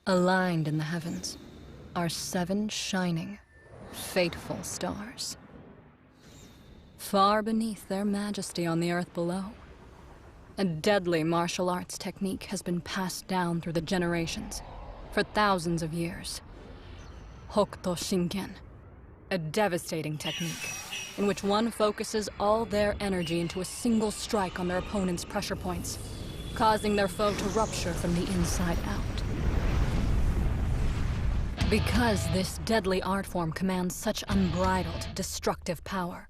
Aligned in the heavens are 7 shining, fateful stars. Far beneath their majesty on the earth below, a deadly martial arts technique has been passed down through the generations for thousands of years. Hokuto Shinken, a devastating technique in which one focuses all their energy into a single strike on their opponent's pressure points, causing their foe to rupture from the inside out. Because this deadly art form commands such unbridled, destructive power,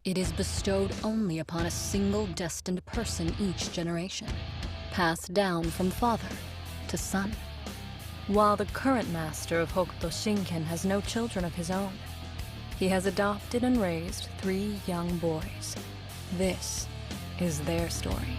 it is bestowed only upon a single destined person each generation, passed down from father to son. While the current master of Hokuto Shinken has no children of his own, he has adopted and raised 3 young boys. This is their story.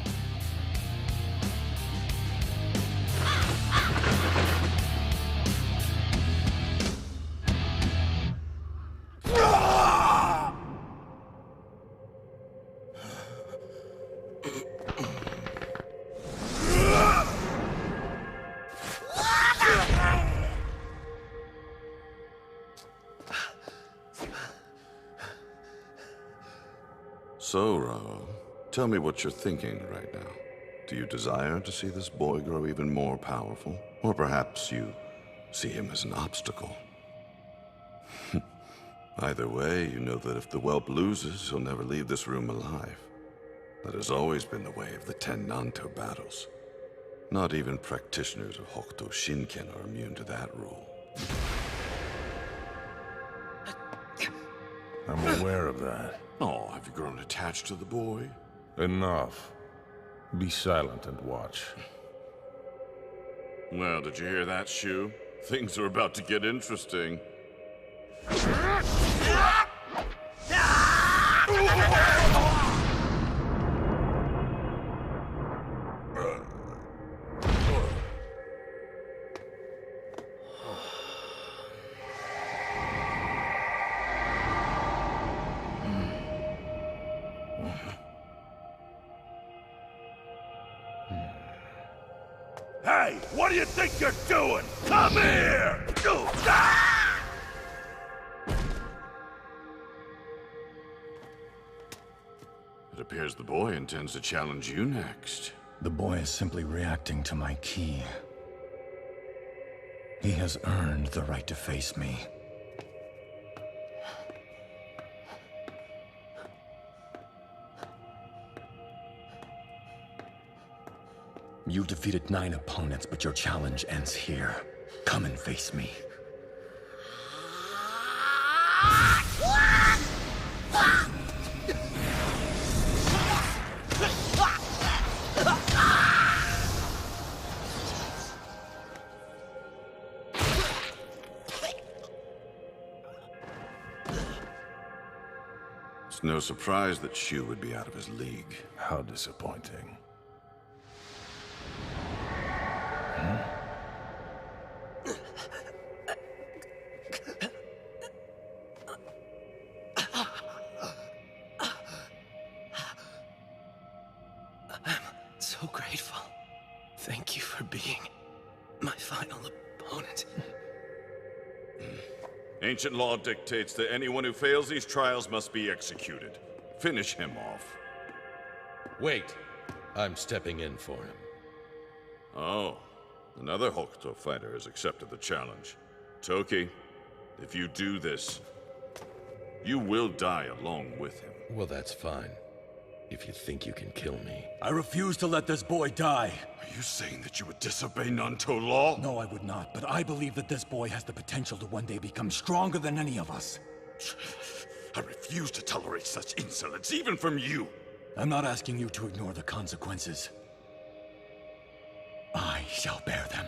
So, Raoh, tell me what you're thinking right now. Do you desire to see this boy grow even more powerful? Or perhaps you see him as an obstacle? Either way, you know that if the whelp loses, he'll never leave this room alive. That has always been the way of the 10 Nanto battles. Not even practitioners of Hokuto Shinken are immune to that rule. I'm aware of that. Oh, have you grown attached to the boy? Enough. Be silent and watch. Well, did you hear that, Shu? Things are about to get interesting. Hey, what do you think you're doing? Come here! It appears the boy intends to challenge you next. The boy is simply reacting to my ki. He has earned the right to face me. You've defeated 9 opponents, but your challenge ends here. Come and face me. It's no surprise that Shu would be out of his league. How disappointing. So grateful. Thank you for being my final opponent. Ancient law dictates that anyone who fails these trials must be executed. Finish him off. Wait. I'm stepping in for him. Oh. Another Hokuto fighter has accepted the challenge. Toki, if you do this, you will die along with him. Well, that's fine. If you think you can kill me. I refuse to let this boy die. Are you saying that you would disobey Nanto law? No, I would not, but I believe that this boy has the potential to one day become stronger than any of us. I refuse to tolerate such insolence, even from you. I'm not asking you to ignore the consequences. I shall bear them.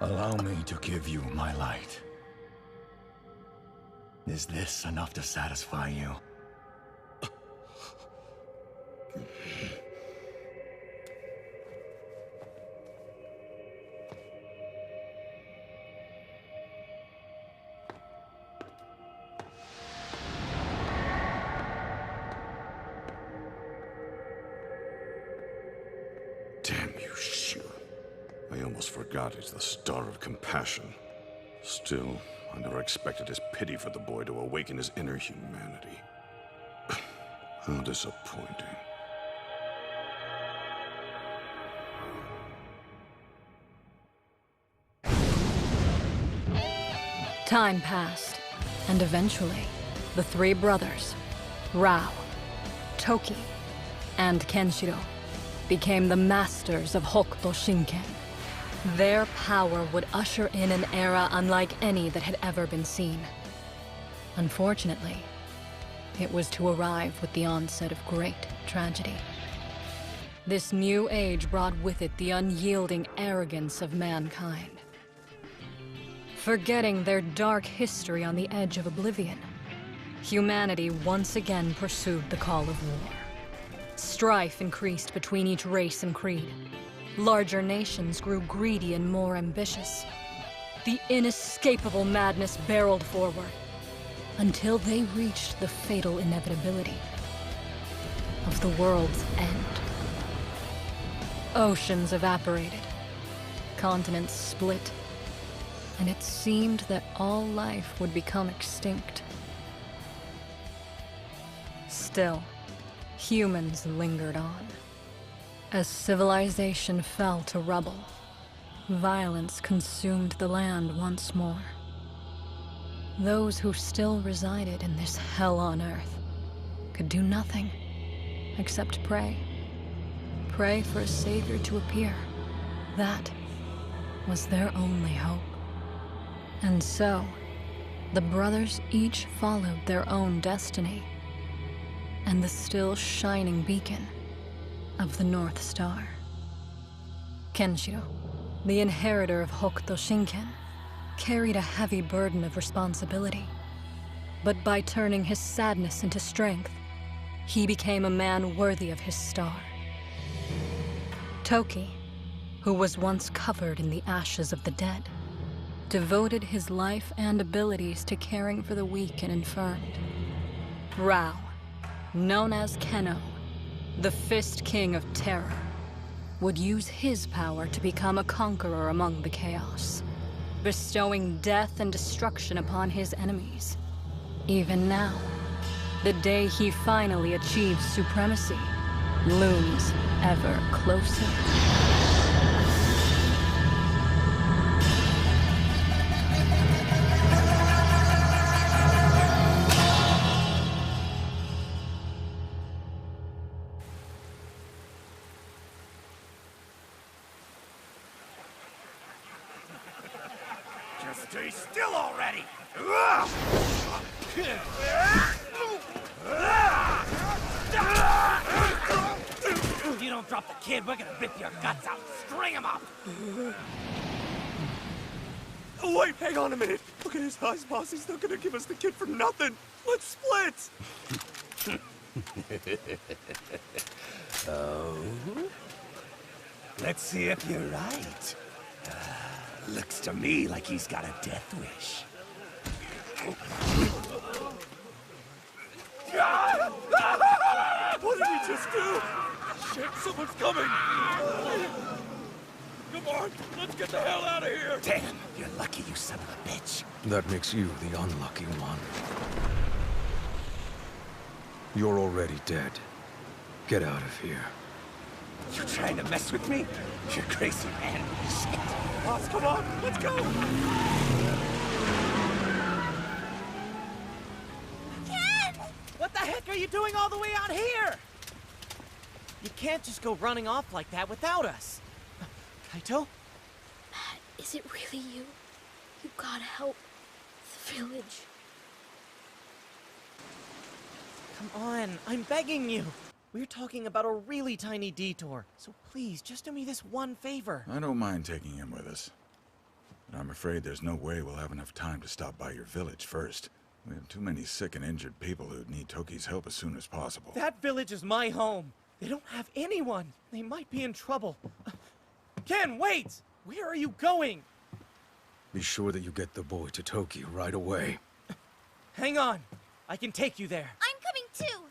Allow me to give you my light. Is this enough to satisfy you? almost forgot he's the star of compassion. Still, I never expected his pity for the boy to awaken his inner humanity. How disappointing. Time passed, and eventually, the three brothers, Raoh, Toki, and Kenshiro, became the masters of Hokuto Shinken. Their power would usher in an era unlike any that had ever been seen. Unfortunately, it was to arrive with the onset of great tragedy. This new age brought with it the unyielding arrogance of mankind. Forgetting their dark history on the edge of oblivion, humanity once again pursued the call of war. Strife increased between each race and creed. Larger nations grew greedy and more ambitious. The inescapable madness barreled forward, until they reached the fatal inevitability of the world's end. Oceans evaporated, continents split, and it seemed that all life would become extinct. Still, humans lingered on. As civilization fell to rubble, violence consumed the land once more. Those who still resided in this hell on earth could do nothing except pray. Pray for a savior to appear. That was their only hope. And so, the brothers each followed their own destiny, and the still shining beacon of the North Star. Kenshiro, the inheritor of Hokuto Shinken, carried a heavy burden of responsibility. But by turning his sadness into strength, he became a man worthy of his star. Toki, who was once covered in the ashes of the dead, devoted his life and abilities to caring for the weak and infirmed. Raoh, known as Kenno, the Fist King of Terror, would use his power to become a conqueror among the chaos, bestowing death and destruction upon his enemies. Even now, the day he finally achieves supremacy looms ever closer. Just stay still already! If you don't drop the kid, we're gonna rip your guts out and string him up! Wait, hang on a minute. Look at his eyes, boss. He's not gonna give us the kid for nothing. Let's split! Oh? Let's see if you're right. Looks to me like he's got a death wish. What did he just do? Shit, someone's coming! Come on, let's get the hell out of here! Damn, you're lucky, you son of a bitch. That makes you the unlucky one. You're already dead. Get out of here. You trying to mess with me? You're crazy, man. Shit. Boss, come on, let's go! Ken! What the heck are you doing all the way out here? You can't just go running off like that without us. Kaito? Matt, is it really you? You gotta help the village. Come on, I'm begging you. We're talking about a really tiny detour, so please, just do me this one favor. I don't mind taking him with us. But I'm afraid there's no way we'll have enough time to stop by your village first. We have too many sick and injured people who'd need Toki's help as soon as possible. That village is my home. They don't have anyone. They might be in trouble. Ken, wait! Where are you going? Be sure that you get the boy to Toki right away. Hang on. I can take you there. I'm coming too!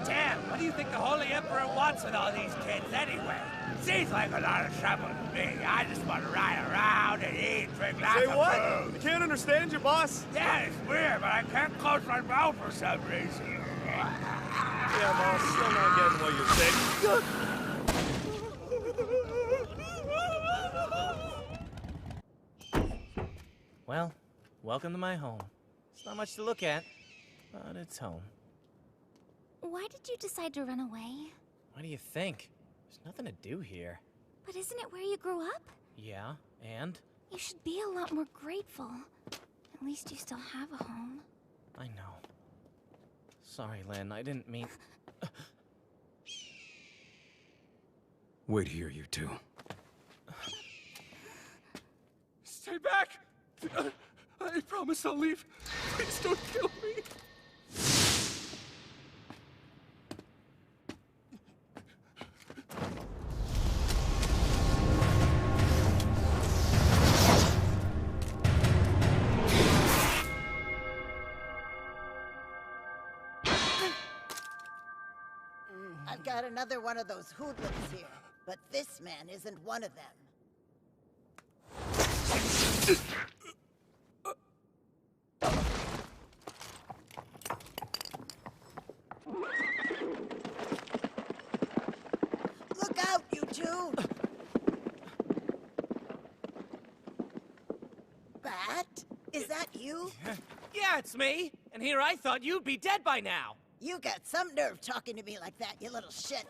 Damn, what are you think the Holy Emperor wants with all these kids anyway? Seems like a lot of trouble to me. I just want to ride around and eat, drink lots of Say what? food. I can't understand you, boss. Yeah, it's weird, but I can't close my mouth for some reason. Yeah, boss, still not getting what you're saying. Well, welcome to my home. It's not much to look at, but it's home. Why did you decide to run away? What do you think? There's nothing to do here. But isn't it where you grew up? Yeah, and? You should be a lot more grateful. At least you still have a home. I know. Sorry, Lynn, I didn't mean... Wait here, you two. Stay back! I promise I'll leave. Please don't kill me. I've got another one of those hoodlums here, but this man isn't one of them. Look out, you two! Bat? Is that you? Yeah, it's me! And here I thought you'd be dead by now! You got some nerve talking to me like that, you little shit.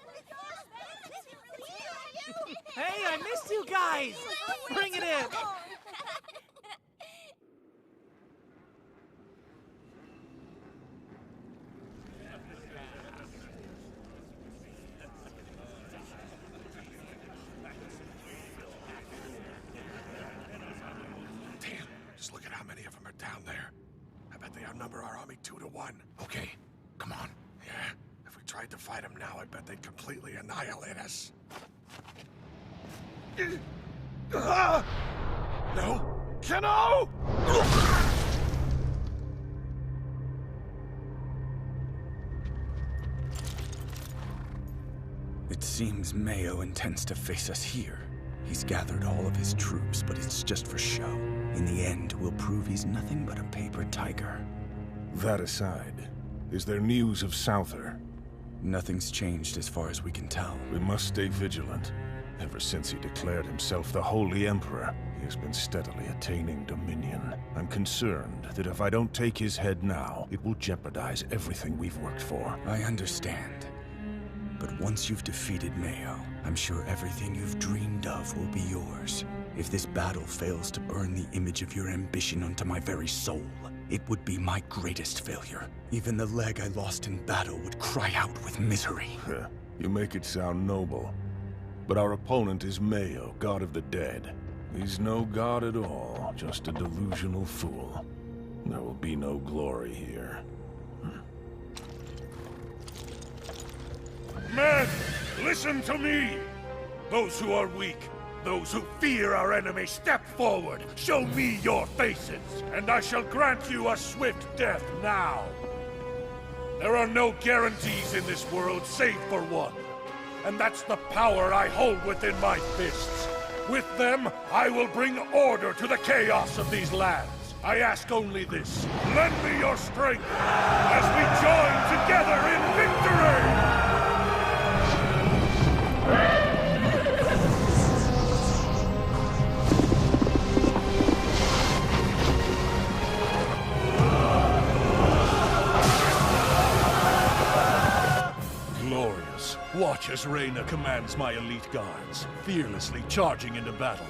Hey, I missed you guys! Bring it in! Damn, just look at how many of them are down there. I bet they outnumber our army 2 to 1. Okay, come on. Yeah, if we tried to fight them now, I bet they'd completely annihilate us. No! Keno! It seems Mayo intends to face us here. He's gathered all of his troops, but it's just for show. In the end, we'll prove he's nothing but a paper tiger. That aside, is there news of Souther? Nothing's changed as far as we can tell. We must stay vigilant. Ever since he declared himself the Holy Emperor, he has been steadily attaining dominion. I'm concerned that if I don't take his head now, it will jeopardize everything we've worked for. I understand. But once you've defeated Mayo, I'm sure everything you've dreamed of will be yours. If this battle fails to burn the image of your ambition onto my very soul, it would be my greatest failure. Even the leg I lost in battle would cry out with misery. You make it sound noble. But our opponent is Mayo, god of the dead. He's no god at all, just a delusional fool. There will be no glory here. Men, listen to me! Those who are weak, those who fear our enemy, step forward! Show me your faces, and I shall grant you a swift death now! There are no guarantees in this world save for one. And that's the power I hold within my fists. With them, I will bring order to the chaos of these lands. I ask only this. Lend me your strength as we join together in victory! Glorious. Watch as Reyna commands my elite guards, fearlessly charging into battle.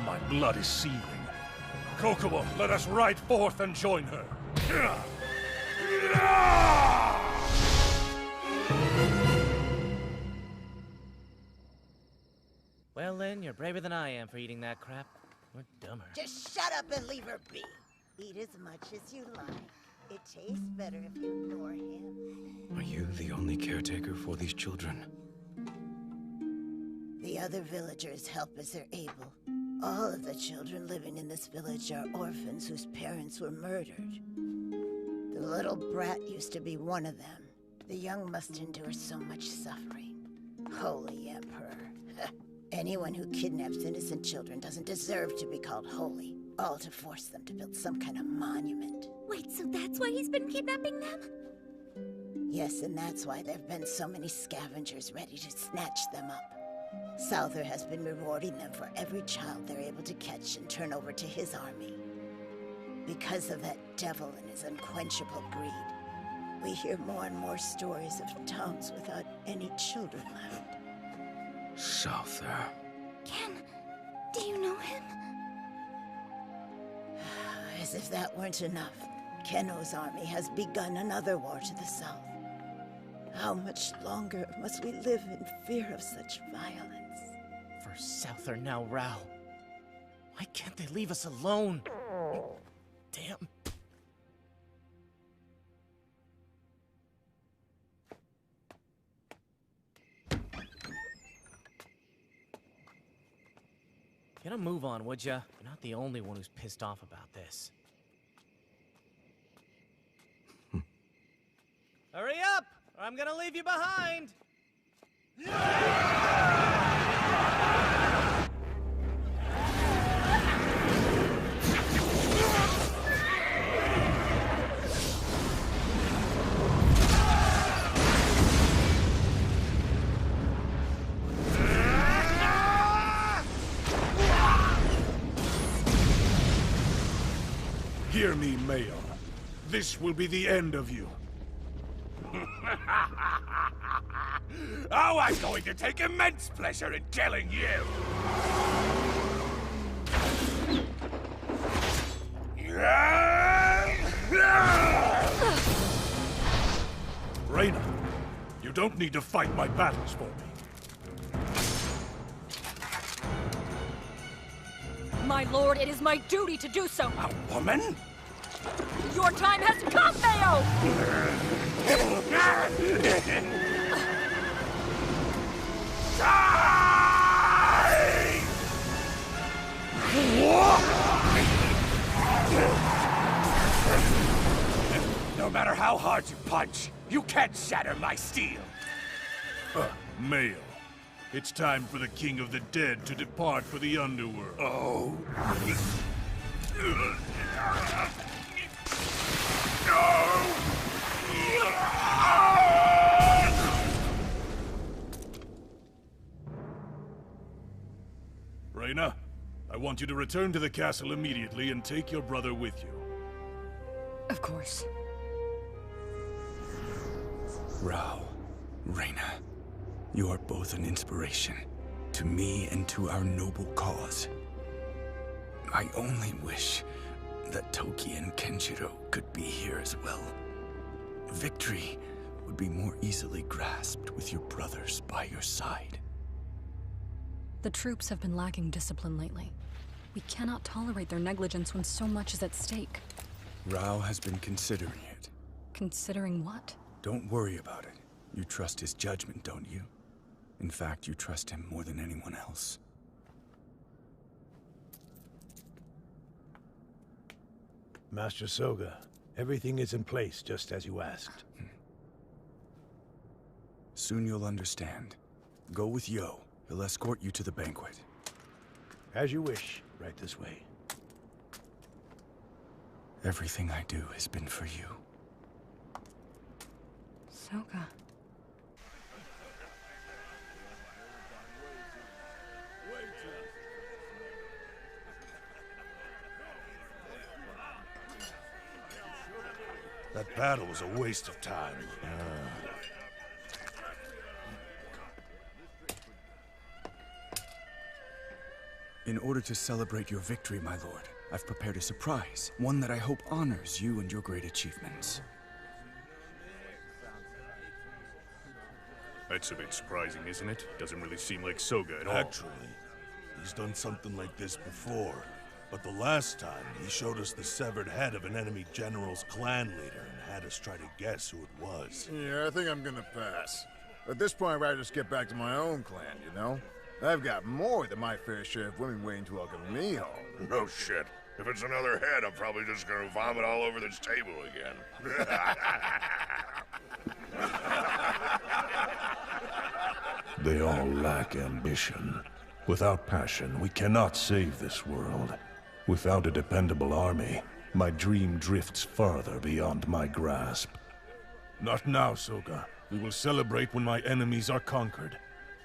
My blood is seething. Kokomo, let us ride forth and join her. Well, Lynn, you're braver than I am for eating that crap. We're dumber. Just shut up and leave her be. Eat as much as you like. It tastes better if you ignore him. Are you the only caretaker for these children? The other villagers help as they're able. All of the children living in this village are orphans whose parents were murdered. The little brat used to be one of them. The young must endure so much suffering. Holy Emperor. Anyone who kidnaps innocent children doesn't deserve to be called holy. All to force them to build some kind of monument. Wait, so that's why he's been kidnapping them? Yes, and that's why there have been so many scavengers ready to snatch them up. Souther has been rewarding them for every child they're able to catch and turn over to his army. Because of that devil and his unquenchable greed, we hear more and more stories of towns without any children left. Souther. Ken, do you know him? As if that weren't enough, Kenno's army has begun another war to the south. How much longer must we live in fear of such violence? For Souther now, Raoh. Why can't they leave us alone? Damn. Get a move on, would ya? You're not the only one who's pissed off about this. Hurry up, or I'm gonna leave you behind! Hear me, Mayo. This will be the end of you. Oh, I'm going to take immense pleasure in killing you! Reina, you don't need to fight my battles for me. My lord, it is my duty to do so. A woman? Your time has come, Mayo! No matter how hard you punch, you can't shatter my steel. Mayo, it's time for the King of the Dead to depart for the underworld. Oh. Reina, I want you to return to the castle immediately and take your brother with you. Of course. Raoh, Reina, you are both an inspiration to me and to our noble cause. I only wish that Toki and Kenshiro could be here as well. Victory would be more easily grasped with your brothers by your side. The troops have been lacking discipline lately. We cannot tolerate their negligence when so much is at stake. Raoh has been considering it. Considering what? Don't worry about it. You trust his judgment, don't you? In fact, you trust him more than anyone else. Master Soga, everything is in place just as you asked. Soon you'll understand. Go with Yo. He'll escort you to the banquet. As you wish. Right this way. Everything I do has been for you. Soga. That battle was a waste of time. In order to celebrate your victory, my lord, I've prepared a surprise. One that I hope honors you and your great achievements. That's a bit surprising, isn't it? Doesn't really seem like Soga at all. Actually, he's done something like this before. But the last time, he showed us the severed head of an enemy general's clan leader and had us try to guess who it was. Yeah, I think I'm gonna pass. At this point, I'd rather just get back to my own clan, you know? I've got more than my fair share of women waiting to welcome me home. No shit. If it's another head, I'm probably just gonna vomit all over this table again. They all lack ambition. Without passion, we cannot save this world. Without a dependable army, my dream drifts farther beyond my grasp. Not now, Soga. We will celebrate when my enemies are conquered.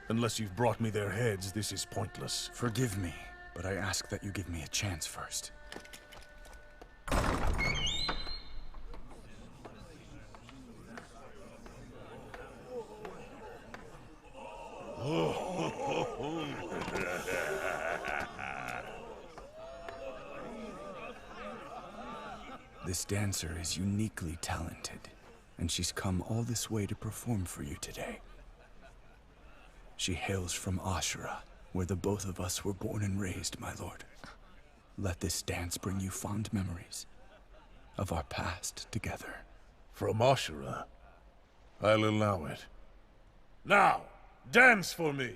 Unless you've brought me their heads, this is pointless. Forgive me, but I ask that you give me a chance first. This dancer is uniquely talented, and she's come all this way to perform for you today. She hails from Ashura, where the both of us were born and raised, my lord. Let this dance bring you fond memories of our past together. From Ashura? I'll allow it. Now, dance for me!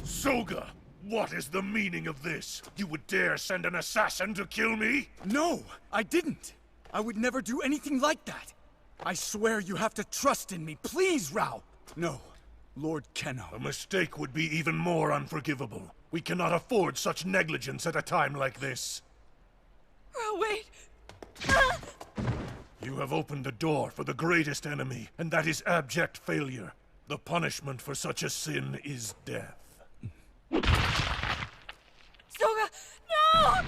Soga! What is the meaning of this? You would dare send an assassin to kill me? No, I didn't! I would never do anything like that! I swear you have to trust in me. Please, Raoh! No, Lord Kenno. A mistake would be even more unforgivable. We cannot afford such negligence at a time like this. Raoh, wait! You have opened the door for the greatest enemy, and that is abject failure. The punishment for such a sin is death. Soga, no!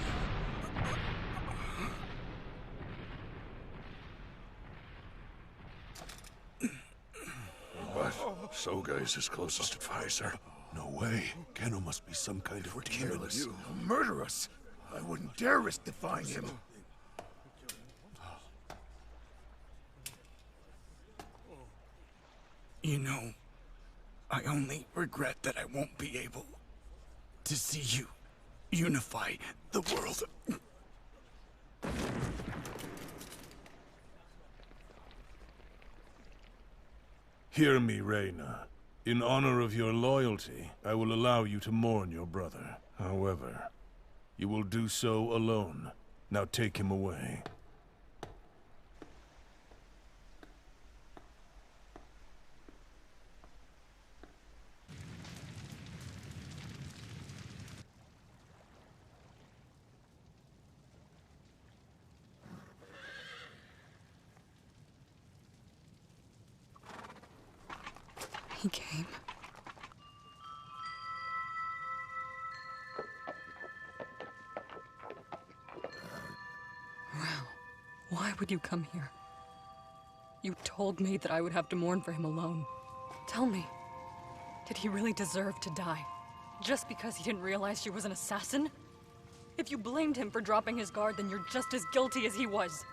What? Soga is his closest advisor. No way. Kenno must be some kind of demon. He'll murder us. I wouldn't dare risk defying him. You know, I only regret that I won't be able to see you unify the world. Hear me, Reina. In honor of your loyalty, I will allow you to mourn your brother. However, you will do so alone. Now take him away. He came. Raoh, why would you come here? You told me that I would have to mourn for him alone. Tell me, did he really deserve to die? Just because he didn't realize she was an assassin? If you blamed him for dropping his guard, then you're just as guilty as he was.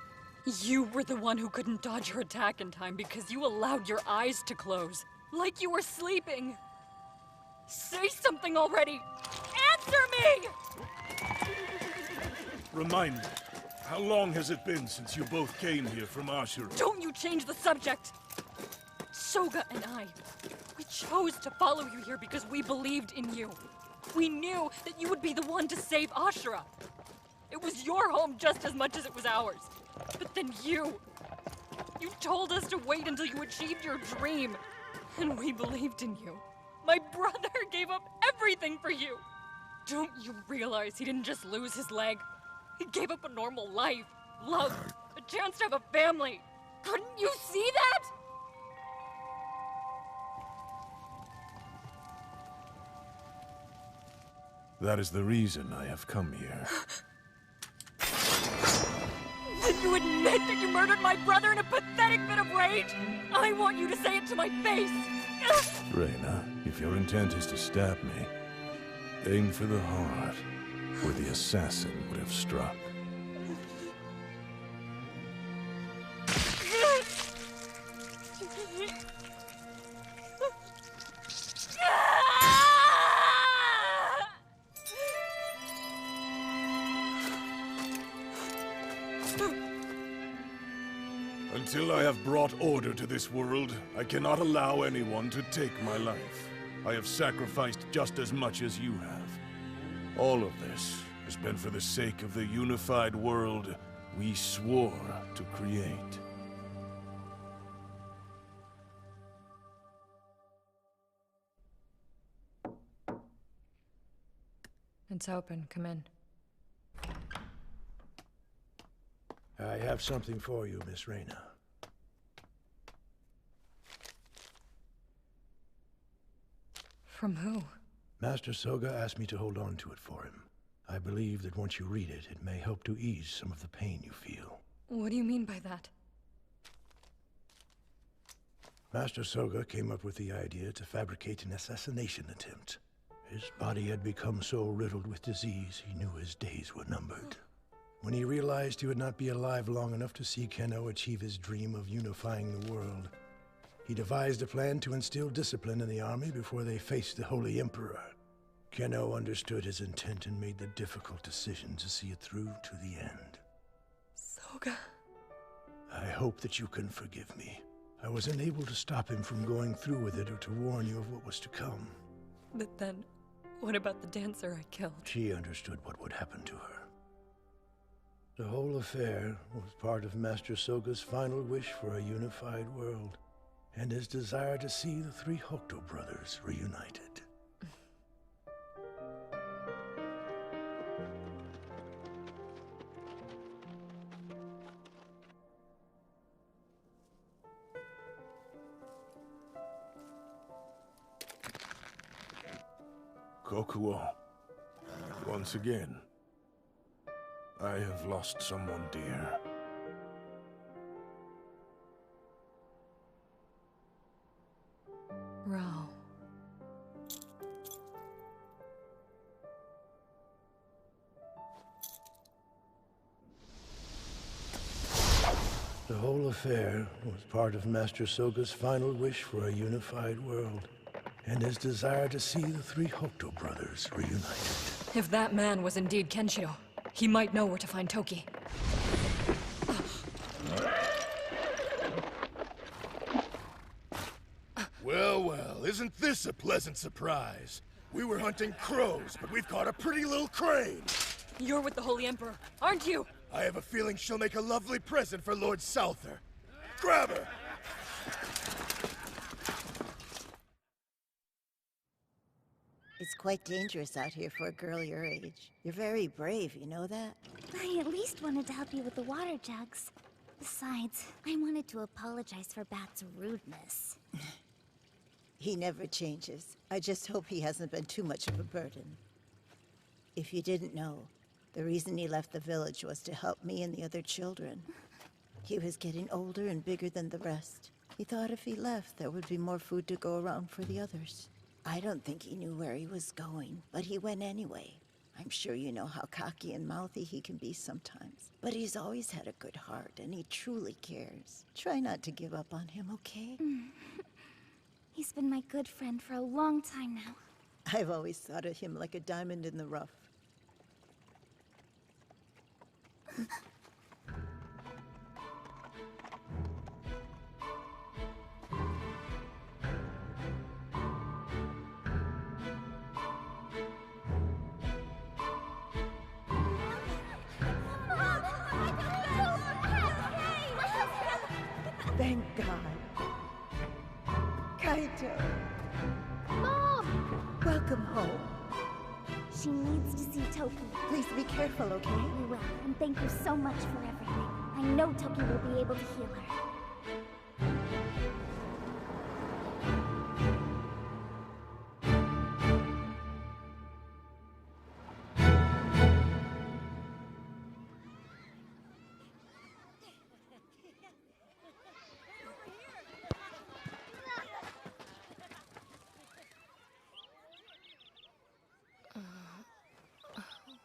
You were the one who couldn't dodge her attack in time because you allowed your eyes to close. Like you were sleeping. Say something already! Answer me! Remind me, how long has it been since you both came here from Ashura? Don't you change the subject! Soga and I, we chose to follow you here because we believed in you. We knew that you would be the one to save Ashura. It was your home just as much as it was ours. But then you told us to wait until you achieved your dream. And we believed in you. My brother gave up everything for you. Don't you realize he didn't just lose his leg? He gave up a normal life, love, a chance to have a family. Couldn't you see that? That is the reason I have come here. Did you admit that you murdered my brother in a pathetic fit of rage? I want you to say it to my face. Reyna, if your intent is to stab me, aim for the heart, where the assassin would have struck. Until I have brought order to this world, I cannot allow anyone to take my life. I have sacrificed just as much as you have. All of this has been for the sake of the unified world we swore to create. It's open. Come in. I have something for you, Miss Reyna. From who? Master Soga asked me to hold on to it for him. I believe that once you read it, it may help to ease some of the pain you feel. What do you mean by that? Master Soga came up with the idea to fabricate an assassination attempt. His body had become so riddled with disease, he knew his days were numbered. When he realized he would not be alive long enough to see Kenno achieve his dream of unifying the world, he devised a plan to instill discipline in the army before they faced the Holy Emperor. Kenno understood his intent and made the difficult decision to see it through to the end. Soga. I hope that you can forgive me. I was unable to stop him from going through with it or to warn you of what was to come. But then, what about the dancer I killed? She understood what would happen to her. The whole affair was part of Master Soga's final wish for a unified world, and his desire to see the three Hokuto brothers reunited. Kokuo, once again, I have lost someone dear. Raoh. The whole affair was part of Master Soga's final wish for a unified world, and his desire to see the three Hokuto brothers reunited. If that man was indeed Kenshiro, he might know where to find Toki. Well, well, isn't this a pleasant surprise? We were hunting crows, but we've caught a pretty little crane. You're with the Holy Emperor, aren't you? I have a feeling she'll make a lovely present for Lord Souther. Grab her! It's quite dangerous out here for a girl your age. You're very brave, you know that? I at least wanted to help you with the water jugs. Besides, I wanted to apologize for Bat's rudeness. He never changes. I just hope he hasn't been too much of a burden. If you didn't know, the reason he left the village was to help me and the other children. He was getting older and bigger than the rest. He thought if he left, there would be more food to go around for the others. I don't think he knew where he was going, but he went anyway. I'm sure you know how cocky and mouthy he can be sometimes. But he's always had a good heart, and he truly cares. Try not to give up on him, okay? He's been my good friend for a long time now. I've always thought of him like a diamond in the rough. Thank God. Kaito. Mom! Welcome home. She needs to see Toki. Please be careful, okay? We will, and thank you so much for everything. I know Toki will be able to heal her.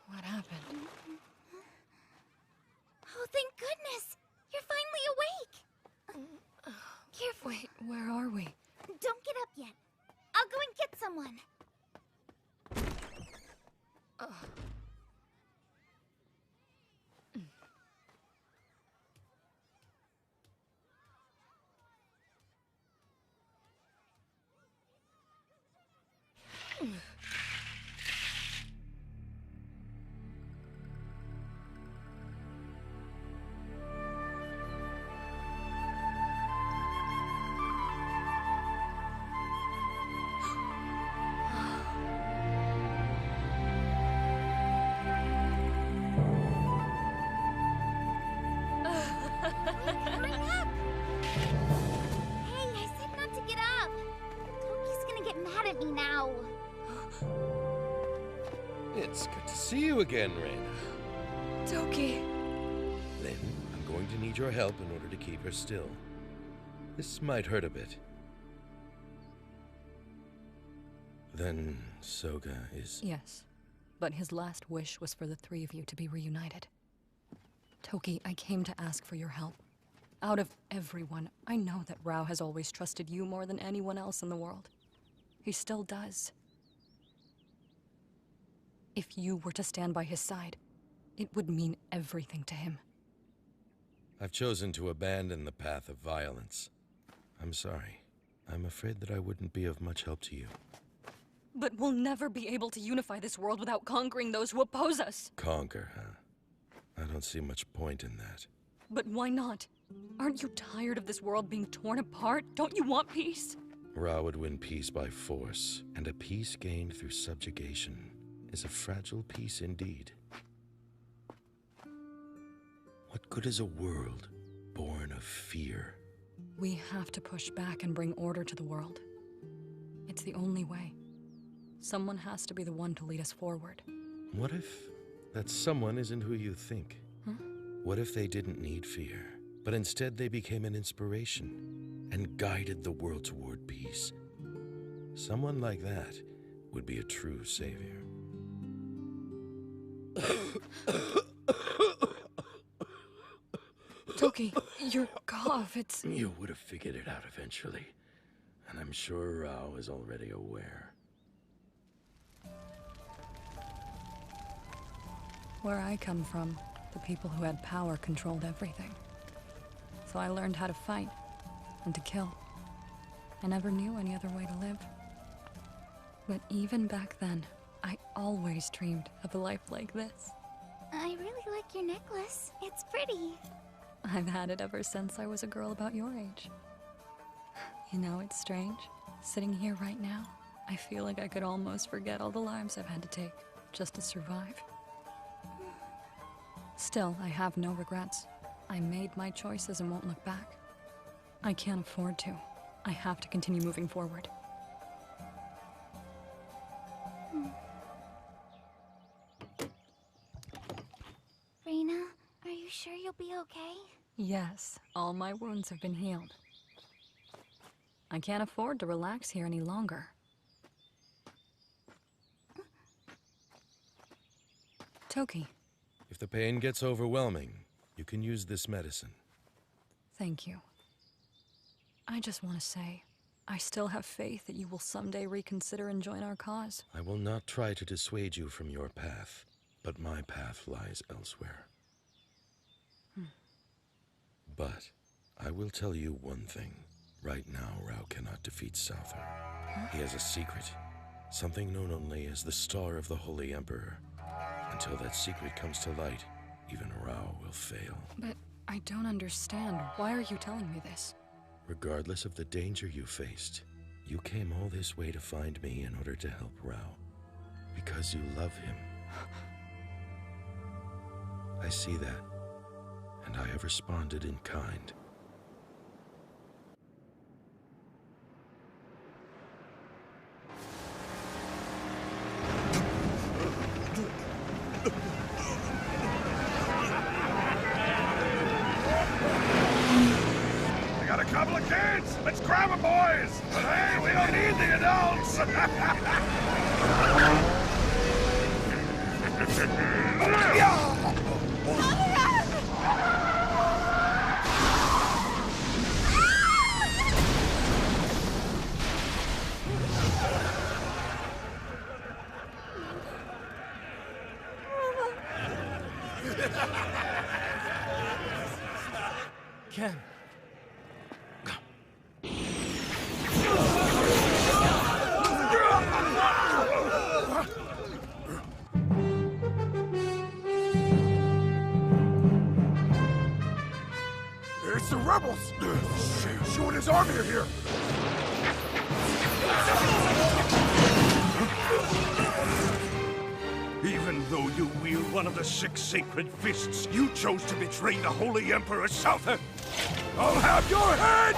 What happened? Oh, thank goodness! You're finally awake! Careful. Wait, where are we? Don't get up yet. I'll go and get someone. Hurry up! Hey, I said not to get up. Toki's gonna get mad at me now. It's good to see you again, Raina. Toki! Lynn, I'm going to need your help in order to keep her still. This might hurt a bit. Then Soga is... Yes, but his last wish was for the three of you to be reunited. Toki, I came to ask for your help. Out of everyone, I know that Raoh has always trusted you more than anyone else in the world. He still does. If you were to stand by his side, it would mean everything to him. I've chosen to abandon the path of violence. I'm sorry. I'm afraid that I wouldn't be of much help to you. But we'll never be able to unify this world without conquering those who oppose us. Conquer, huh? I don't see much point in that. But why not? Aren't you tired of this world being torn apart? Don't you want peace? Raoh would win peace by force, and a peace gained through subjugation is a fragile peace indeed. What good is a world born of fear? We have to push back and bring order to the world. It's the only way. Someone has to be the one to lead us forward. What if that someone isn't who you think? Huh? What if they didn't need fear, but instead they became an inspiration and guided the world toward peace? Someone like that would be a true savior. Toki, your cough, it's... You would have figured it out eventually. And I'm sure Raoh is already aware. Where I come from, the people who had power controlled everything. So I learned how to fight and to kill. I never knew any other way to live. But even back then, I always dreamed of a life like this. I really like your necklace. It's pretty. I've had it ever since I was a girl about your age. You know, it's strange. Sitting here right now, I feel like I could almost forget all the lives I've had to take just to survive. Still, I have no regrets. I made my choices and won't look back. I can't afford to. I have to continue moving forward. Raina, are you sure you'll be okay? Yes, all my wounds have been healed. I can't afford to relax here any longer. Toki. If the pain gets overwhelming, you can use this medicine. Thank you. I just want to say, I still have faith that you will someday reconsider and join our cause. I will not try to dissuade you from your path, but my path lies elsewhere. But I will tell you one thing. Right now, Raoh cannot defeat Souther. He has a secret, something known only as the Star of the Holy Emperor. Until that secret comes to light, even Raoh will fail. But I don't understand. Why are you telling me this? Regardless of the danger you faced, you came all this way to find me in order to help Raoh. Because you love him. I see that, and I have responded in kind. I got a couple of kids! Let's grab them, boys! But hey, we don't need the adults! Ken. It's the rebels! Sure, his army are here! Even though you wield one of the 6 sacred fists, you chose to betray the Holy Emperor Souther! I'll have your head!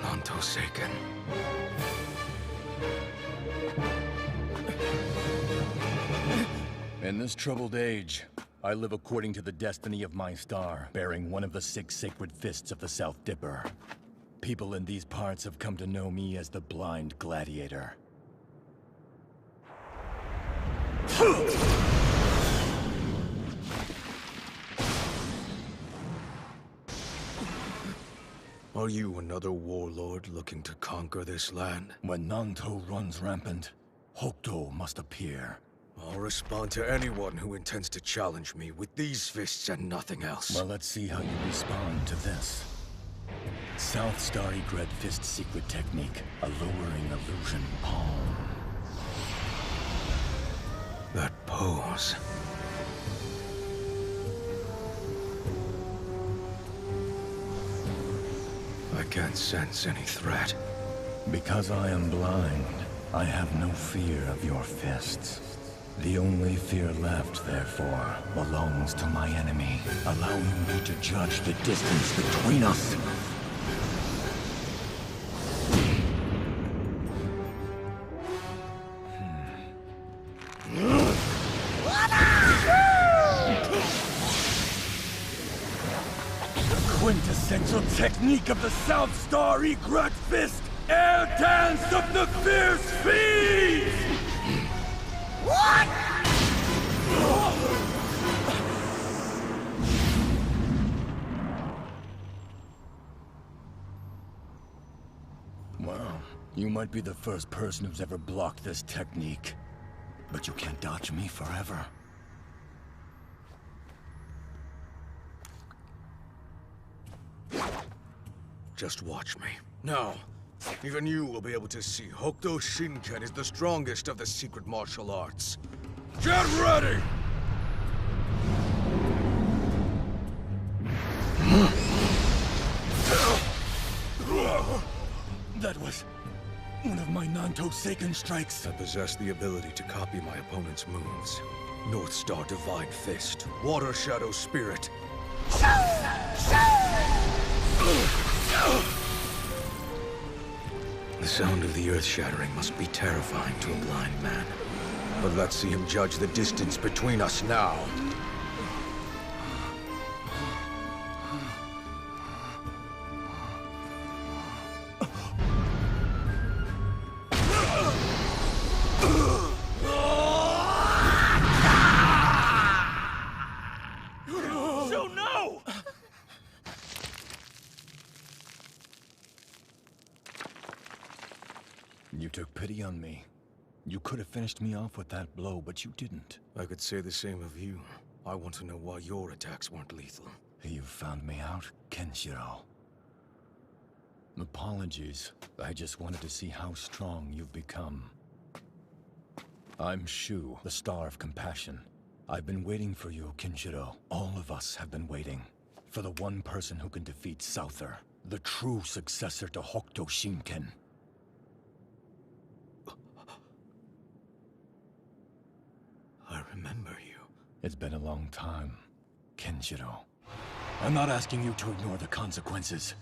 Nanto-Seiken. In this troubled age, I live according to the destiny of my star, bearing one of the 6 sacred fists of the South Dipper. People in these parts have come to know me as the Blind Gladiator. Are you another warlord looking to conquer this land? When Nanto runs rampant, Hokuto must appear. I'll respond to anyone who intends to challenge me with these fists and nothing else. Well, let's see how you respond to this. South Starry Dread Fist secret technique, a lowering illusion palm. That pose. I can't sense any threat. Because I am blind, I have no fear of your fists. The only fear left, therefore, belongs to my enemy, allowing me to judge the distance between us. The quintessential technique of the South Star Egret Fist! Air Dance of the Fierce Fiends! What? Well, you might be the first person who's ever blocked this technique. But you can't dodge me forever. Just watch me. Now, even you will be able to see Hokuto Shinken is the strongest of the secret martial arts. Get ready! That was one of my Nanto-Seiken strikes. I possess the ability to copy my opponent's moves. North Star Divine Fist, Water Shadow Spirit. The sound of the earth shattering must be terrifying to a blind man. But let's see him judge the distance between us now. So no! You took pity on me. You could have finished me off with that blow, but you didn't. I could say the same of you. I want to know why your attacks weren't lethal. You found me out, Kenshiro. Apologies. I just wanted to see how strong you've become. I'm Shu, the Star of Compassion. I've been waiting for you, Kinshiro. All of us have been waiting. For the one person who can defeat Souther. The true successor to Hokuto Shinken. I remember you. It's been a long time, Kenshiro. I'm not asking you to ignore the consequences.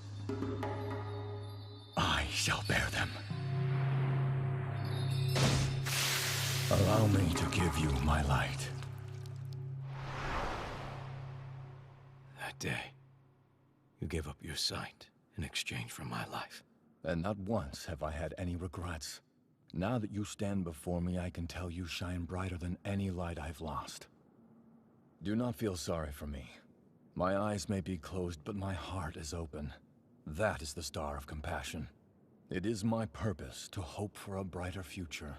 I shall bear them. Allow me to give you my light. That day, you gave up your sight in exchange for my life. And not once have I had any regrets. Now that you stand before me, I can tell you shine brighter than any light I've lost. Do not feel sorry for me. My eyes may be closed, but my heart is open. That is the Star of Compassion. It is my purpose to hope for a brighter future.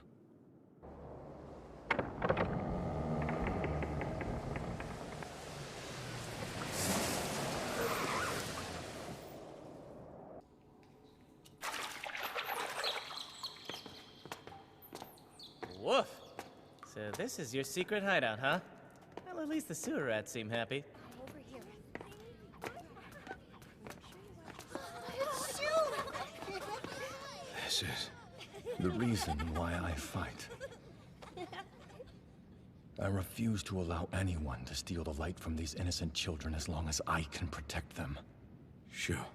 Woof! So this is your secret hideout, huh? Well, at least the sewer rats seem happy. This is the reason why I fight. I refuse to allow anyone to steal the light from these innocent children as long as I can protect them. Sure.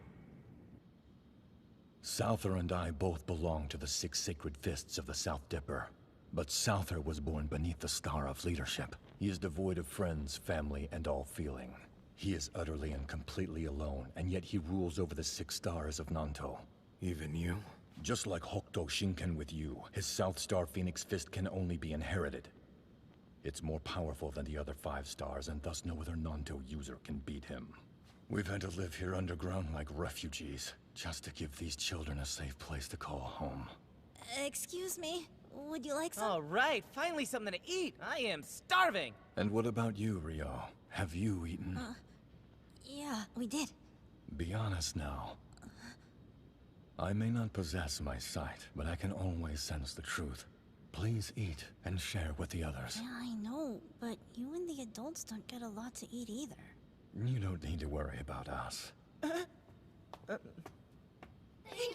Souther and I both belong to the 6 sacred fists of the South Dipper. But Souther was born beneath the Star of Leadership. He is devoid of friends, family, and all feeling. He is utterly and completely alone, and yet he rules over the 6 stars of Nanto. Even you? Just like Hokuto Shinken with you, his South Star Phoenix Fist can only be inherited. It's more powerful than the other 5 stars, and thus no other Nanto user can beat him. We've had to live here underground like refugees, just to give these children a safe place to call home. Excuse me, would you like some? All right, finally something to eat. I am starving. And what about you, Raoh? Have you eaten? Yeah, we did. Be honest now. I may not possess my sight, but I can always sense the truth. Please eat and share with the others. Yeah, I know, but you and the adults don't get a lot to eat either. You don't need to worry about us. Thank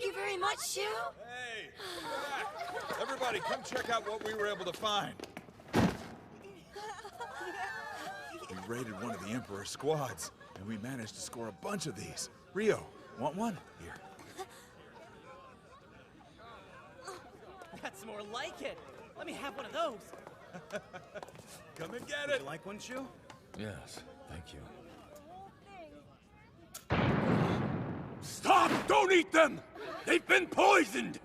you very much, Shu! Hey! Everybody, come check out what we were able to find. We raided one of the Emperor's squads, and we managed to score a bunch of these. Rio, want one? Here. That's more like it. Let me have one of those. Come and get it. You like one, Shu? Yes, thank you. Stop! Don't eat them! They've been poisoned!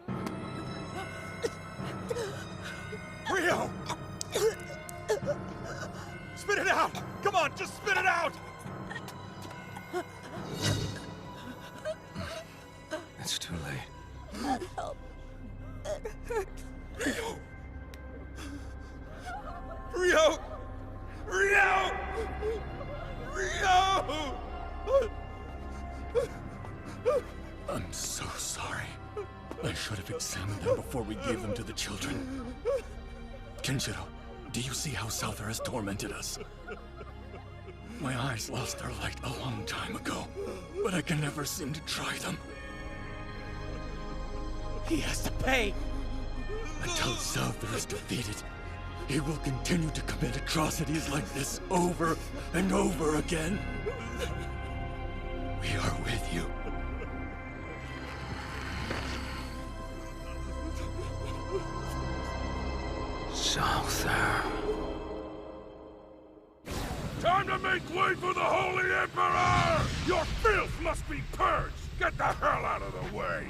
Rio! Spit it out! Come on, just spit it out! It's too late. Not help. It hurts. Rio! Rio! Rio! Rio! I'm so sorry. I should have examined them before we gave them to the children. Kenshiro, do you see how Souther has tormented us? My eyes lost their light a long time ago, but I can never seem to try them. He has to pay! Until Souther is defeated, he will continue to commit atrocities like this over and over again. We are with you. Souther. Time to make way for the Holy Emperor! Your filth must be purged! Get the hell out of the way!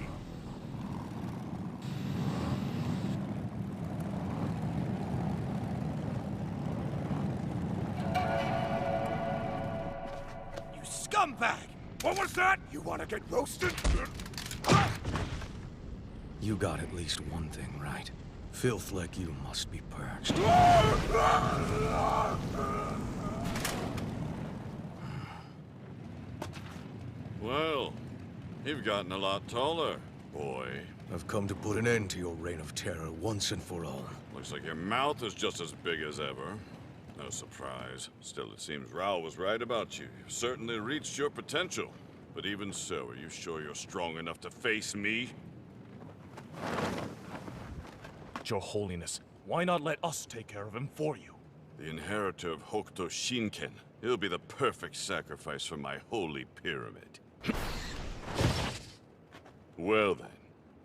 You scumbag! What was that? You want to get roasted? You got at least one thing right. Filth like you must be purged. Well, you've gotten a lot taller. boy? I've come to put an end to your reign of terror once and for all. Looks like your mouth is just as big as ever. No surprise. Still, it seems Raoh was right about you. You've certainly reached your potential. But even so, are you sure you're strong enough to face me? Your Holiness, why not let us take care of him for you? The inheritor of Hokuto Shinken. He'll be the perfect sacrifice for my holy pyramid. Well then,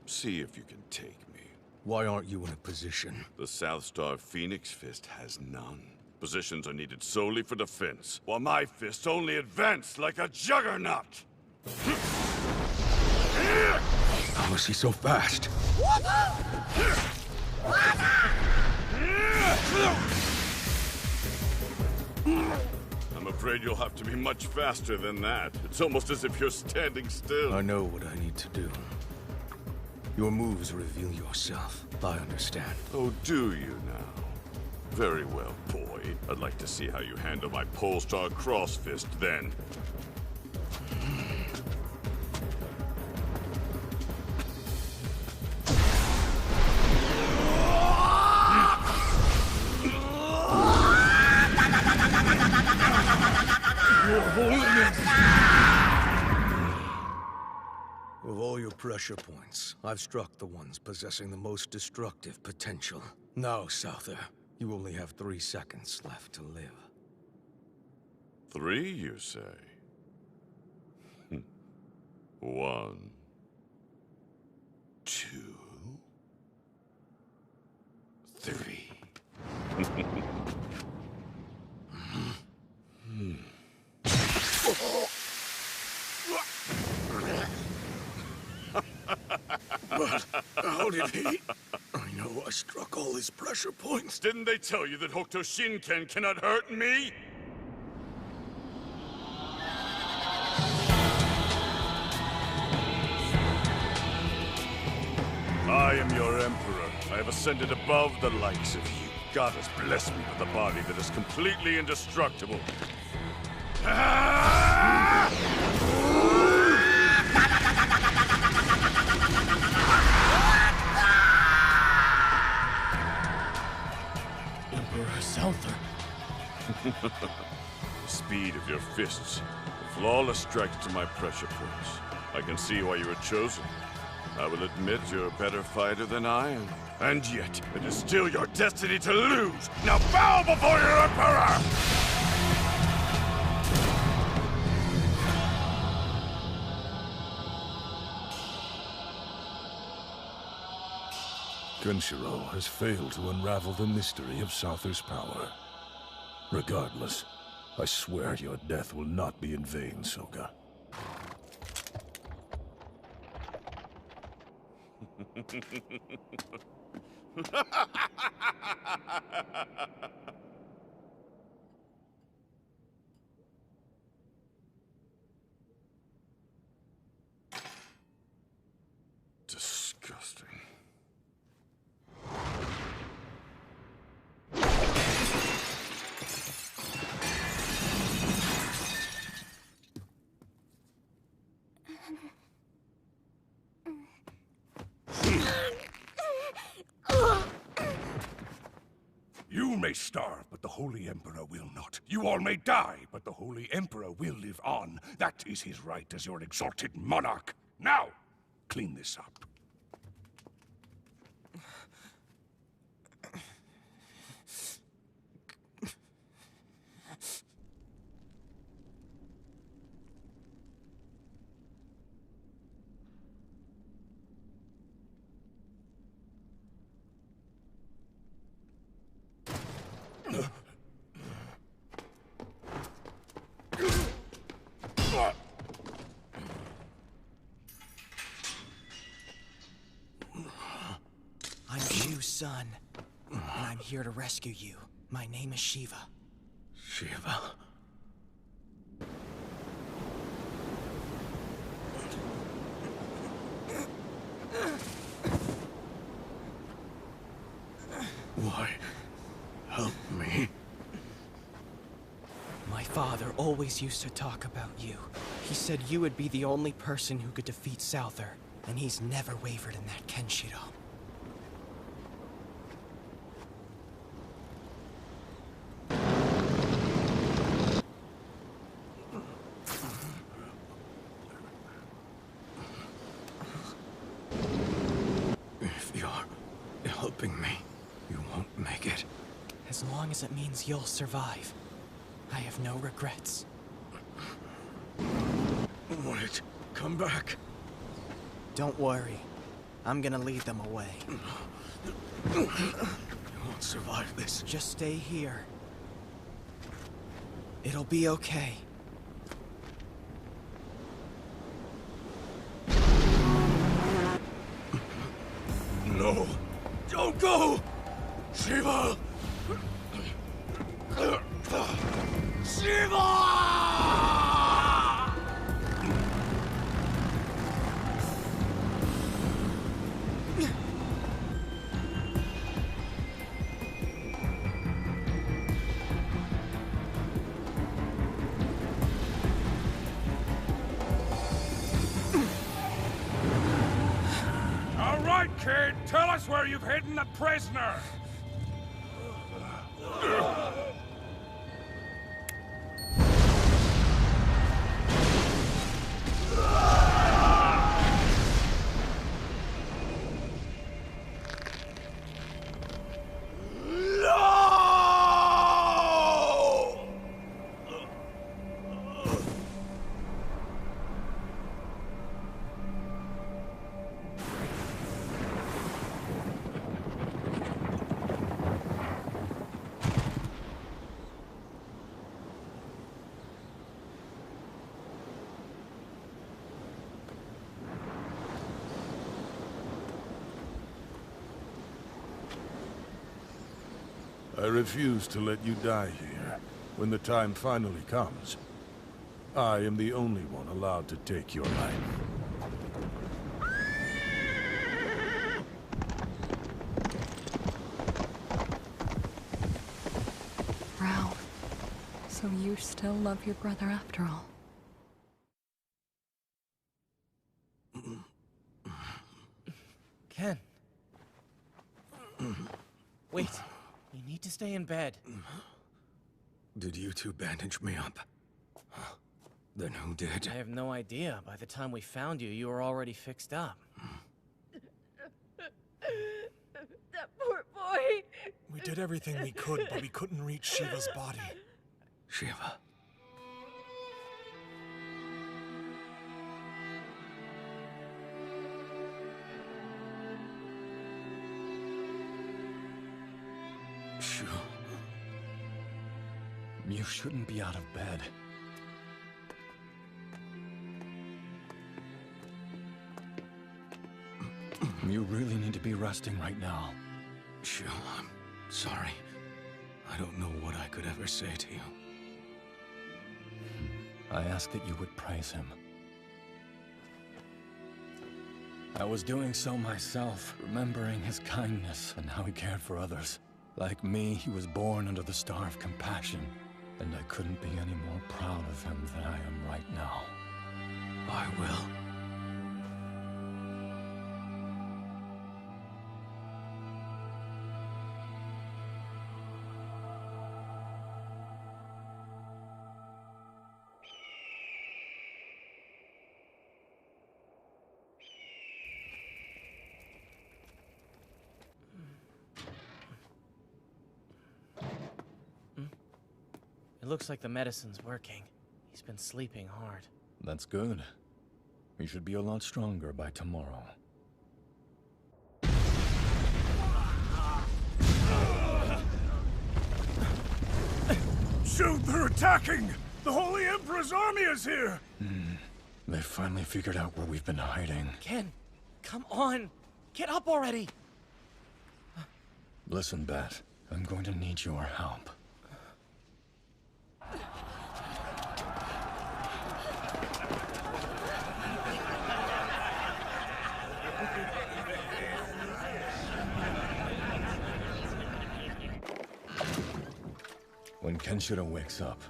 see if you can take me. Why aren't you in a position? The South Star Phoenix Fist has none. Positions are needed solely for defense, while my fists only advance like a juggernaut! How is he so fast? I'm afraid you'll have to be much faster than that. It's almost as if you're standing still. I know what I need to do. Your moves reveal yourself. I understand. Oh, do you now? Very well, boy. I'd like to see how you handle my Polestar Cross Fist then. Of all your pressure points, I've struck the ones possessing the most destructive potential. Now, Souther, you only have 3 seconds left to live. 3, you say? 1, 2, 3. But how did he? I know I struck all his pressure points. Didn't they tell you that Hokuto Shinken cannot hurt me? I am your emperor. I have ascended above the likes of you. God has blessed me with a body that is completely indestructible. Emperor Souther. The speed of your fists, the flawless strikes to my pressure points. I can see why you were chosen. I will admit you're a better fighter than I am. And yet, it is still your destiny to lose! Now bow before your emperor! Kenshiro has failed to unravel the mystery of Souther's power. Regardless, I swear your death will not be in vain, Soga. Disgusting. You may starve, but the Holy Emperor will not. You all may die, but the Holy Emperor will live on. That is his right as your exalted monarch. Now, clean this up. I'm Shu's son, and I'm here to rescue you. My name is Shiva. Shiva? Why? Help me. My father always used to talk about you. He said you would be the only person who could defeat Souther. And he's never wavered in that Kenshiro. If you're helping me, you won't make it. As long as it means you'll survive, I have no regrets. Wait, come back. Don't worry. I'm gonna lead them away. You won't survive this. Just stay here. It'll be okay. No! Don't go! Shiva! Shiva! All right, kid, tell us where you've hidden the prisoner. I refuse to let you die here. When the time finally comes, I am the only one allowed to take your life. Raoh, so you still love your brother after all? Ken. Wait. You need to stay in bed. Did you two bandage me up? Then who did? I have no idea. By the time we found you, you were already fixed up. That poor boy. We did everything we could, but we couldn't reach Shiva's body. Shiva. Sure. You shouldn't be out of bed. You really need to be resting right now. Sure, I'm sorry. I don't know what I could ever say to you. I ask that you would praise him. I was doing so myself, remembering his kindness and how he cared for others. Like me, he was born under the star of compassion, and I couldn't be any more proud of him than I am right now. I will. It looks like the medicine's working. He's been sleeping hard. That's good. He should be a lot stronger by tomorrow. Shoot, they're attacking! The Holy Emperor's army is here! They finally figured out where we've been hiding. Ken, come on! Get up already! Listen, Bat. I'm going to need your help. When Kenshiro wakes up,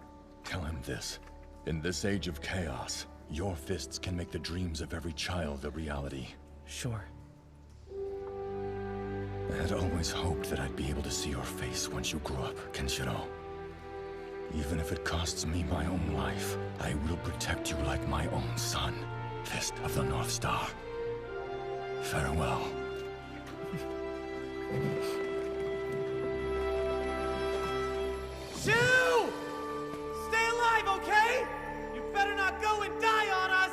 tell him this. In this age of chaos, your fists can make the dreams of every child a reality. Sure. I had always hoped that I'd be able to see your face once you grew up, Kenshiro. Even if it costs me my own life, I will protect you like my own son. Fist of the North Star. Farewell. Shoo! Stay alive, okay? You better not go and die on us!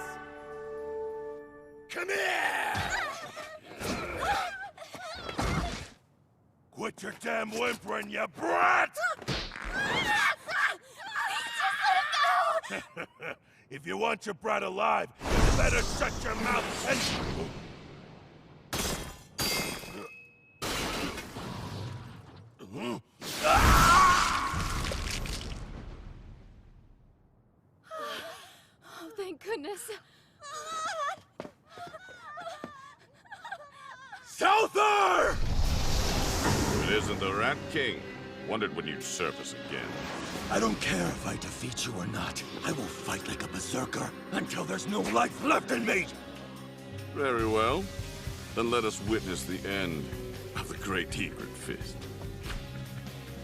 Come here! Quit your damn whimpering, you brat! If you want your brat alive, you better shut your mouth and... Oh, thank goodness. Souther! It isn't the Rat King. Wondered when you'd surface again. I don't care if I defeat you or not. I will fight like a berserker until there's no life left in me! Very well. Then let us witness the end of the Great Egret Fist.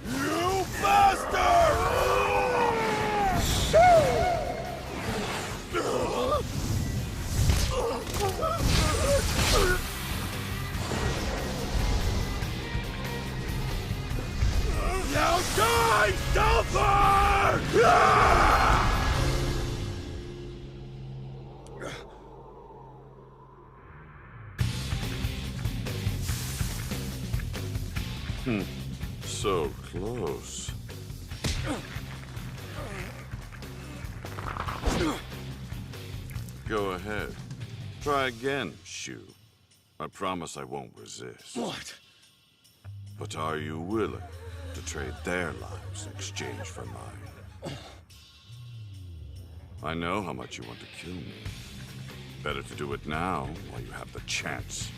You bastard! Now die, Souther! So close. Go ahead. Try again, Shu. I promise I won't resist. What? But are you willing to trade their lives in exchange for mine? I know how much you want to kill me. Better to do it now while you have the chance.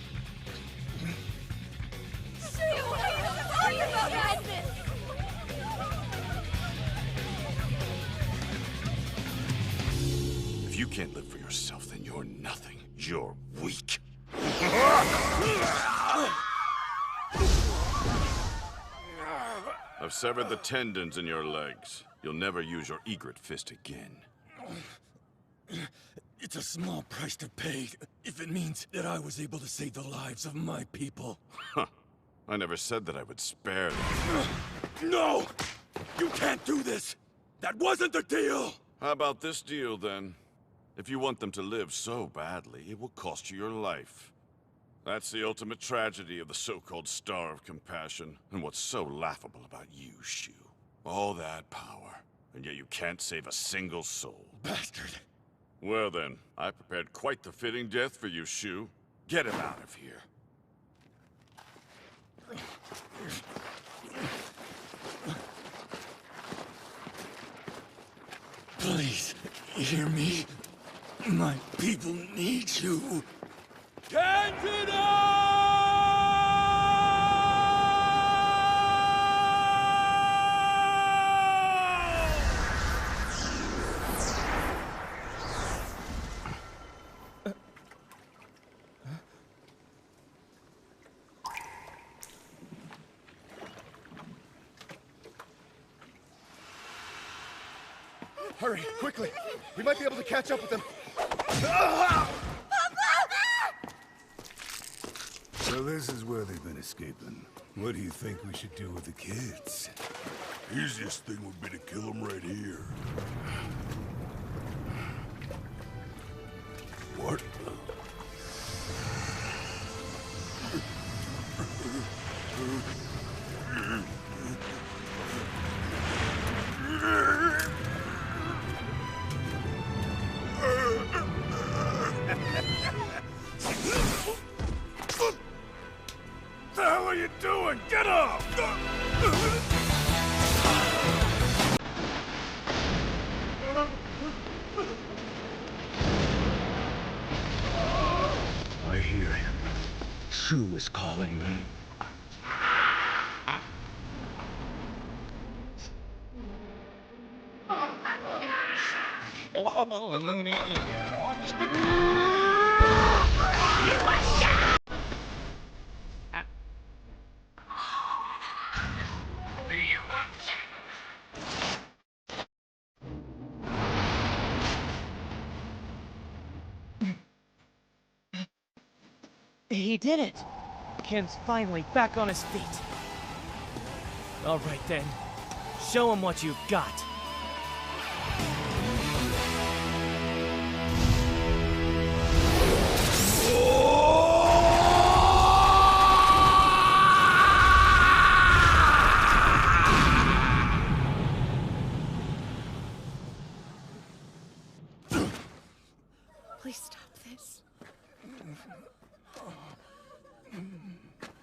If you can't live for yourself, then you're nothing. You're weak. I've severed the tendons in your legs. You'll never use your egret fist again. It's a small price to pay if it means that I was able to save the lives of my people. Huh. I never said that I would spare them. No! You can't do this! That wasn't the deal! How about this deal, then? If you want them to live so badly, it will cost you your life. That's the ultimate tragedy of the so-called Star of Compassion, and what's so laughable about you, Shu. All that power, and yet you can't save a single soul. Bastard! Well then, I prepared quite the fitting death for you, Shu. Get him out of here. Please, hear me. My people need you. Hurry, quickly! We might be able to catch up with them. So this is where they've been escaping. What do you think we should do with the kids? Easiest thing would be to kill them right here. What? What the hell are you doing? Get up! I hear him. Shu is calling me. He did it! Ken's finally back on his feet. Alright then. Show him what you've got. Please stop this.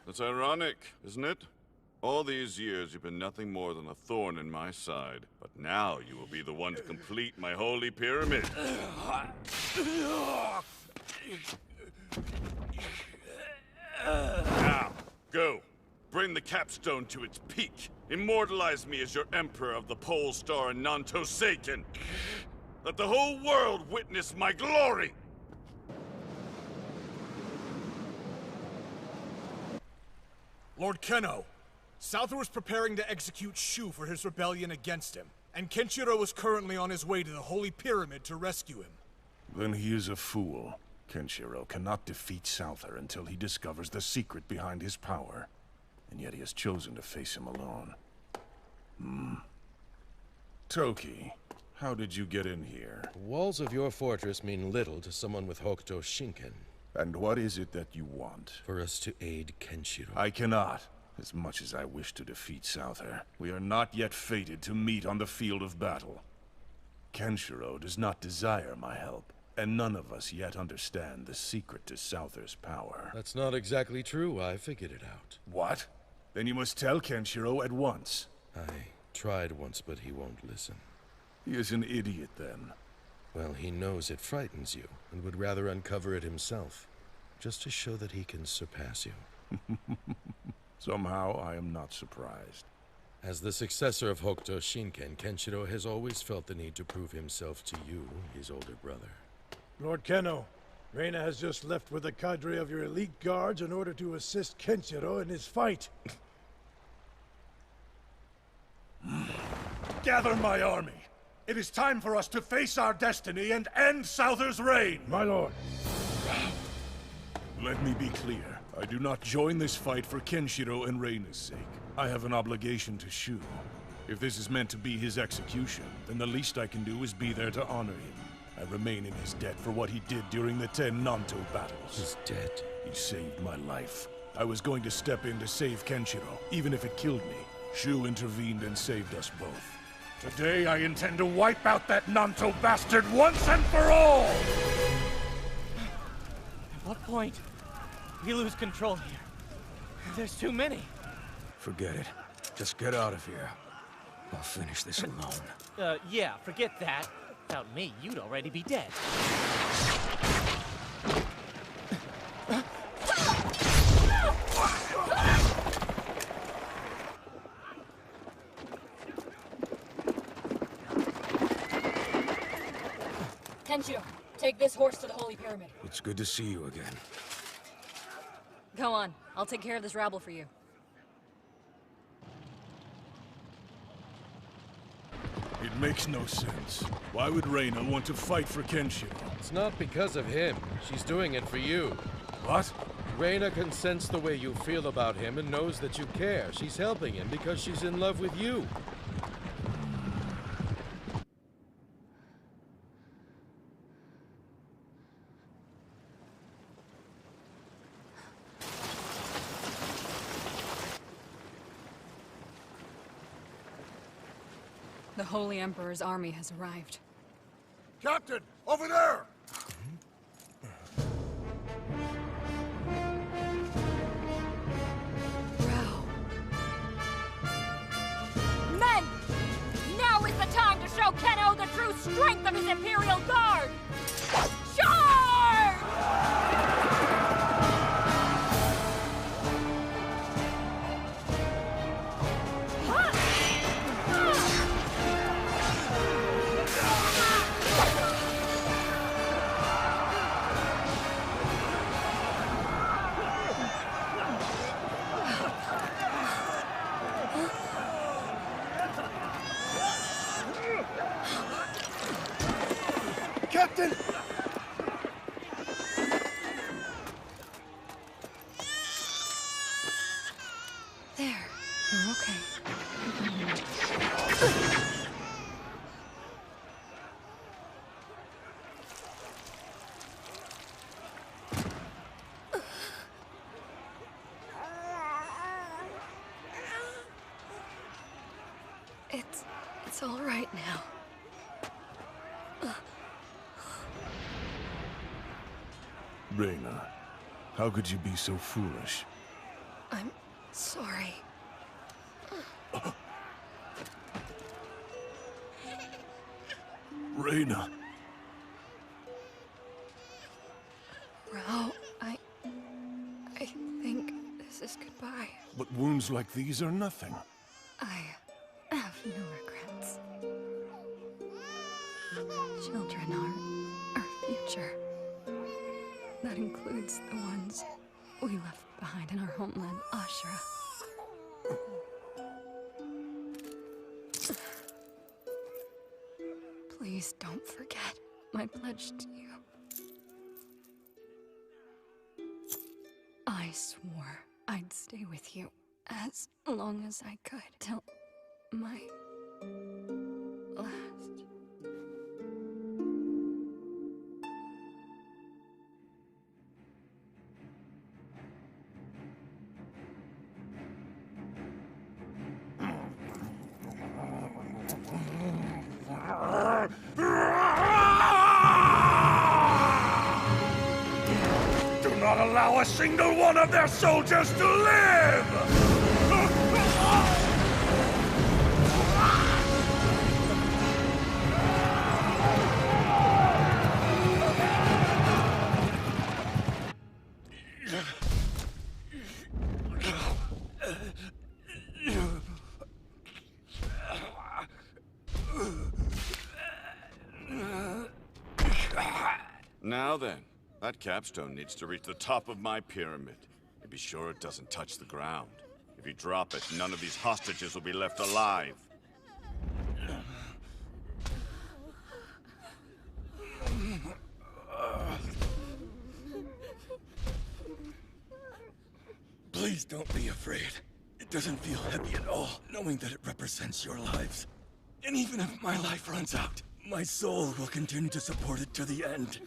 That's ironic, isn't it? All these years you've been nothing more than a thorn in my side. But now you will be the one to complete my holy pyramid. Now, go. Bring the capstone to its peak. Immortalize me as your emperor of the Pole Star and Nanto Seiken. Let the whole world witness my glory! Lord Kenno, Souther was preparing to execute Shu for his rebellion against him, and Kenshiro is currently on his way to the Holy Pyramid to rescue him. Then he is a fool. Kenshiro cannot defeat Souther until he discovers the secret behind his power. And yet he has chosen to face him alone. Toki, how did you get in here? The walls of your fortress mean little to someone with Hokuto Shinken. And what is it that you want? For us to aid Kenshiro. I cannot. As much as I wish to defeat Souther, we are not yet fated to meet on the field of battle. Kenshiro does not desire my help, and none of us yet understand the secret to Souther's power. That's not exactly true. I figured it out. What? Then you must tell Kenshiro at once. I tried once, but he won't listen. He is an idiot, then. Well, he knows it frightens you, and would rather uncover it himself, just to show that he can surpass you. Somehow, I am not surprised. As the successor of Hokuto Shinken, Kenshiro has always felt the need to prove himself to you, his older brother. Lord Kenno, Reina has just left with a cadre of your elite guards in order to assist Kenshiro in his fight. Gather my army. It is time for us to face our destiny and end Souther's reign. My lord. Let me be clear. I do not join this fight for Kenshiro and Reina's sake. I have an obligation to Shu. If this is meant to be his execution, then the least I can do is be there to honor him. I remain in his debt for what he did during the 10 Nanto battles. His debt? He saved my life. I was going to step in to save Kenshiro, even if it killed me. Shu intervened and saved us both. Today I intend to wipe out that Nanto bastard once and for all! At what point we lose control here? There's too many. Forget it. Just get out of here. I'll finish this alone. Yeah, forget that. Without me, you'd already be dead. Kenshiro, take this horse to the Holy Pyramid. It's good to see you again. Go on. I'll take care of this rabble for you. It makes no sense. Why would Reina want to fight for Kenshiro? It's not because of him. She's doing it for you. What? Reina can sense the way you feel about him and knows that you care. She's helping him because she's in love with you. The Holy Emperor's army has arrived. Captain, over there! Raoh. Men! Now is the time to show Kenno the true strength of his Imperial Guard! Charge! Captain! all right now. Reina, how could you be so foolish? I'm sorry. Reina! Raoh, I think this is goodbye. But wounds like these are nothing. I have no regrets. Children are our future. That includes the ones we left behind in our homeland, Ashura. Please don't forget my pledge to you. I swore I'd stay with you as long as I could, till my last. Do not allow a single one of their soldiers to live! Now then, that capstone needs to reach the top of my pyramid. And be sure it doesn't touch the ground. If you drop it, none of these hostages will be left alive. Please don't be afraid. It doesn't feel heavy at all, knowing that it represents your lives. And even if my life runs out, my soul will continue to support it to the end.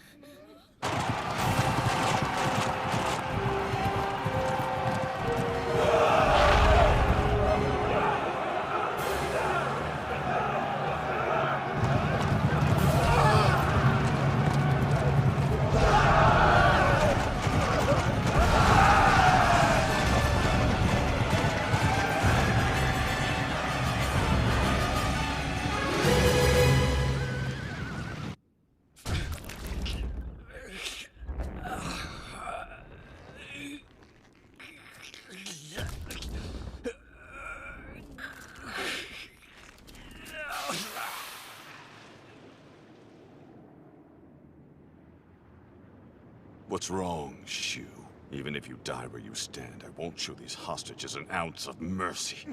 What's wrong, Shu? Even if you die where you stand, I won't show these hostages an ounce of mercy.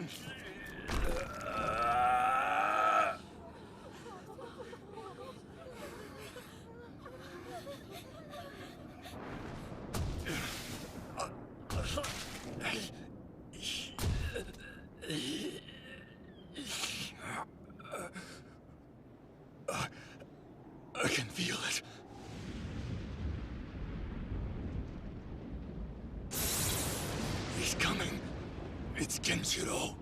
I can feel it. He's coming. It's Kenshiro.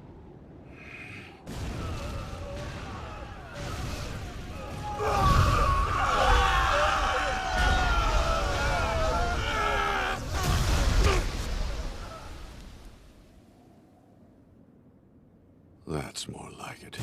That's more like it.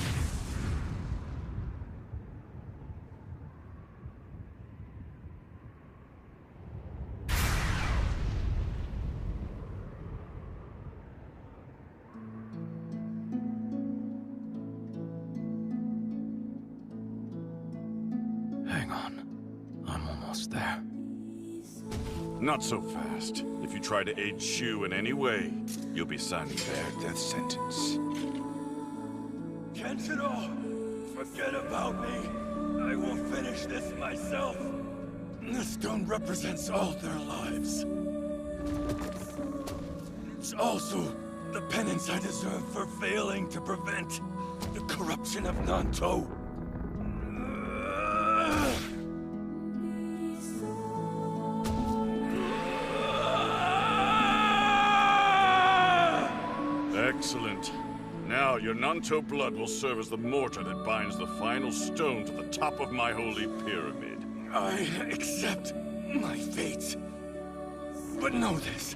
Hang on. I'm almost there. Not so fast. If you try to aid Shu in any way, you'll be signing their death sentence. Kenshiro! Forget about me! I will finish this myself! The stone represents all their lives. It's also the penance I deserve for failing to prevent the corruption of Nanto. Excellent. Now your Nanto blood will serve as the mortar that binds the final stone to the top of my holy pyramid. I accept my fate. But know this,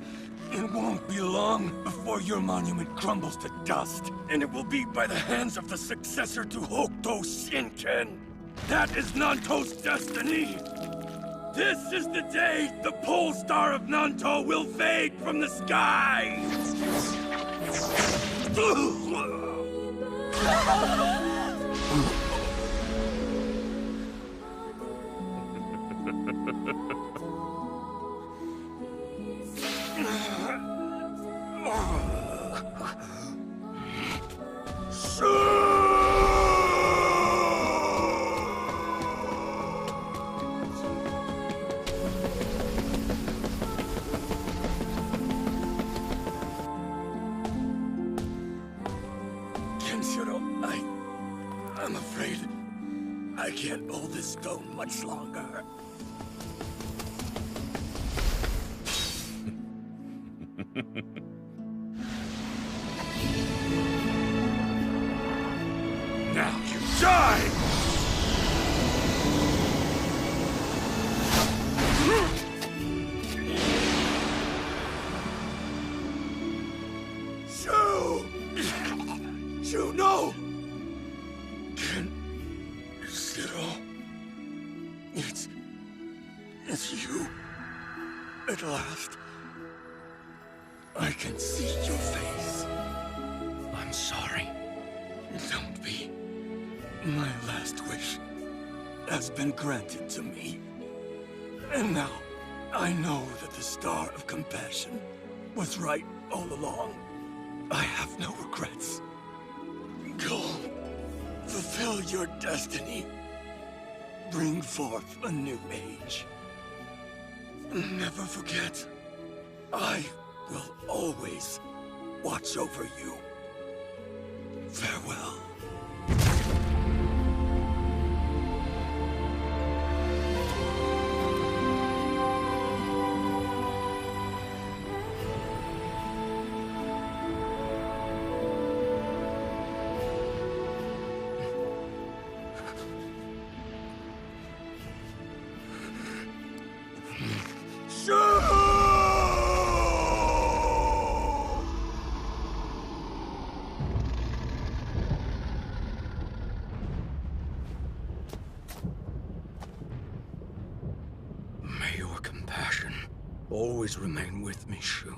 it won't be long before your monument crumbles to dust. And it will be by the hands of the successor to Hokuto Shinken. That is Nanto's destiny. This is the day the pole star of Nanto will fade from the sky! I'm afraid I can't hold this stone much longer. Now you die! Shu! Shu, no! It's you. At last. I can see your face. I'm sorry. Don't be. My last wish has been granted to me. And now, I know that the Star of Compassion was right all along. I have no regrets. Go. Fulfill your destiny. Bring forth a new age. Never forget, I will always watch over you. Farewell. May your compassion always remain with me, Shu.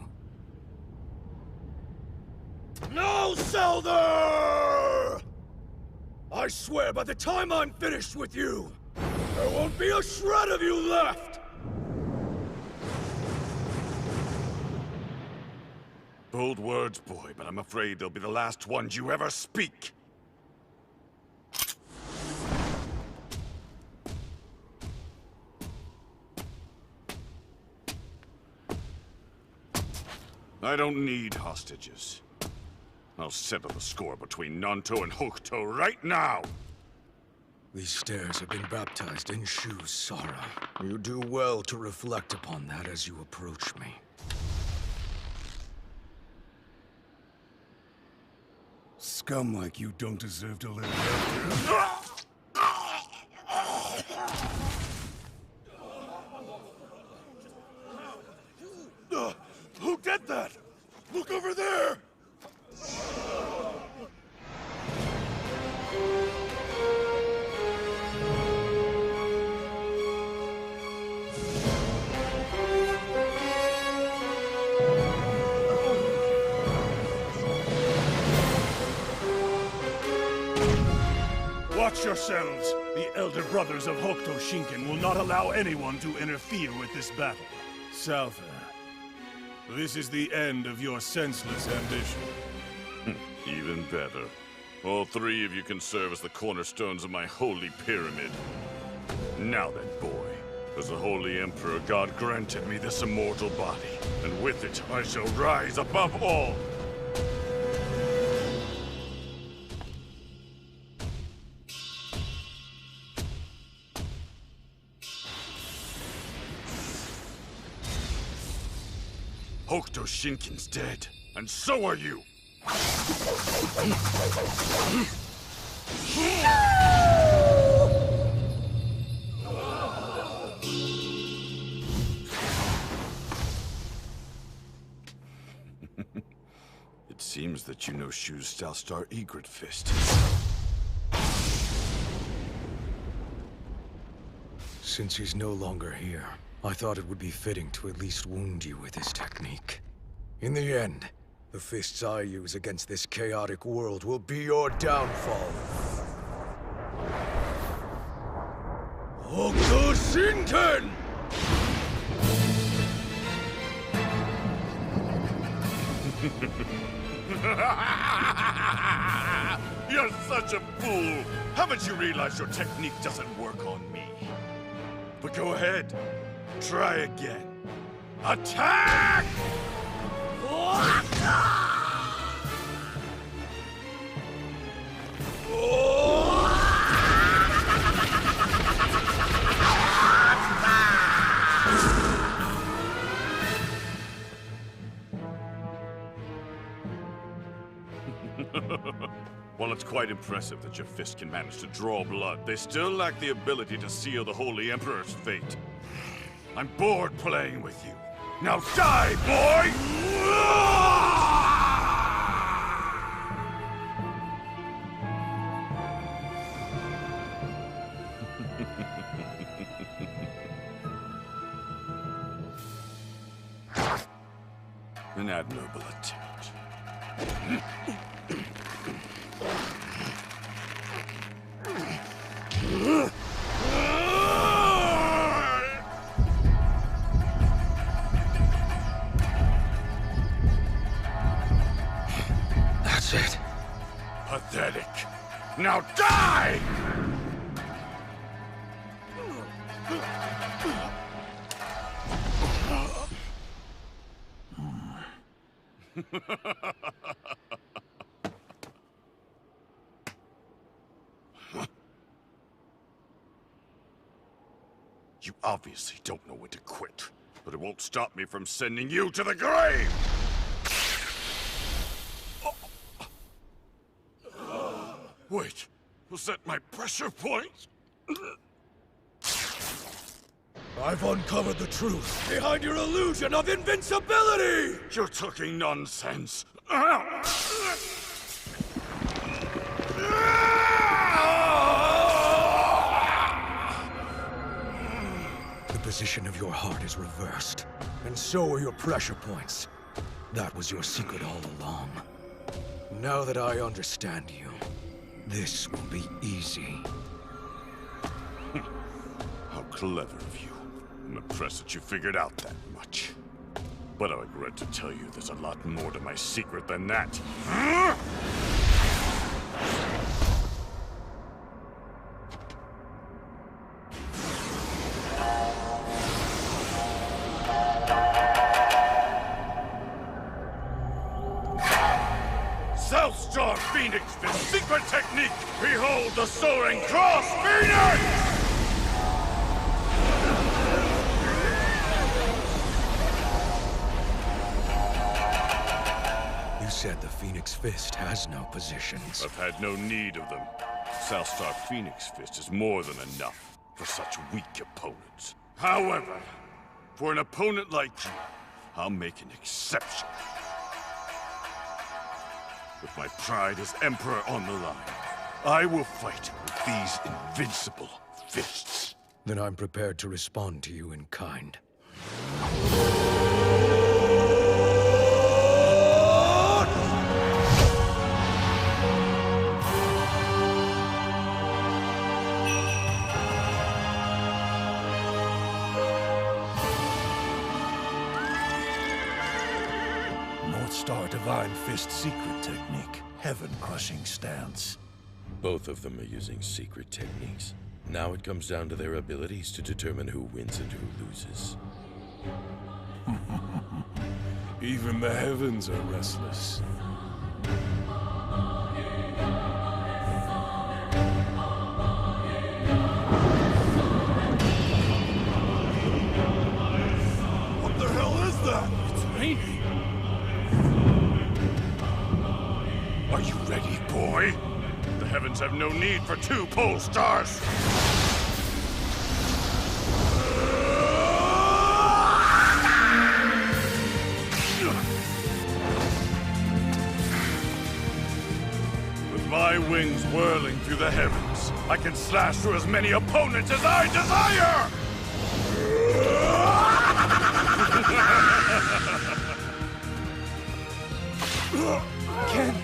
No, Souther! I swear by the time I'm finished with you, there won't be a shred of you left! Bold words, boy, but I'm afraid they'll be the last ones you ever speak. I don't need hostages. I'll settle the score between Nanto and Hokuto right now! These stairs have been baptized in Shu's sorrow. You do well to reflect upon that as you approach me. Scum like you don't deserve to live after. Who did that? Look over there! Watch yourselves! The elder brothers of Hokuto Shinken will not allow anyone to interfere with this battle. Souther, this is the end of your senseless ambition. Even better. All three of you can serve as the cornerstones of my holy pyramid. Now then, boy. As the Holy Emperor, God granted me this immortal body, and with it, I shall rise above all! Hokuto Shinken's dead, and so are you! It seems that you know Shu's Southstar Egret Fist. Since he's no longer here, I thought it would be fitting to at least wound you with his technique. In the end, the fists I use against this chaotic world will be your downfall. Hokuto Shinken! You're such a fool! Haven't you realized your technique doesn't work on me? But go ahead. Try again. Attack! While it's quite impressive that your fist can manage to draw blood, they still lack the ability to seal the Holy Emperor's fate. I'm bored playing with you. Now die, boy! An admirable attempt. That's it. Pathetic. Now die! You obviously don't know when to quit, but it won't stop me from sending you to the grave! Wait, was that my pressure point? I've uncovered the truth behind your illusion of invincibility! You're talking nonsense. The position of your heart is reversed, and so are your pressure points. That was your secret all along. Now that I understand you, this will be easy. How clever of you. I'm impressed that you figured out that much. But I regret to tell you there's a lot more to my secret than that. Southstar Phoenix, the secret technique! Behold the soaring cross Phoenix! You said the Phoenix Fist has no positions. I've had no need of them. Southstar Phoenix Fist is more than enough for such weak opponents. However, for an opponent like you, I'll make an exception. With my pride as Emperor on the line, I will fight with these invincible fists. Then I'm prepared to respond to you in kind. Star Divine Fist secret technique. Heaven-crushing stance. Both of them are using secret techniques. Now it comes down to their abilities to determine who wins and who loses. Even the heavens are restless. What the hell is that? It's raining. Are you ready, boy? The heavens have no need for two pole stars. With my wings whirling through the heavens, I can slash through as many opponents as I desire! Ken!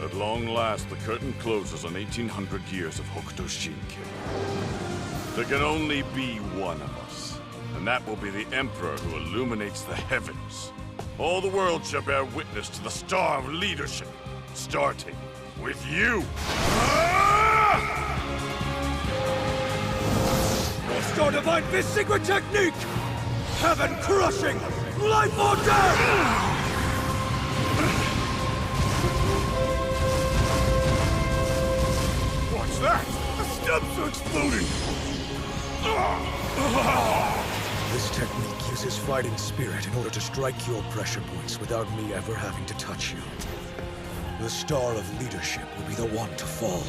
At long last, the curtain closes on 1800 years of Hokuto Shinken. There can only be one of us, and that will be the Emperor who illuminates the heavens. All the world shall bear witness to the star of leadership, starting with you. Star Divine Fist secret technique! Heaven crushing! Life or death! What's that? The steps are exploding! This technique uses fighting spirit in order to strike your pressure points without me ever having to touch you. The star of leadership will be the one to fall.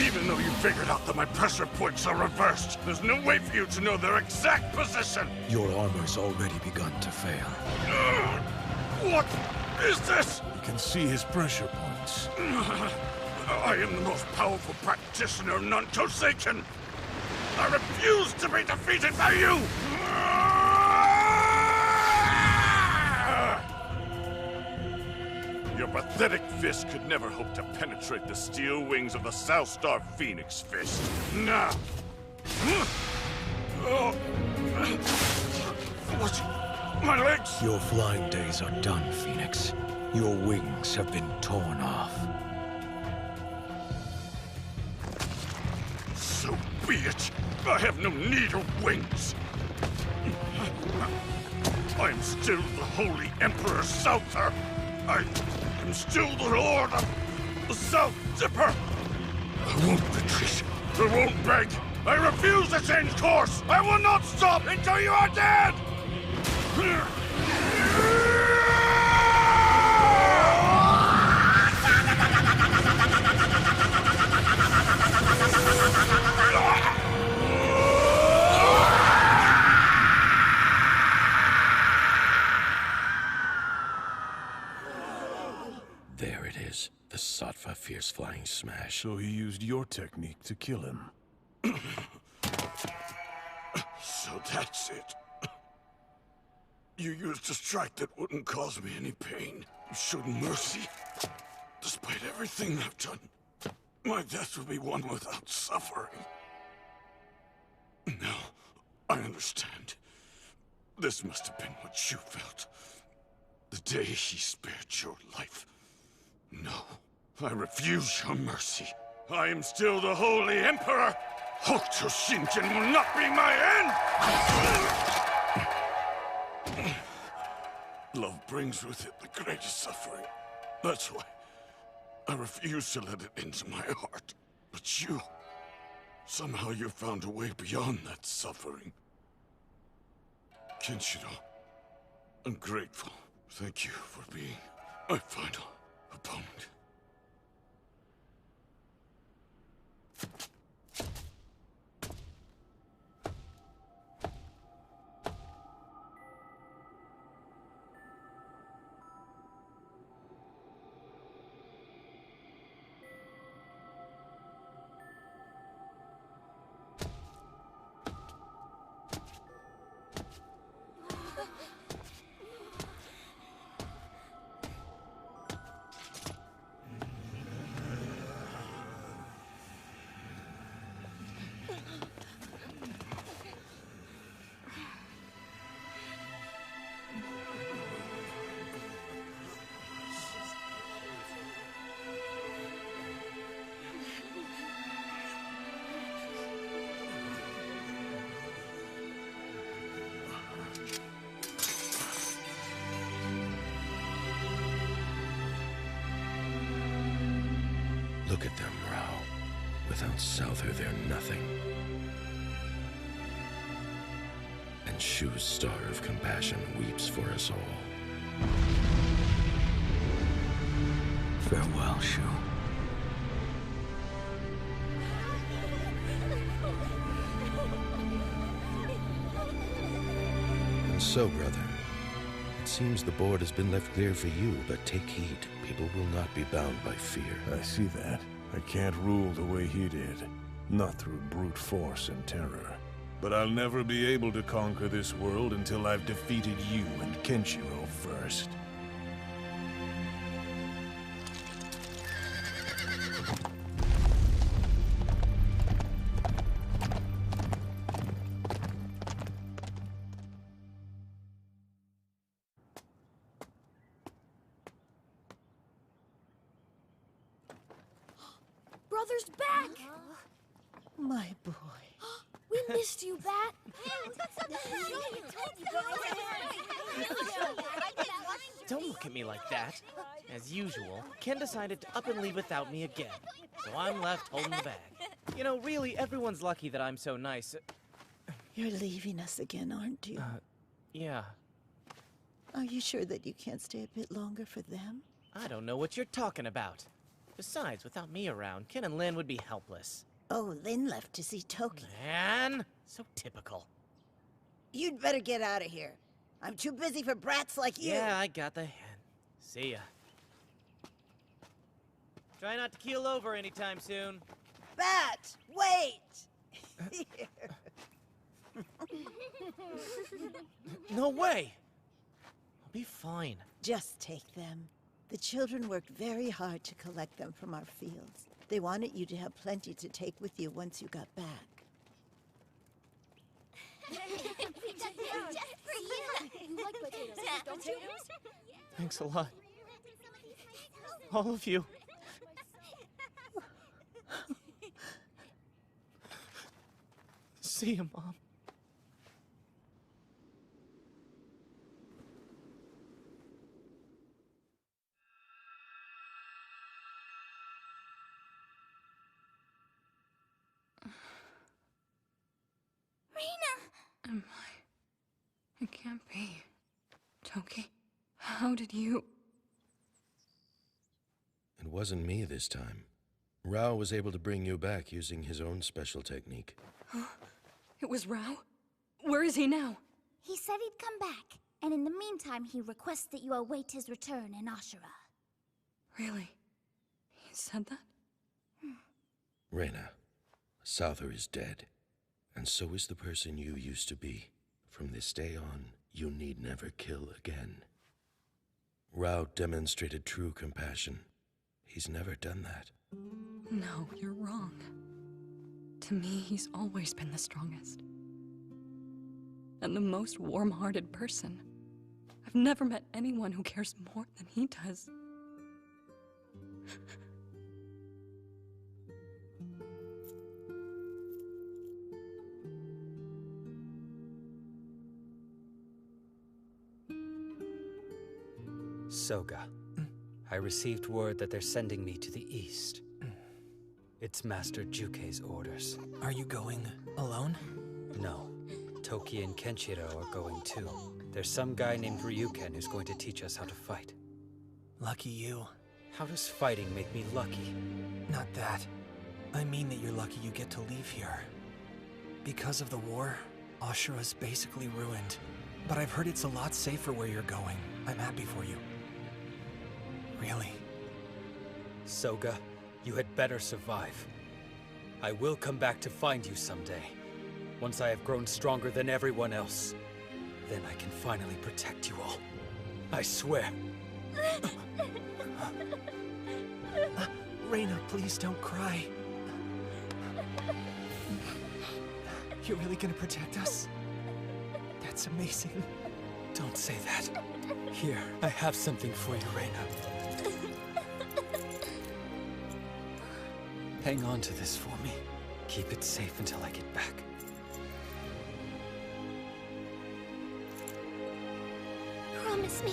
Even though you figured out that my pressure points are reversed, there's no way for you to know their exact position! Your armor's already begun to fail. What is this? You can see his pressure points. I am the most powerful practitioner of Nantosaken! I refuse to be defeated by you! Your pathetic fist could never hope to penetrate the steel wings of the South Star Phoenix Fist. Now! What? My legs? Your flying days are done, Phoenix. Your wings have been torn off. So be it. I have no need of wings. I am still the Holy Emperor Souther. I am still the Lord of the South Zipper. I won't retreat. I won't beg. I refuse to change course. I will not stop until you are dead. There it is. The Sattva Fierce Flying Smash. So he used your technique to kill him. So that's it. You used a strike that wouldn't cause me any pain. You showed mercy. Despite everything I've done, my death will be one without suffering. Now, I understand. This must have been what you felt. The day he spared your life. No, I refuse your mercy. I am still the Holy Emperor. Hokuto Shinken will not be my end! Love brings with it the greatest suffering. That's why I refuse to let it into my heart. But you, somehow you found a way beyond that suffering. Kenshiro, I'm grateful. Thank you for being my final opponent. Look at them, Raoh. Without Souther, they're nothing. And Shu's star of compassion weeps for us all. Farewell, Shu. And so, brother, it seems the board has been left clear for you, but take heed. People will not be bound by fear. I see that. I can't rule the way he did. Not through brute force and terror. But I'll never be able to conquer this world until I've defeated you and Kenshiro first. Brother's back! My boy. We missed you, Bat. Don't look at me like that. As usual, Ken decided to up and leave without me again. So I'm left holding the bag. You know, really, everyone's lucky that I'm so nice. You're leaving us again, aren't you? Yeah. Are you sure that you can't stay a bit longer for them? I don't know what you're talking about. Besides, without me around, Ken and Lin would be helpless. Oh, Lin left to see Toki. Man, so typical. You'd better get out of here. I'm too busy for brats like you. Yeah, I got the hint. See ya. Try not to keel over anytime soon. Bat, wait! No way! I'll be fine. Just take them. The children worked very hard to collect them from our fields. They wanted you to have plenty to take with you once you got back. Thanks a lot. All of you. See you, Mom. Am I? It can't be. Toki, how did you... It wasn't me this time. Raoh was able to bring you back using his own special technique. It was Raoh? Where is he now? He said he'd come back, and in the meantime he requests that you await his return in Ashura. Really? He said that? Reina, Souther is dead, and so is the person you used to be. From this day on, you need never kill again. Raoh demonstrated true compassion. He's never done that. No, you're wrong. To me, he's always been the strongest. And the most warm-hearted person. I've never met anyone who cares more than he does. Soga, I received word that they're sending me to the east. It's Master Jukei's orders. Are you going alone? No. Toki and Kenshiro are going too. There's some guy named Ryuken who's going to teach us how to fight. Lucky you. How does fighting make me lucky? Not that. I mean that you're lucky you get to leave here. Because of the war, Ashura's basically ruined. But I've heard it's a lot safer where you're going. I'm happy for you. Really. Soga, you had better survive. I will come back to find you someday. Once I have grown stronger than everyone else. Then I can finally protect you all. I swear. Reina, please don't cry. You're really gonna protect us? That's amazing. Don't say that. Here, I have something for you, Reina. Hang on to this for me. Keep it safe until I get back. Promise me.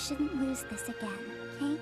shouldn't lose this again, okay?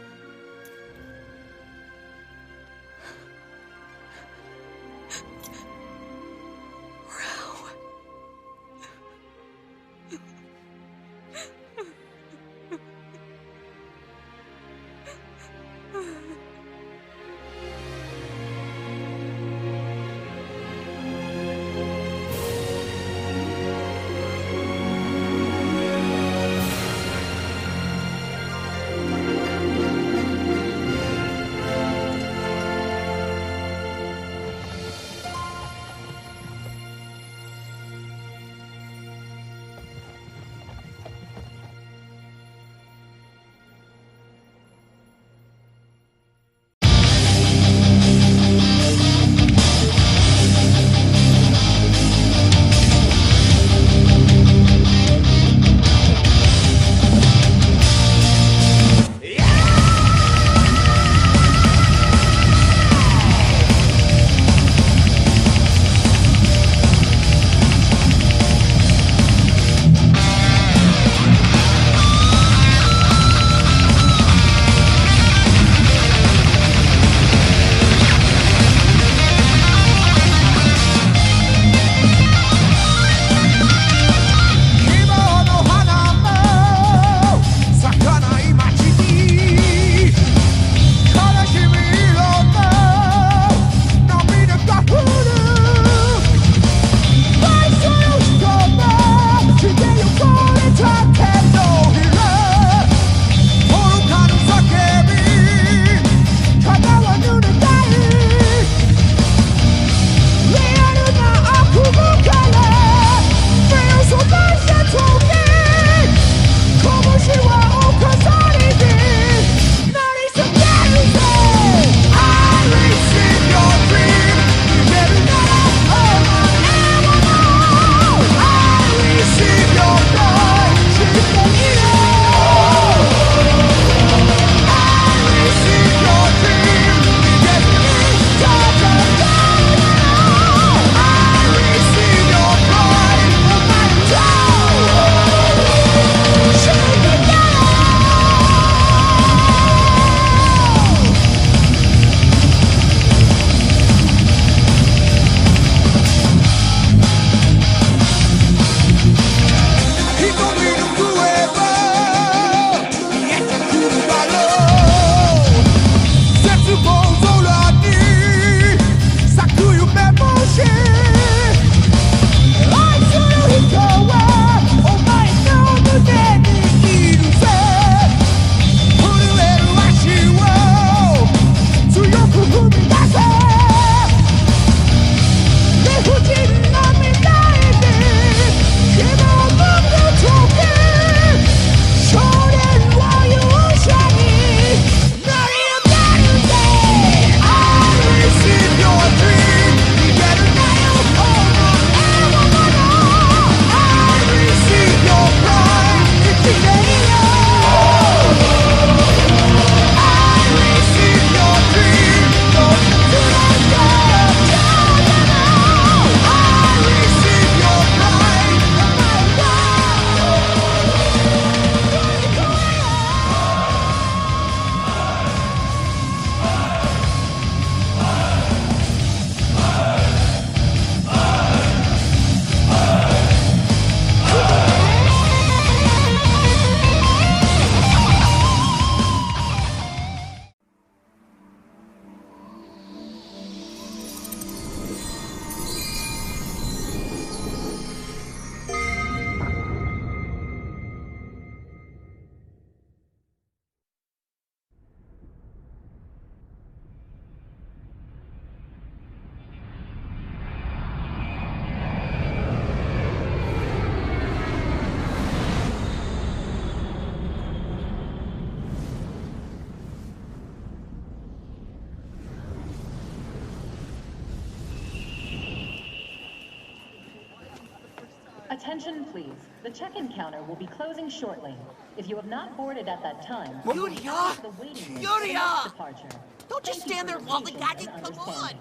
Attention, please. The check-in counter will be closing shortly. If you have not boarded at that time, Yuria! the waiting list Yuria! for departure. Don't just stand there while the gadget, come on!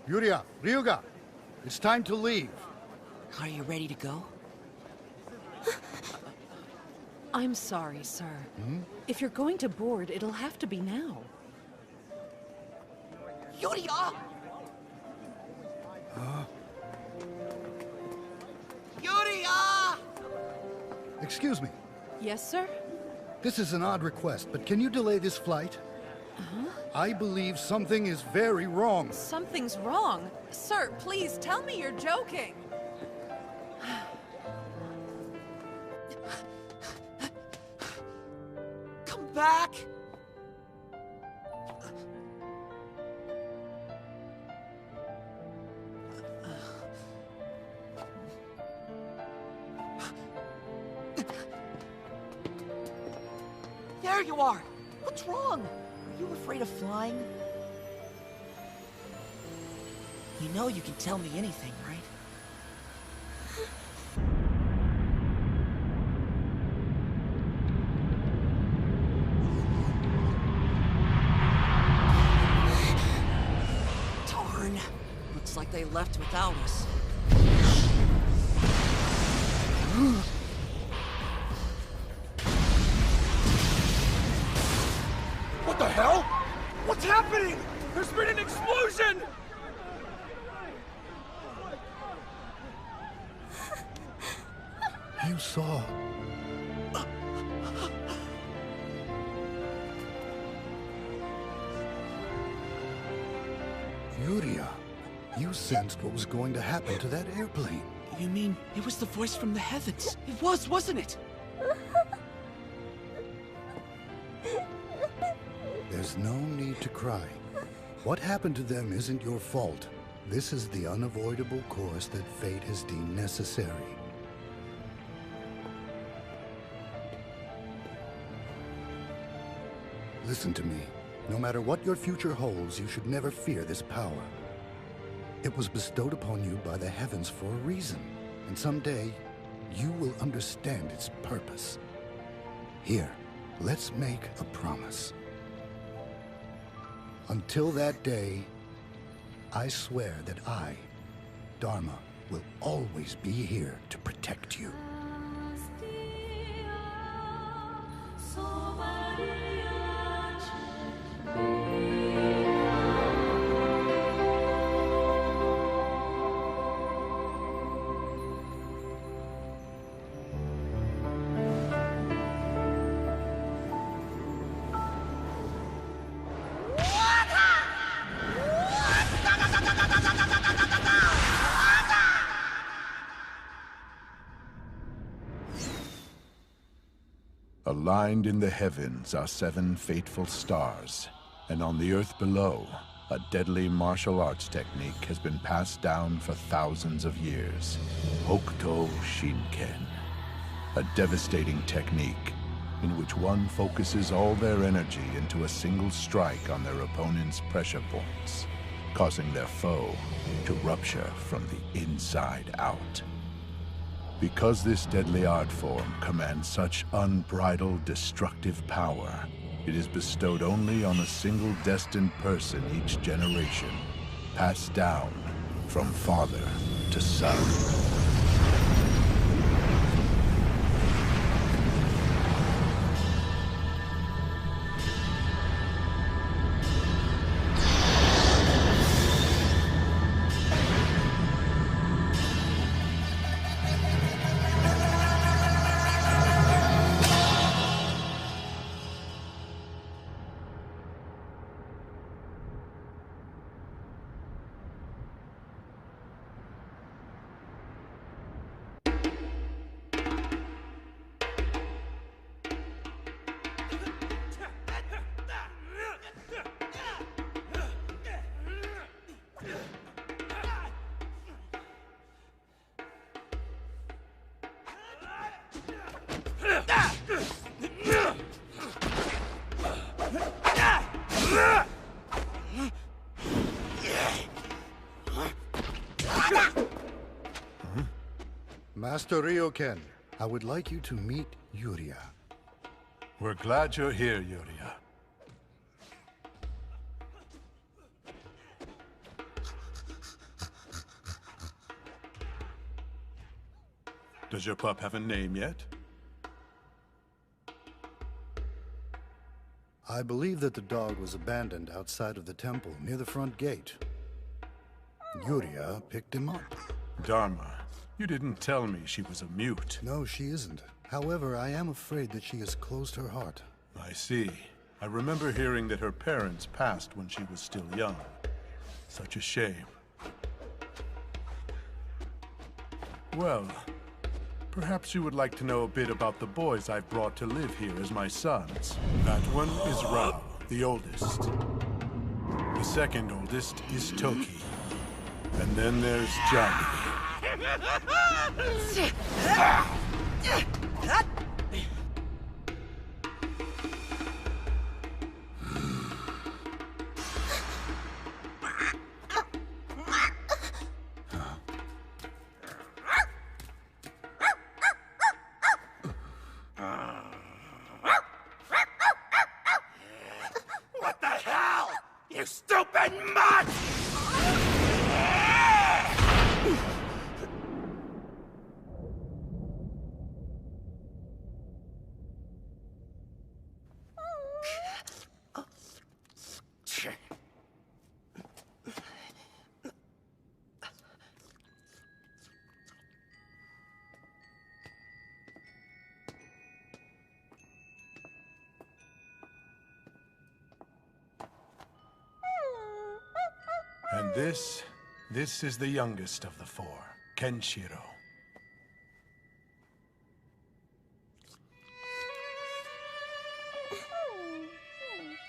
Yuria, Ryuga, it's time to leave. Are you ready to go? I'm sorry, sir. If you're going to board, it'll have to be now. Yuria! Yuria! Excuse me. Yes, sir? This is an odd request, but can you delay this flight? I believe something is very wrong. Something's wrong. Sir, please tell me you're joking. Come back! There you are! What's wrong? Are you afraid of flying? You know you can tell me anything, right? Darn. Looks like they left without us. What the hell? What's happening? There's been an explosion! You saw. Yuria, you sensed what was going to happen to that airplane. You mean it was the voice from the heavens? It was, wasn't it? There's no need to cry. What happened to them isn't your fault. This is the unavoidable course that fate has deemed necessary. Listen to me. No matter what your future holds, you should never fear this power. It was bestowed upon you by the heavens for a reason, and someday you will understand its purpose. Here, let's make a promise. Until that day, I swear that I, Dharma, will always be here to protect you. Aligned in the heavens are 7 fateful stars, and on the earth below, a deadly martial arts technique has been passed down for thousands of years. Hokuto Shinken, a devastating technique in which one focuses all their energy into a single strike on their opponent's pressure points, causing their foe to rupture from the inside out. Because this deadly art form commands such unbridled destructive power, it is bestowed only on a single destined person each generation, passed down from father to son. Master Ryoken, I would like you to meet Yuria. We're glad you're here, Yuria. Does your pup have a name yet? I believe that the dog was abandoned outside of the temple, near the front gate. Yuria picked him up. Dharma, you didn't tell me she was a mute. No, she isn't. However, I am afraid that she has closed her heart. I see. I remember hearing that her parents passed when she was still young. Such a shame. Well, perhaps you would like to know a bit about the boys I've brought to live here as my sons. That one is Raoh, the oldest. The second oldest is Toki. And then there's Johnny. What the hell? You stupid mutt! And this is the youngest of the four, Kenshiro.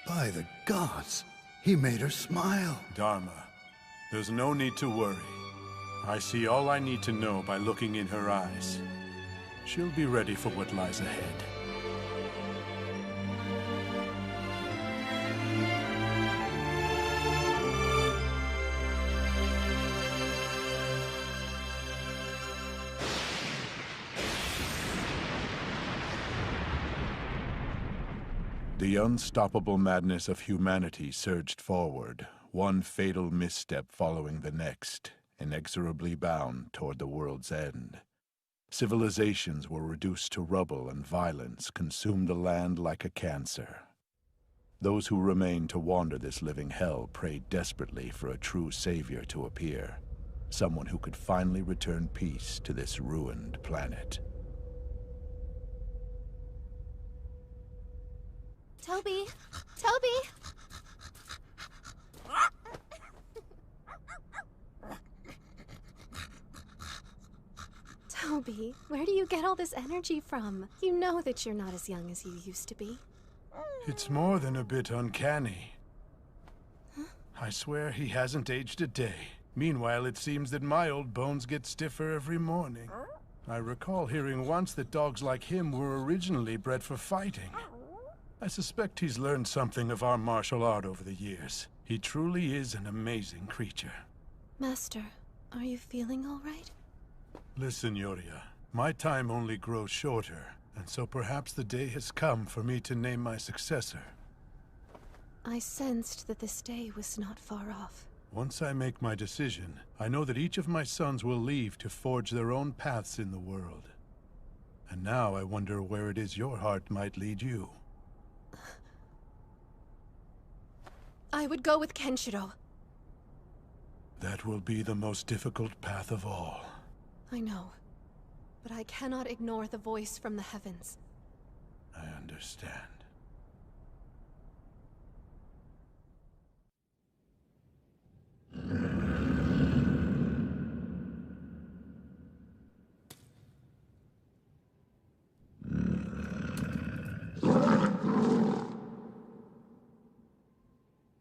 By the gods, he made her smile. Dharma, there's no need to worry. I see all I need to know by looking in her eyes. She'll be ready for what lies ahead. The unstoppable madness of humanity surged forward, one fatal misstep following the next, inexorably bound toward the world's end. Civilizations were reduced to rubble, and violence consumed the land like a cancer. Those who remained to wander this living hell prayed desperately for a true savior to appear, someone who could finally return peace to this ruined planet. Toby! Toby! Toby, where do you get all this energy from? You know that you're not as young as you used to be. It's more than a bit uncanny. I swear he hasn't aged a day. Meanwhile, it seems that my old bones get stiffer every morning. I recall hearing once that dogs like him were originally bred for fighting. I suspect he's learned something of our martial art over the years. He truly is an amazing creature. Master, are you feeling all right? Listen, Yuria, my time only grows shorter, and so perhaps the day has come for me to name my successor. I sensed that this day was not far off. Once I make my decision, I know that each of my sons will leave to forge their own paths in the world. And now I wonder where it is your heart might lead you. I would go with Kenshiro. That will be the most difficult path of all. I know, but I cannot ignore the voice from the heavens. I understand.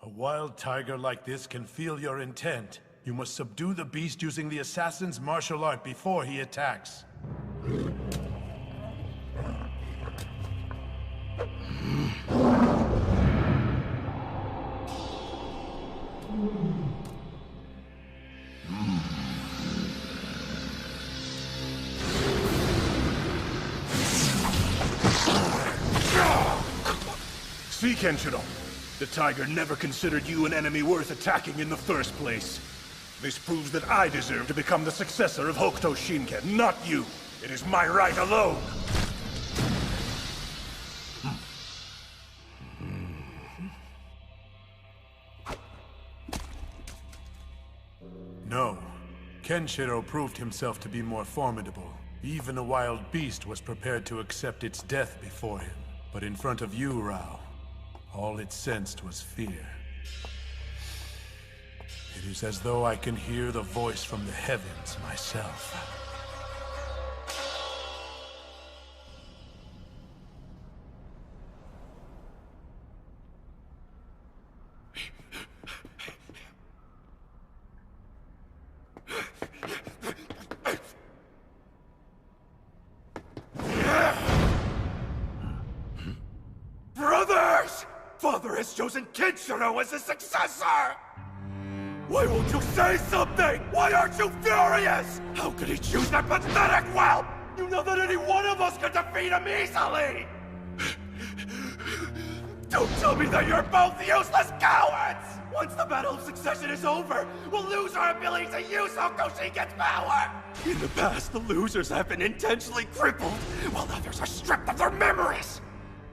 A wild tiger like this can feel your intent. You must subdue the beast using the assassin's martial art before he attacks. See, Kenshiro, the tiger never considered you an enemy worth attacking in the first place. This proves that I deserve to become the successor of Hokuto Shinken, not you. It is my right alone. Kenshiro proved himself to be more formidable. Even a wild beast was prepared to accept its death before him. But in front of you, Raoh, all it sensed was fear. It is as though I can hear the voice from the heavens myself. Brothers! Father has chosen Kenshiro as his successor! Why won't you say something? Why aren't you furious? How could he choose that pathetic whelp? You know that any one of us could defeat him easily! Don't tell me that you're both useless cowards! Once the Battle of Succession is over, we'll lose our ability to use Hokoshinken's power! In the past, the losers have been intentionally crippled, while others are stripped of their memories!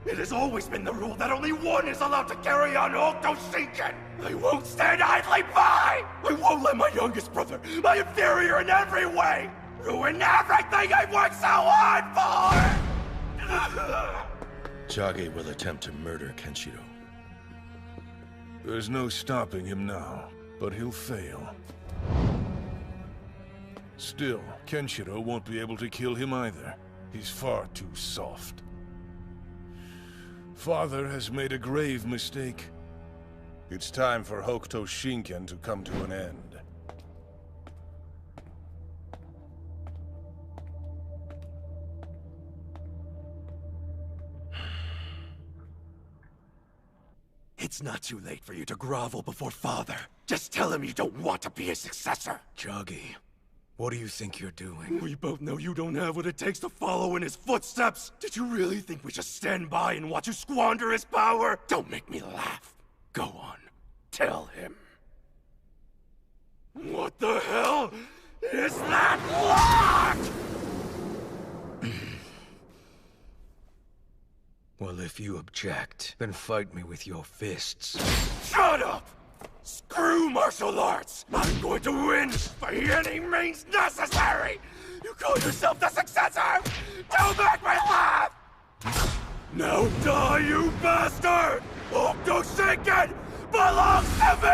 It has always been the rule that only one is allowed to carry on Hokoshinken! I won't stand idly by! I won't let my youngest brother, my inferior in every way, ruin everything I worked so hard for! Chage will attempt to murder Kenshiro. There's no stopping him now, but he'll fail. Still, Kenshiro won't be able to kill him either. He's far too soft. Father has made a grave mistake. It's time for Hokuto Shinken to come to an end. It's not too late for you to grovel before Father. Just tell him you don't want to be his successor. Chage, what do you think you're doing? We both know you don't have what it takes to follow in his footsteps. Did you really think we just stand by and watch you squander his power? Don't make me laugh. Go on. Tell him. What the hell is that lock? Well, if you object, then fight me with your fists. Shut up! Screw martial arts! I'm going to win by any means necessary! You call yourself the successor? Don't make me laugh! Now die, you bastard! Hokoshinken belongs to me!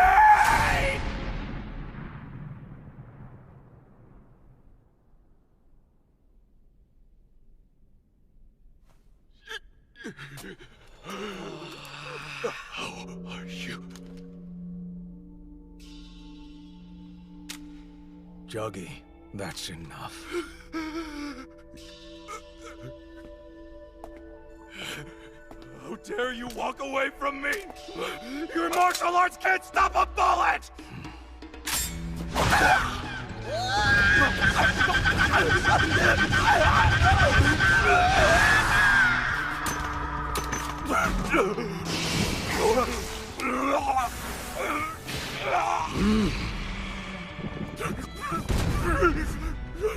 How are you? Chage, that's enough. How dare you walk away from me? Your martial arts can't stop a bullet!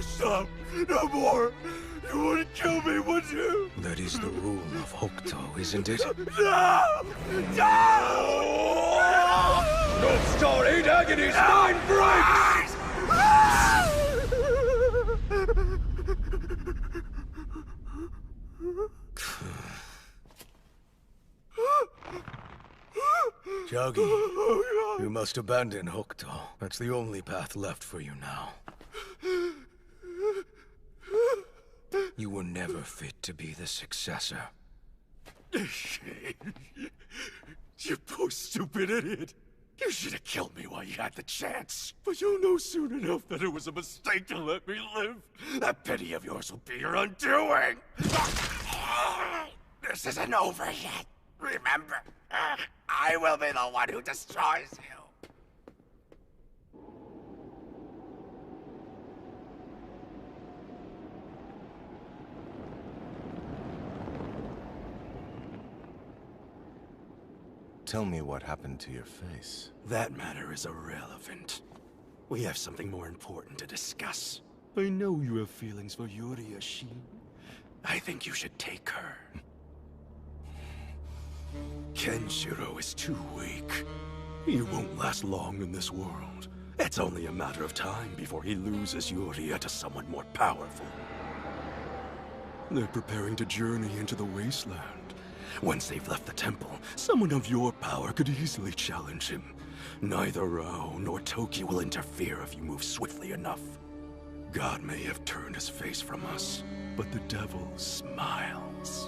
Stop! No more! You wouldn't kill me, would you? That is the rule of Hokuto, isn't it? No! No! North Star 8 Agony's mind breaks! Chage, you must abandon Hokuto. That's the only path left for you now. You were never fit to be the successor. You poor stupid idiot. You should have killed me while you had the chance. But you'll know soon enough that it was a mistake to let me live. That pity of yours will be your undoing. This isn't over yet. Remember, I will be the one who destroys you. Tell me what happened to your face. That matter is irrelevant. We have something more important to discuss. I know you have feelings for Yuria, Shin. I think you should take her. Kenshiro is too weak. He won't last long in this world. It's only a matter of time before he loses Yuria to someone more powerful. They're preparing to journey into the wasteland. Once they've left the temple, someone of your power could easily challenge him. Neither Raoh nor Toki will interfere if you move swiftly enough. God may have turned his face from us, but the devil smiles.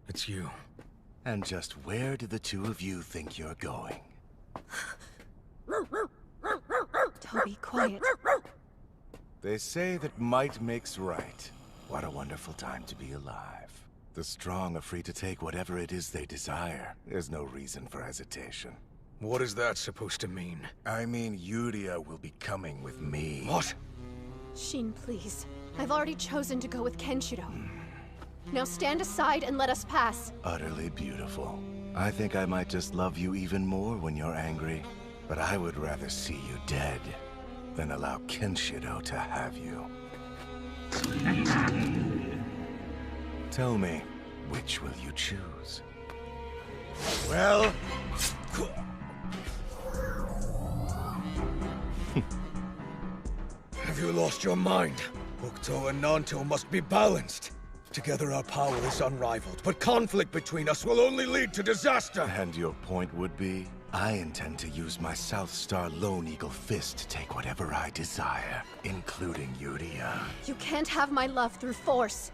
It's you. And just where do the two of you think you're going? Toby, quiet. They say that might makes right. What a wonderful time to be alive. The strong are free to take whatever it is they desire. There's no reason for hesitation. What is that supposed to mean? I mean, Yuria will be coming with me. What? Shin, please. I've already chosen to go with Kenshiro. Now stand aside and let us pass. Utterly beautiful. I think I might just love you even more when you're angry. But I would rather see you dead than allow Kenshiro to have you. Tell me, which will you choose? Well... Have you lost your mind? Hokuto and Nanto must be balanced. Together our power is unrivaled, but conflict between us will only lead to disaster! And your point would be? I intend to use my South Star Lone Eagle Fist to take whatever I desire, including Yuria. You can't have my love through force.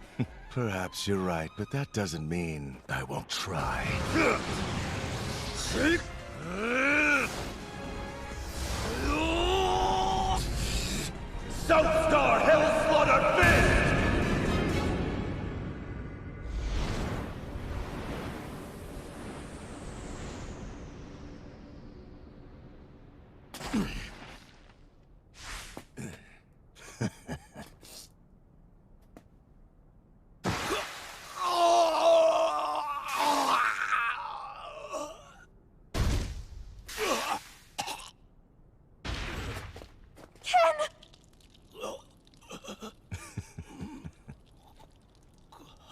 Perhaps you're right, but that doesn't mean I won't try. South Star Hell Slaughter Fist!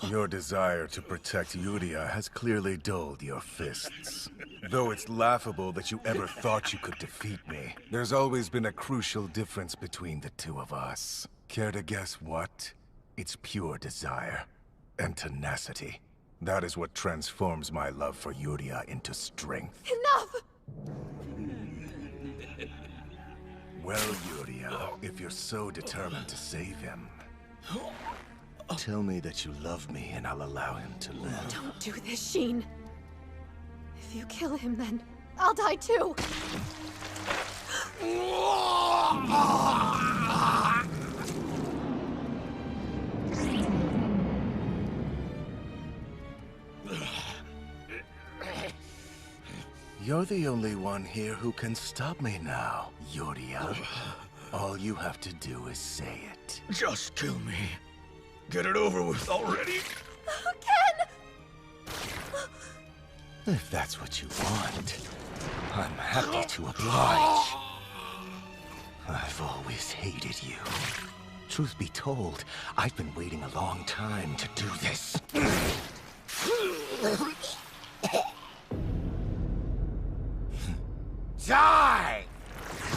Your desire to protect Yuria has clearly dulled your fists. Though it's laughable that you ever thought you could defeat me, there's always been a crucial difference between the two of us. Care to guess what? It's pure desire and tenacity. That is what transforms my love for Yuria into strength. Enough! Well, Yuria, if you're so determined to save him, tell me that you love me and I'll allow him to live. Don't do this, Shin. If you kill him, then I'll die too. You're the only one here who can stop me now, Yuria. All you have to do is say it. Just kill me. Get it over with already. Ken! If that's what you want, I'm happy to oblige. I've always hated you. Truth be told, I've been waiting a long time to do this. Die!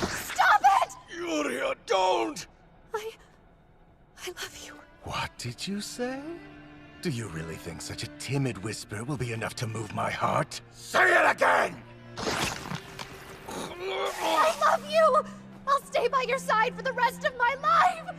Stop it! Yuria, don't! I love you. What did you say? Do you really think such a timid whisper will be enough to move my heart? Say it again! I love you! I'll stay by your side for the rest of my life!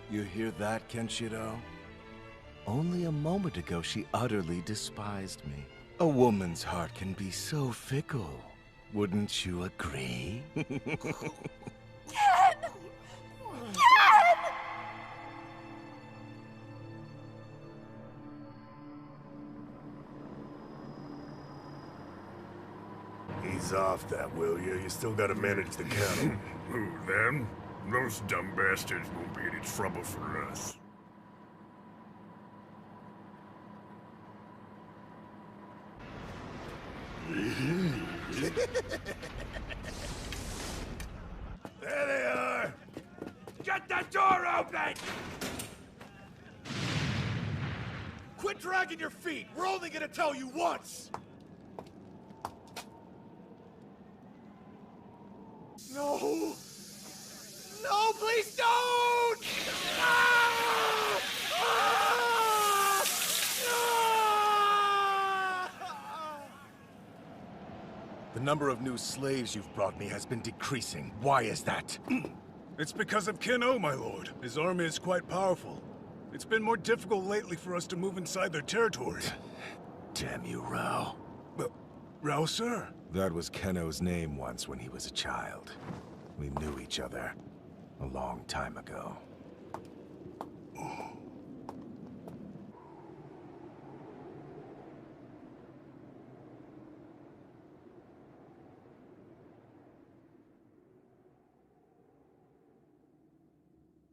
You hear that, Kenshiro? Only a moment ago she utterly despised me. A woman's heart can be so fickle. Wouldn't you agree? Ease off that, will you? You still gotta manage the cattle. Who, them? Those dumb bastards won't be any trouble for us. There they are! Get that door open! Quit dragging your feet! We're only gonna tell you once! No! No, please don't! Ah! Ah! Ah! The number of new slaves you've brought me has been decreasing. Why is that? It's because of Ken-O, my lord. His army is quite powerful. It's been more difficult lately for us to move inside their territory. Damn you, Raoh. Raoh, sir? That was Ken-O's name once when he was a child. We knew each other a long time ago.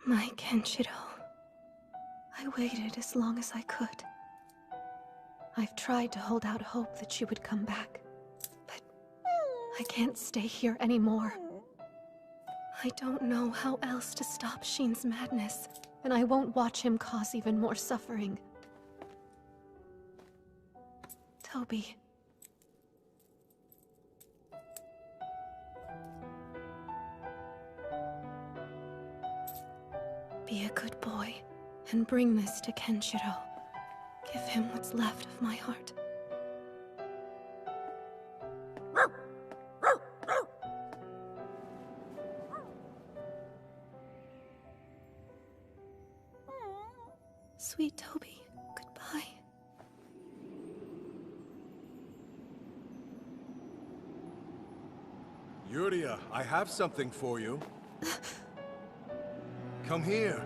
My Kenshiro. I waited as long as I could. I've tried to hold out hope that she would come back, but I can't stay here anymore. I don't know how else to stop Shin's madness, and I won't watch him cause even more suffering. Toby. Be a good boy, and bring this to Kenshiro. Give him what's left of my heart. Sweet Toby, goodbye. Yuria, I have something for you. Come here.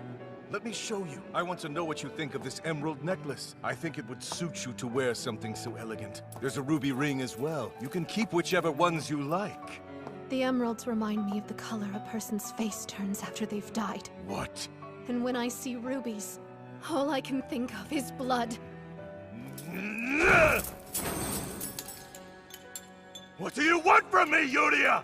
Let me show you. I want to know what you think of this emerald necklace. I think it would suit you to wear something so elegant. There's a ruby ring as well. You can keep whichever ones you like. The emeralds remind me of the color a person's face turns after they've died. What? And when I see rubies, all I can think of is blood. What do you want from me, Yuria?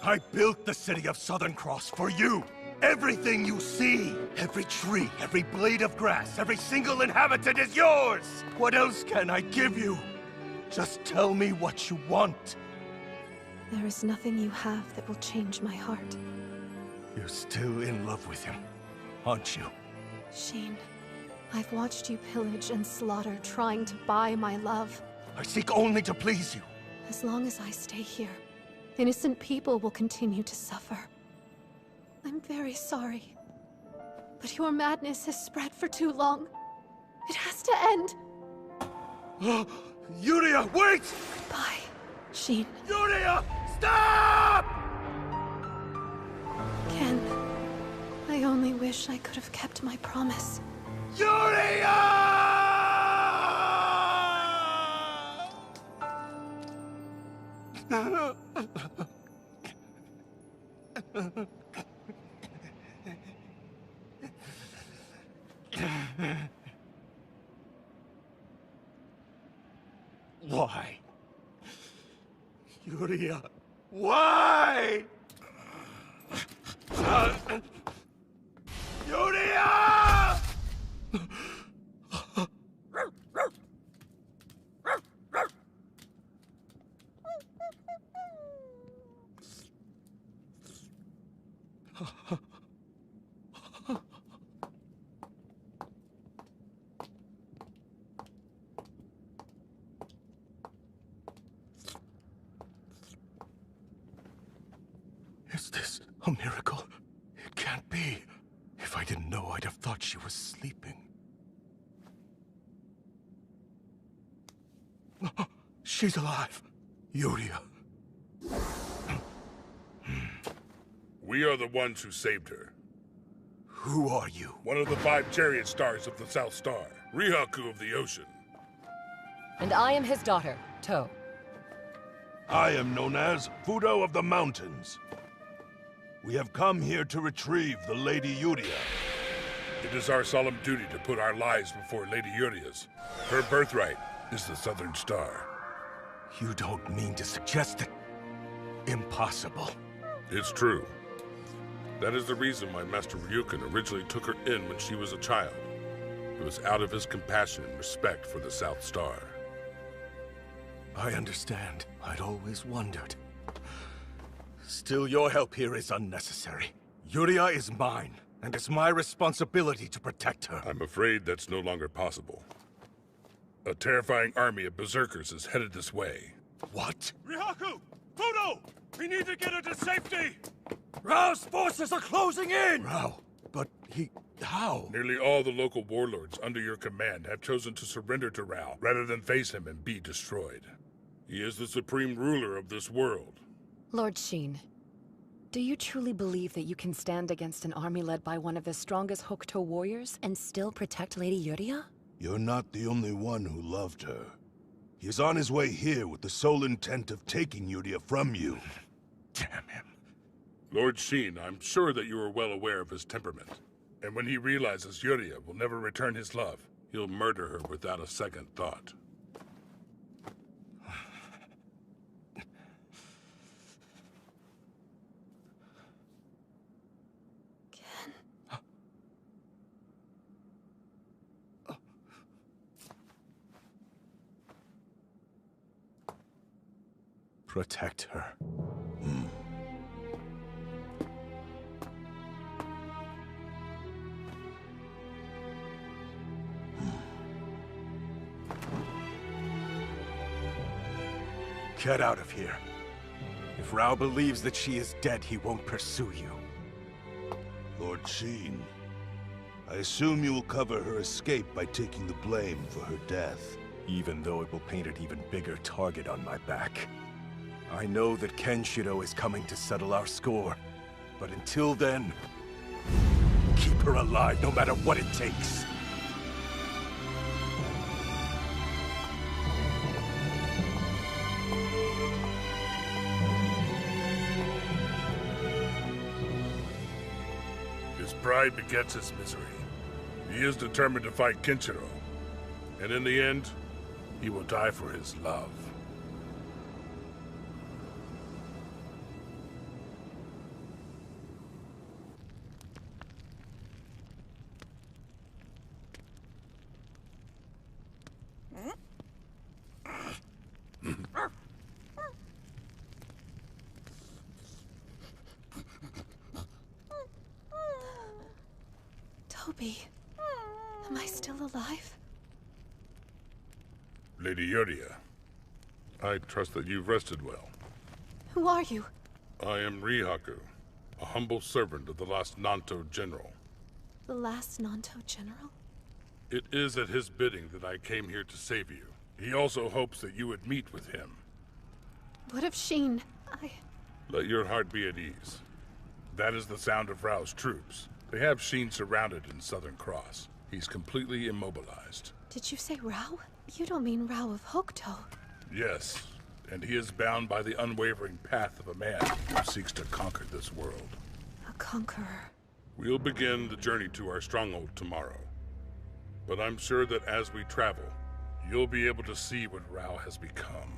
I built the city of Southern Cross for you. Everything you see, every tree, every blade of grass, every single inhabitant is yours! What else can I give you? Just tell me what you want. There is nothing you have that will change my heart. You're still in love with him, aren't you? Shin, I've watched you pillage and slaughter trying to buy my love. I seek only to please you. As long as I stay here, innocent people will continue to suffer. I'm very sorry. But your madness has spread for too long. It has to end. Yuria, wait! Goodbye, Shin. Yuria, stop! Ken, I only wish I could have kept my promise. Yuria! Why? Yuria, why? Yuria! Is this a miracle? It can't be. If I didn't know, I'd have thought she was sleeping. She's alive. Yuria. We are the ones who saved her. Who are you? One of the 5 chariot stars of the South Star. Rihaku of the ocean. And I am his daughter, To. I am known as Fudo of the Mountains. We have come here to retrieve the Lady Yuria. It is our solemn duty to put our lives before Lady Yuria's. Her birthright is the Southern Star. You don't mean to suggest that... Impossible. It's true. That is the reason my master Ryukin originally took her in when she was a child. It was out of his compassion and respect for the South Star. I understand. I'd always wondered. Still, your help here is unnecessary. Yuria is mine, and it's my responsibility to protect her. I'm afraid that's no longer possible. A terrifying army of berserkers is headed this way. What? Rihaku! Fudo! We need to get her to safety! Raoh's forces are closing in! Raoh, but he... how? Nearly all the local warlords under your command have chosen to surrender to Raoh, rather than face him and be destroyed. He is the supreme ruler of this world. Lord Sheen, do you truly believe that you can stand against an army led by one of the strongest Hokuto warriors and still protect Lady Yuria? You're not the only one who loved her. He is on his way here with the sole intent of taking Yuria from you. Damn him. Lord Sheen, I'm sure that you are well aware of his temperament. And when he realizes Yuria will never return his love, he'll murder her without a second thought. Protect her. Get out of here. If Raoh believes that she is dead, he won't pursue you. Lord Sheen, I assume you will cover her escape by taking the blame for her death. Even though it will paint an even bigger target on my back. I know that Kenshiro is coming to settle our score, but until then, keep her alive no matter what it takes. His pride begets his misery. He is determined to fight Kenshiro, and in the end, he will die for his love. Toby, am I still alive? Lady Yuria, I trust that you've rested well. Who are you? I am Rihaku, a humble servant of the last Nanto General. The last Nanto General? It is at his bidding that I came here to save you. He also hopes that you would meet with him. What of Sheen? Let your heart be at ease. That is the sound of Raoh's troops. They have Sheen surrounded in Southern Cross. He's completely immobilized. Did you say Raoh? You don't mean Raoh of Hokuto. Yes, and he is bound by the unwavering path of a man who seeks to conquer this world. A conqueror. We'll begin the journey to our stronghold tomorrow. But I'm sure that as we travel, you'll be able to see what Raoh has become.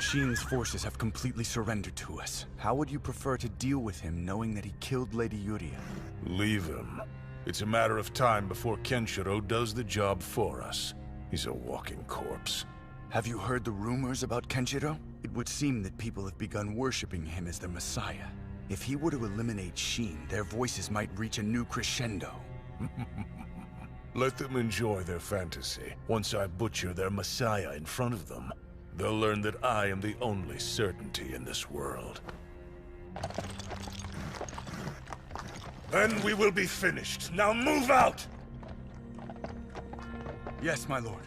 Sheen's forces have completely surrendered to us. How would you prefer to deal with him knowing that he killed Lady Yuria? Leave him. It's a matter of time before Kenshiro does the job for us. He's a walking corpse. Have you heard the rumors about Kenshiro? It would seem that people have begun worshipping him as their messiah. If he were to eliminate Sheen, their voices might reach a new crescendo. Let them enjoy their fantasy. Once I butcher their messiah in front of them, They'll learn that I am the only certainty in this world. Then we will be finished. Now move out! Yes, my lord.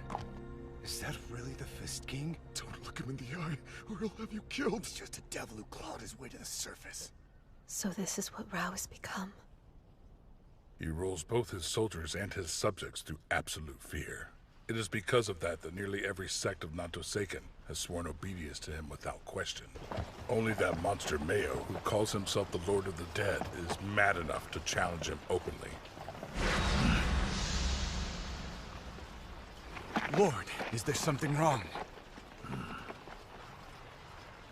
Is that really the Fist King? Don't look him in the eye, or he'll have you killed. He's just a devil who clawed his way to the surface. So this is what Raoh has become. He rules both his soldiers and his subjects through absolute fear. It is because of that that nearly every sect of Nanto Seiken has sworn obedience to him without question. Only that monster Mayo, who calls himself the Lord of the Dead, is mad enough to challenge him openly. Lord, is there something wrong?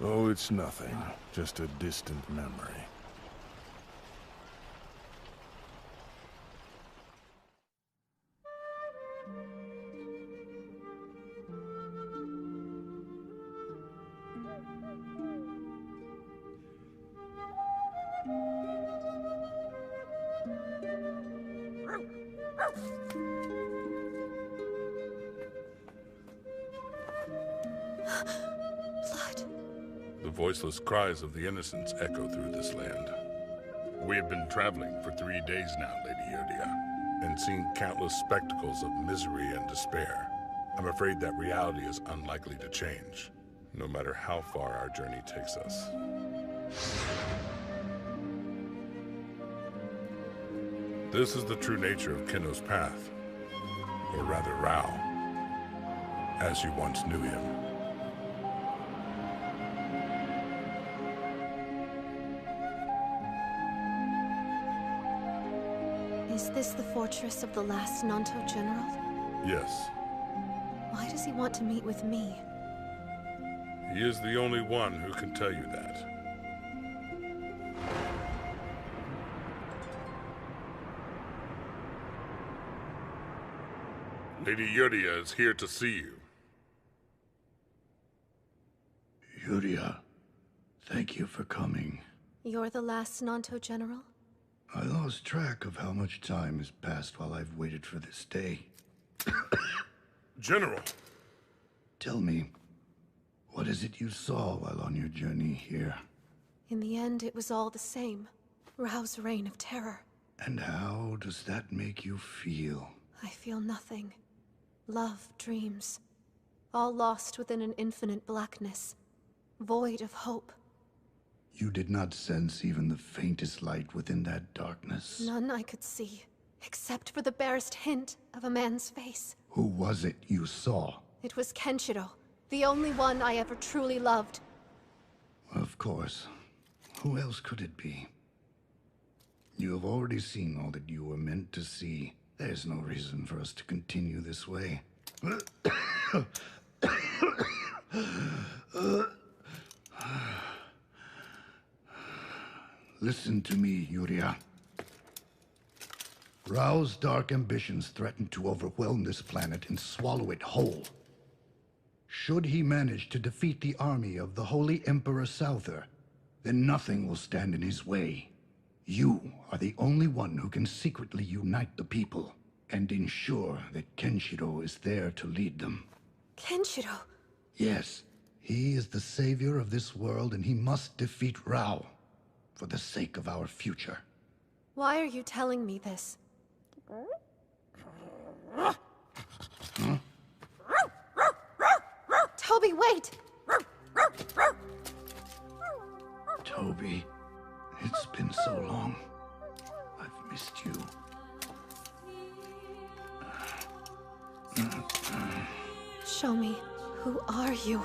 Oh, it's nothing. Just a distant memory. Blood. The voiceless cries of the innocents echo through this land. We have been traveling for 3 days now, Lady Yuria, and seen countless spectacles of misery and despair. I'm afraid that reality is unlikely to change, no matter how far our journey takes us. This is the true nature of Kenno's path, or rather Raoh, as you once knew him. Is this the fortress of the last Nanto General? Yes, Why does he want to meet with me? he is the only one who can tell you that. Lady Yuria is here to see you. Yuria, thank you for coming. You're the last Nanto General? I lost track of how much time has passed while I've waited for this day. General! Tell me, what is it you saw while on your journey here? In the end, it was all the same. Raoh's reign of terror. And how does that make you feel? I feel nothing. Love, dreams. All lost within an infinite blackness. Void of hope. You did not sense even the faintest light within that darkness. None I could see, except for the barest hint of a man's face. Who was it you saw? It was Kenshiro, the only one I ever truly loved. Of course. Who else could it be? You have already seen all that you were meant to see. There's no reason for us to continue this way. Listen to me, Yuria. Raoh's dark ambitions threaten to overwhelm this planet and swallow it whole. Should he manage to defeat the army of the Holy Emperor Souther, then nothing will stand in his way. You are the only one who can secretly unite the people and ensure that Kenshiro is there to lead them. Kenshiro? Yes, he is the savior of this world and he must defeat Raoh for the sake of our future. Why are you telling me this? Huh? Toby, wait! Toby, it's been so long. I've missed you. Show me, who are you?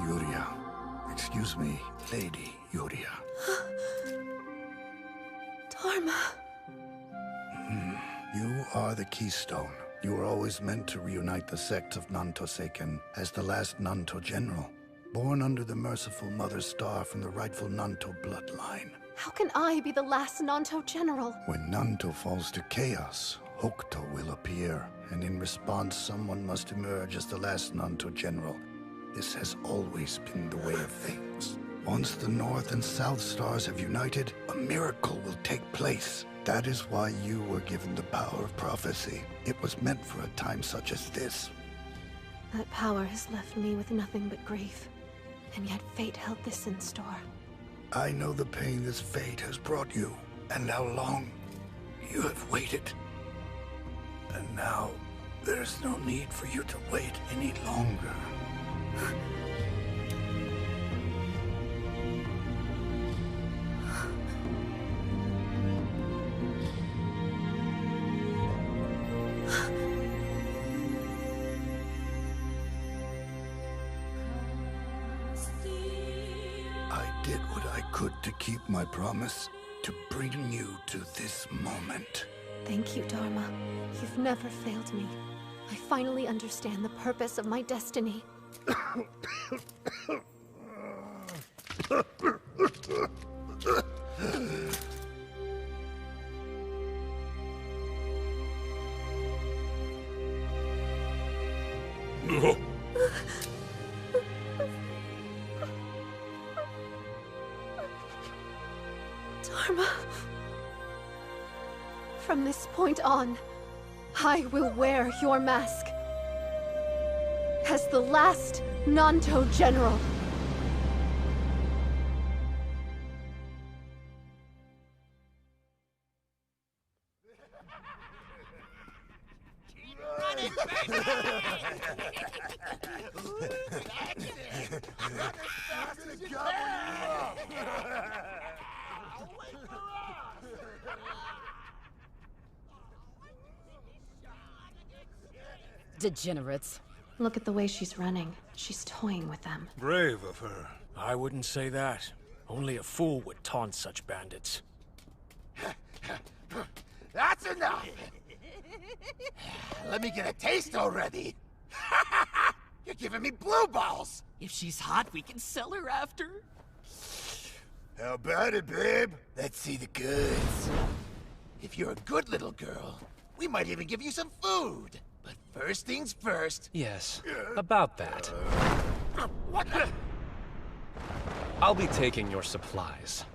Yuria. Excuse me, Lady Yuria. Dharma. You are the keystone. You were always meant to reunite the sects of Nanto Seiken as the last Nanto General, born under the merciful Mother Star from the rightful Nanto bloodline. How can I be the last Nanto General? When Nanto falls to chaos, Hokuto will appear, and in response someone must emerge as the last Nanto General. This has always been the way of things. Once the North and South Stars have united, a miracle will take place. That is why you were given the power of prophecy. It was meant for a time such as this. That power has left me with nothing but grief. And yet fate held this in store. I know the pain this fate has brought you, and how long you have waited. And now, there's no need for you to wait any longer. I did what I could to keep my promise, to bring you to this moment. Thank you, Dharma. You've never failed me. I finally understand the purpose of my destiny. Dharma. From this point on, I will wear your mask. As the last Nanto General. Degenerates. Look at the way she's running. She's toying with them. Brave of her. I wouldn't say that. Only a fool would taunt such bandits. That's enough! Let me get a taste already! You're giving me blue balls! If she's hot, we can sell her after. How about it, babe? Let's see the goods. If you're a good little girl, we might even give you some food. But first things first... Yes, about that. What the... I'll be taking your supplies.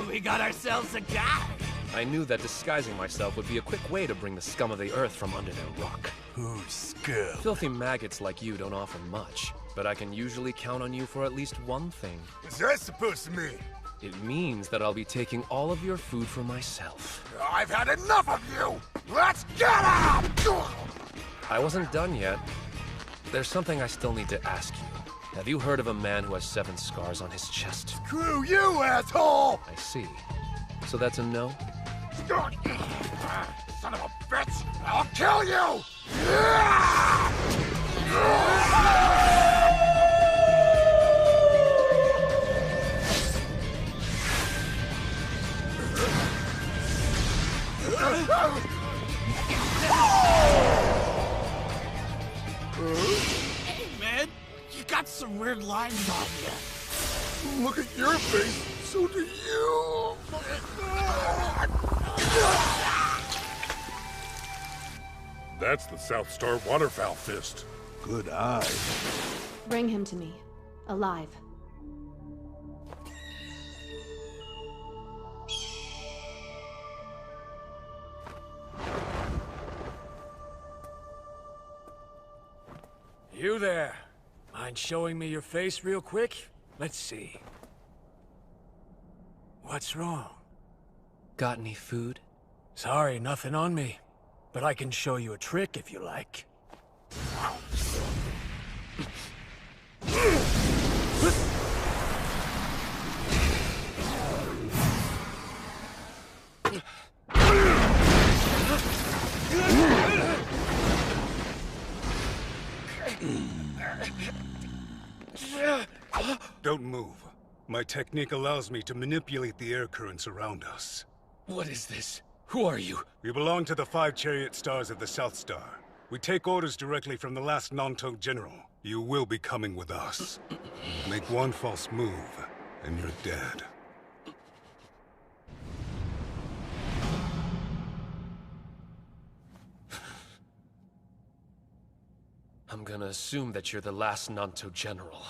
We got ourselves a guy! I knew that disguising myself would be a quick way to bring the scum of the earth from under their rock. Who's scum? Filthy maggots like you don't offer much, but I can usually count on you for at least one thing. What's that supposed to mean? It means that I'll be taking all of your food for myself. I've had enough of you! Let's get up! I wasn't done yet. There's something I still need to ask you. Have you heard of a man who has 7 scars on his chest? Screw you, asshole! I see. So that's a no? Son of a bitch! I'll kill you! Hey, man! You got some weird lines on you. Look at your face, so do you! That's the South Star Waterfowl Fist. Good eye. Bring him to me. Alive. You there. Mind showing me your face real quick? Let's see. What's wrong? Got any food? Sorry, nothing on me. But I can show you a trick if you like. Don't move. My technique allows me to manipulate the air currents around us. What is this? Who are you? We belong to the 5 chariot stars of the South Star. We take orders directly from the last Nanto General. You will be coming with us. Make one false move, and you're dead. I'm gonna assume that you're the last Nanto General.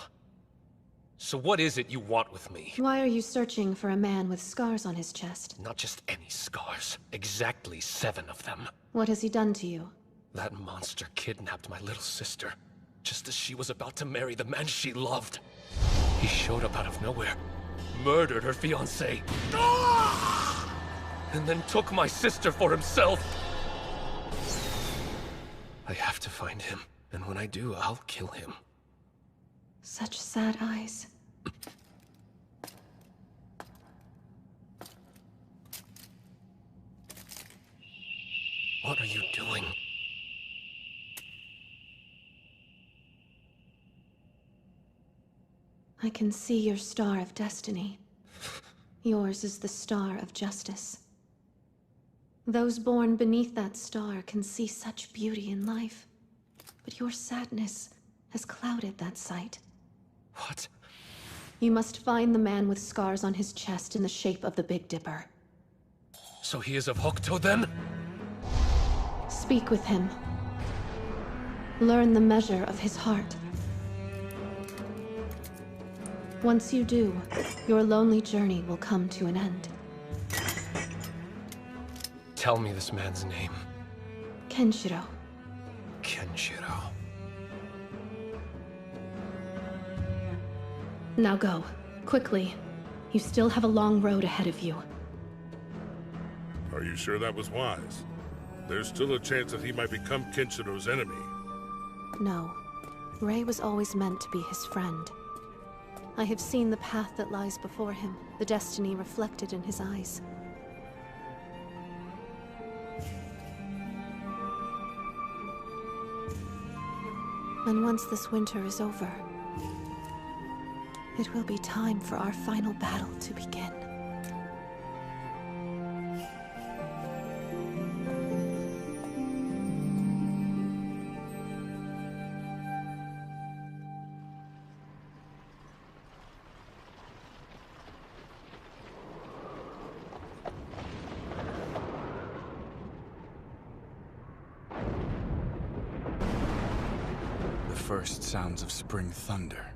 So what is it you want with me? Why are you searching for a man with scars on his chest? Not just any scars. Exactly 7 of them. What has he done to you? That monster kidnapped my little sister, just as she was about to marry the man she loved. He showed up out of nowhere, murdered her fiancé, and then took my sister for himself. I have to find him, and when I do, I'll kill him. Such sad eyes. What are you doing? I can see your star of destiny. Yours is the star of justice. Those born beneath that star can see such beauty in life, but your sadness has clouded that sight. What? You must find the man with scars on his chest in the shape of the Big Dipper. So he is of Hokuto then? Speak with him. Learn the measure of his heart. Once you do, your lonely journey will come to an end. Tell me this man's name. Kenshiro. Kenshiro. Now go. Quickly. You still have a long road ahead of you. Are you sure that was wise? There's still a chance that he might become Kenshiro's enemy. No. Ray was always meant to be his friend. I have seen the path that lies before him, the destiny reflected in his eyes. And once this winter is over, it will be time for our final battle to begin. First sounds of spring thunder.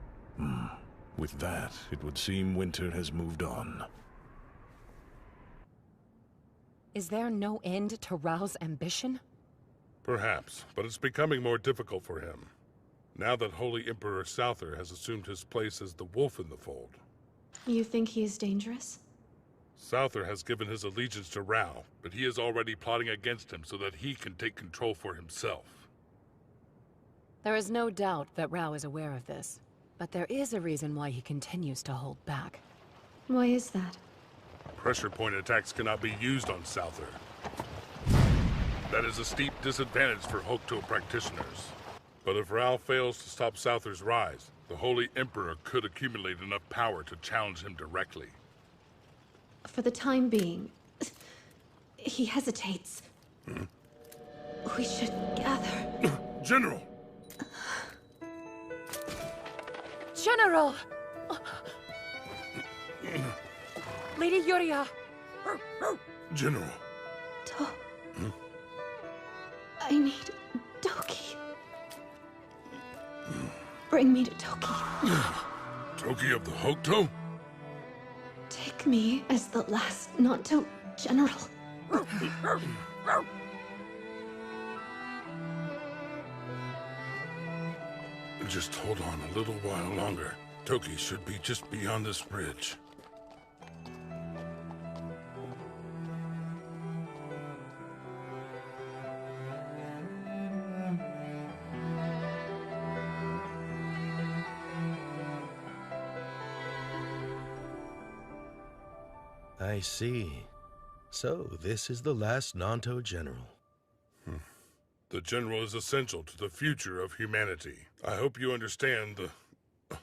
With that, it would seem winter has moved on. Is there no end to Raoh's ambition? Perhaps, but it's becoming more difficult for him. Now that Holy Emperor Souther has assumed his place as the wolf in the fold. You think he is dangerous? Souther has given his allegiance to Raoh, but he is already plotting against him so that he can take control for himself. There is no doubt that Raoh is aware of this, but there is a reason why he continues to hold back. Why is that? Pressure point attacks cannot be used on Souther. That is a steep disadvantage for Hokuto practitioners. But if Raoh fails to stop Souther's rise, the Holy Emperor could accumulate enough power to challenge him directly. For the time being, he hesitates. We should gather. General! General! Lady Yuria! General. I need Toki. Bring me to Toki. Toki of the Hokuto? Take me as the last Nanto general. Just hold on a little while longer. Toki should be just beyond this bridge. I see. So, this is the last Nanto general. The general is essential to the future of humanity. I hope you understand the...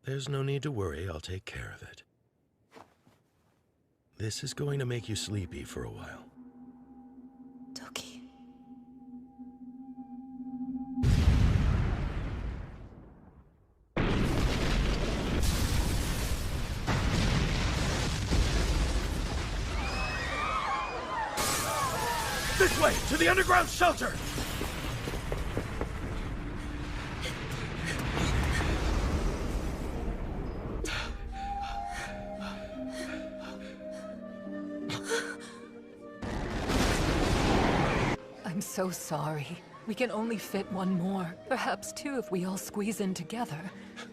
There's no need to worry, I'll take care of it. This is going to make you sleepy for a while. Toki. This way, to the underground shelter! I'm so sorry. We can only fit one more. Perhaps two if we all squeeze in together.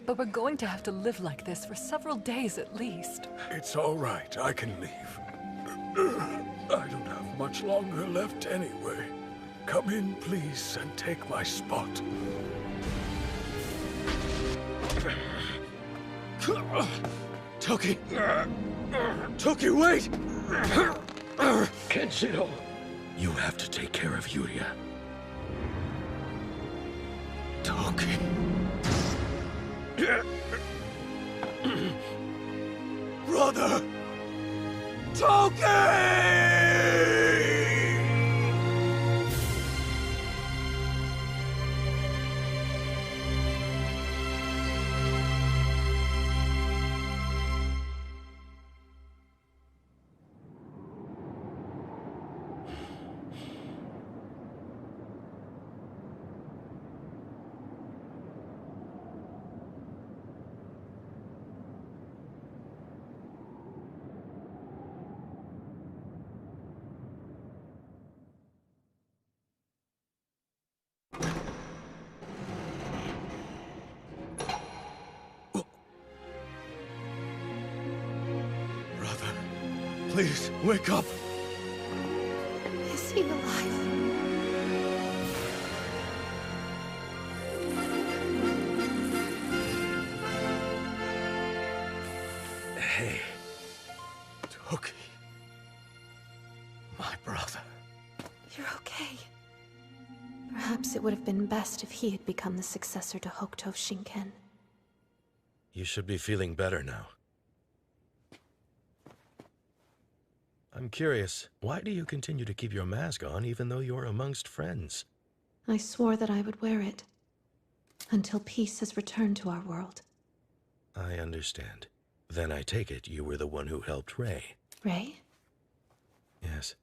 But we're going to have to live like this for several days at least. It's all right. I can leave. I don't have much longer left anyway. Come in, please, and take my spot. Toki! Toki, wait! Kenshiro! You have to take care of Yuria. Toki. Brother! Toki! Please, wake up! Is he alive? Hey. Toki. My brother. You're okay. Perhaps it would have been best if he had become the successor to Hokuto Shinken. You should be feeling better now. I'm curious, why do you continue to keep your mask on even though you're amongst friends? I swore that I would wear it. Until peace has returned to our world. I understand. Then I take it you were the one who helped Ray. Ray? Yes.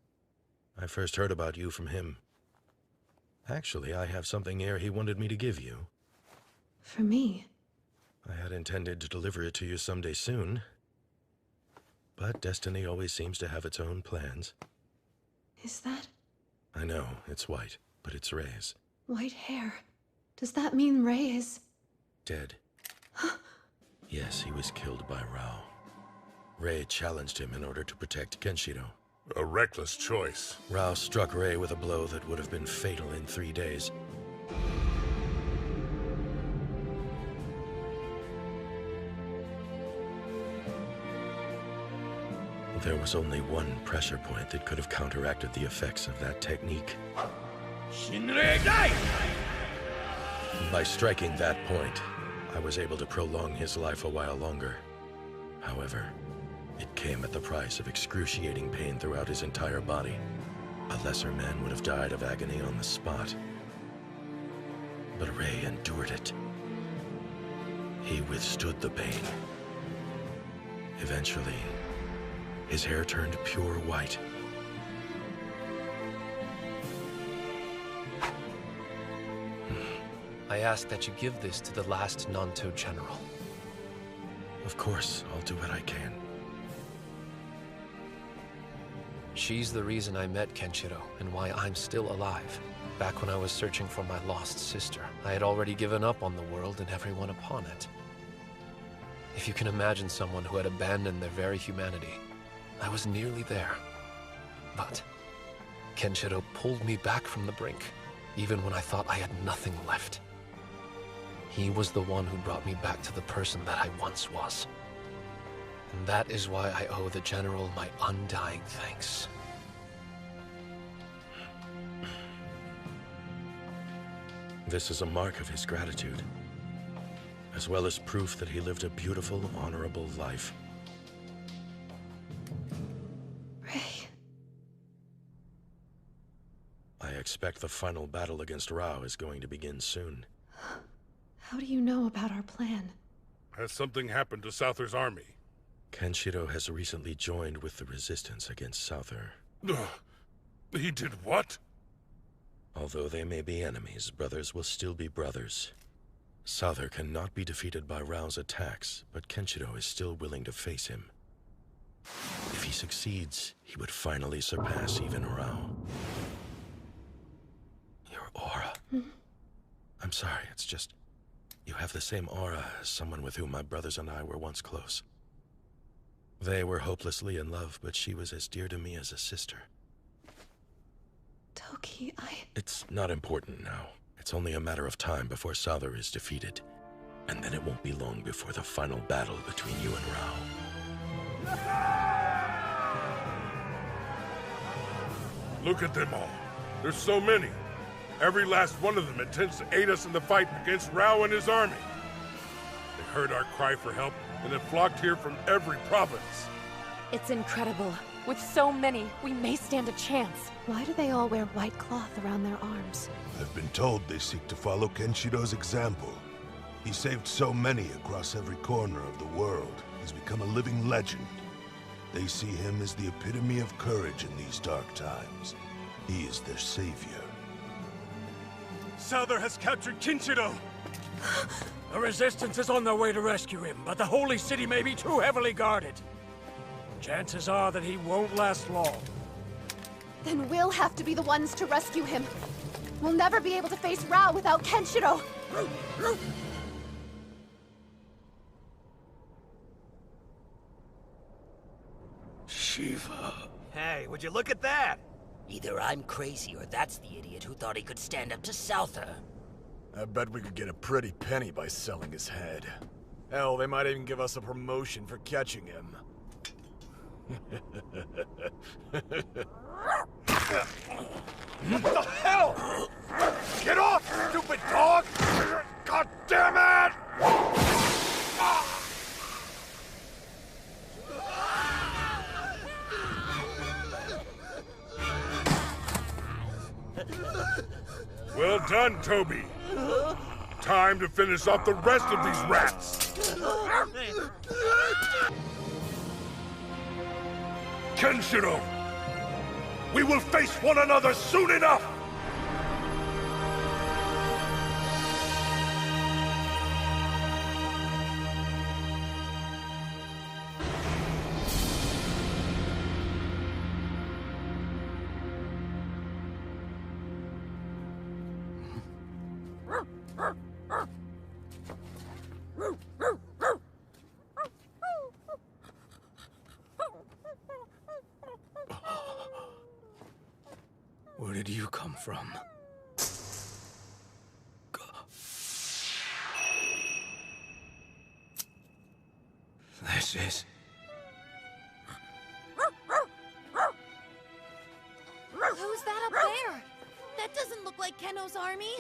I first heard about you from him. Actually, I have something here he wanted me to give you. For me? I had intended to deliver it to you someday soon. But destiny always seems to have its own plans. Is that I know, it's white, but it's Ray's. white hair? Does that mean Ray is... Dead. Yes, he was killed by Raoh. Ray challenged him in order to protect Kenshiro. A reckless choice. Raoh struck Ray with a blow that would have been fatal in 3 days. There was only one pressure point that could have counteracted the effects of that technique. By striking that point, I was able to prolong his life a while longer. However, it came at the price of excruciating pain throughout his entire body. A lesser man would have died of agony on the spot. But Ray endured it. He withstood the pain. Eventually, his hair turned pure white. I ask that you give this to the last Nanto general. Of course, I'll do what I can. She's the reason I met Kenshiro and why I'm still alive. Back when I was searching for my lost sister, I had already given up on the world and everyone upon it. If you can imagine someone who had abandoned their very humanity, I was nearly there. But Kenshiro pulled me back from the brink, even when I thought I had nothing left. He was the one who brought me back to the person that I once was. And that is why I owe the General my undying thanks. This is a mark of his gratitude, as well as proof that he lived a beautiful, honorable life. Ray. I expect the final battle against Raoh is going to begin soon. How do you know about our plan? Has something happened to Souther's army? Kenshiro has recently joined with the resistance against Souther. He did what? Although they may be enemies, brothers will still be brothers. Souther cannot be defeated by Raoh's attacks, but Kenshiro is still willing to face him. If he succeeds, he would finally surpass even Raoh. I'm sorry, it's just... You have the same aura as someone with whom my brothers and I were once close. They were hopelessly in love, but she was as dear to me as a sister. Toki, It's not important now. It's only a matter of time before Souther is defeated. And then it won't be long before the final battle between you and Raoh. Look at them all. There's so many. Every last one of them intends to aid us in the fight against Raoh and his army. They heard our cry for help and have flocked here from every province. It's incredible. With so many, we may stand a chance. Why do they all wear white cloth around their arms? I've been told they seek to follow Kenshiro's example. He saved so many across every corner of the world. He's become a living legend. They see him as the epitome of courage in these dark times. He is their savior. Souther has captured Kenshiro! The Resistance is on their way to rescue him, but the Holy City may be too heavily guarded. Chances are that he won't last long. Then we'll have to be the ones to rescue him. We'll never be able to face Raoh without Kenshiro! Shiva. Hey, would you look at that? Either I'm crazy or that's the idiot who thought he could stand up to Souther. I bet we could get a pretty penny by selling his head. Hell, they might even give us a promotion for catching him. What the hell? Get off, stupid dog! God damn it! Well done, Toby. Time to finish off the rest of these rats. Kenshiro! We will face one another soon enough! Where did you come from? This is... Who's that up there? That doesn't look like Keno's army.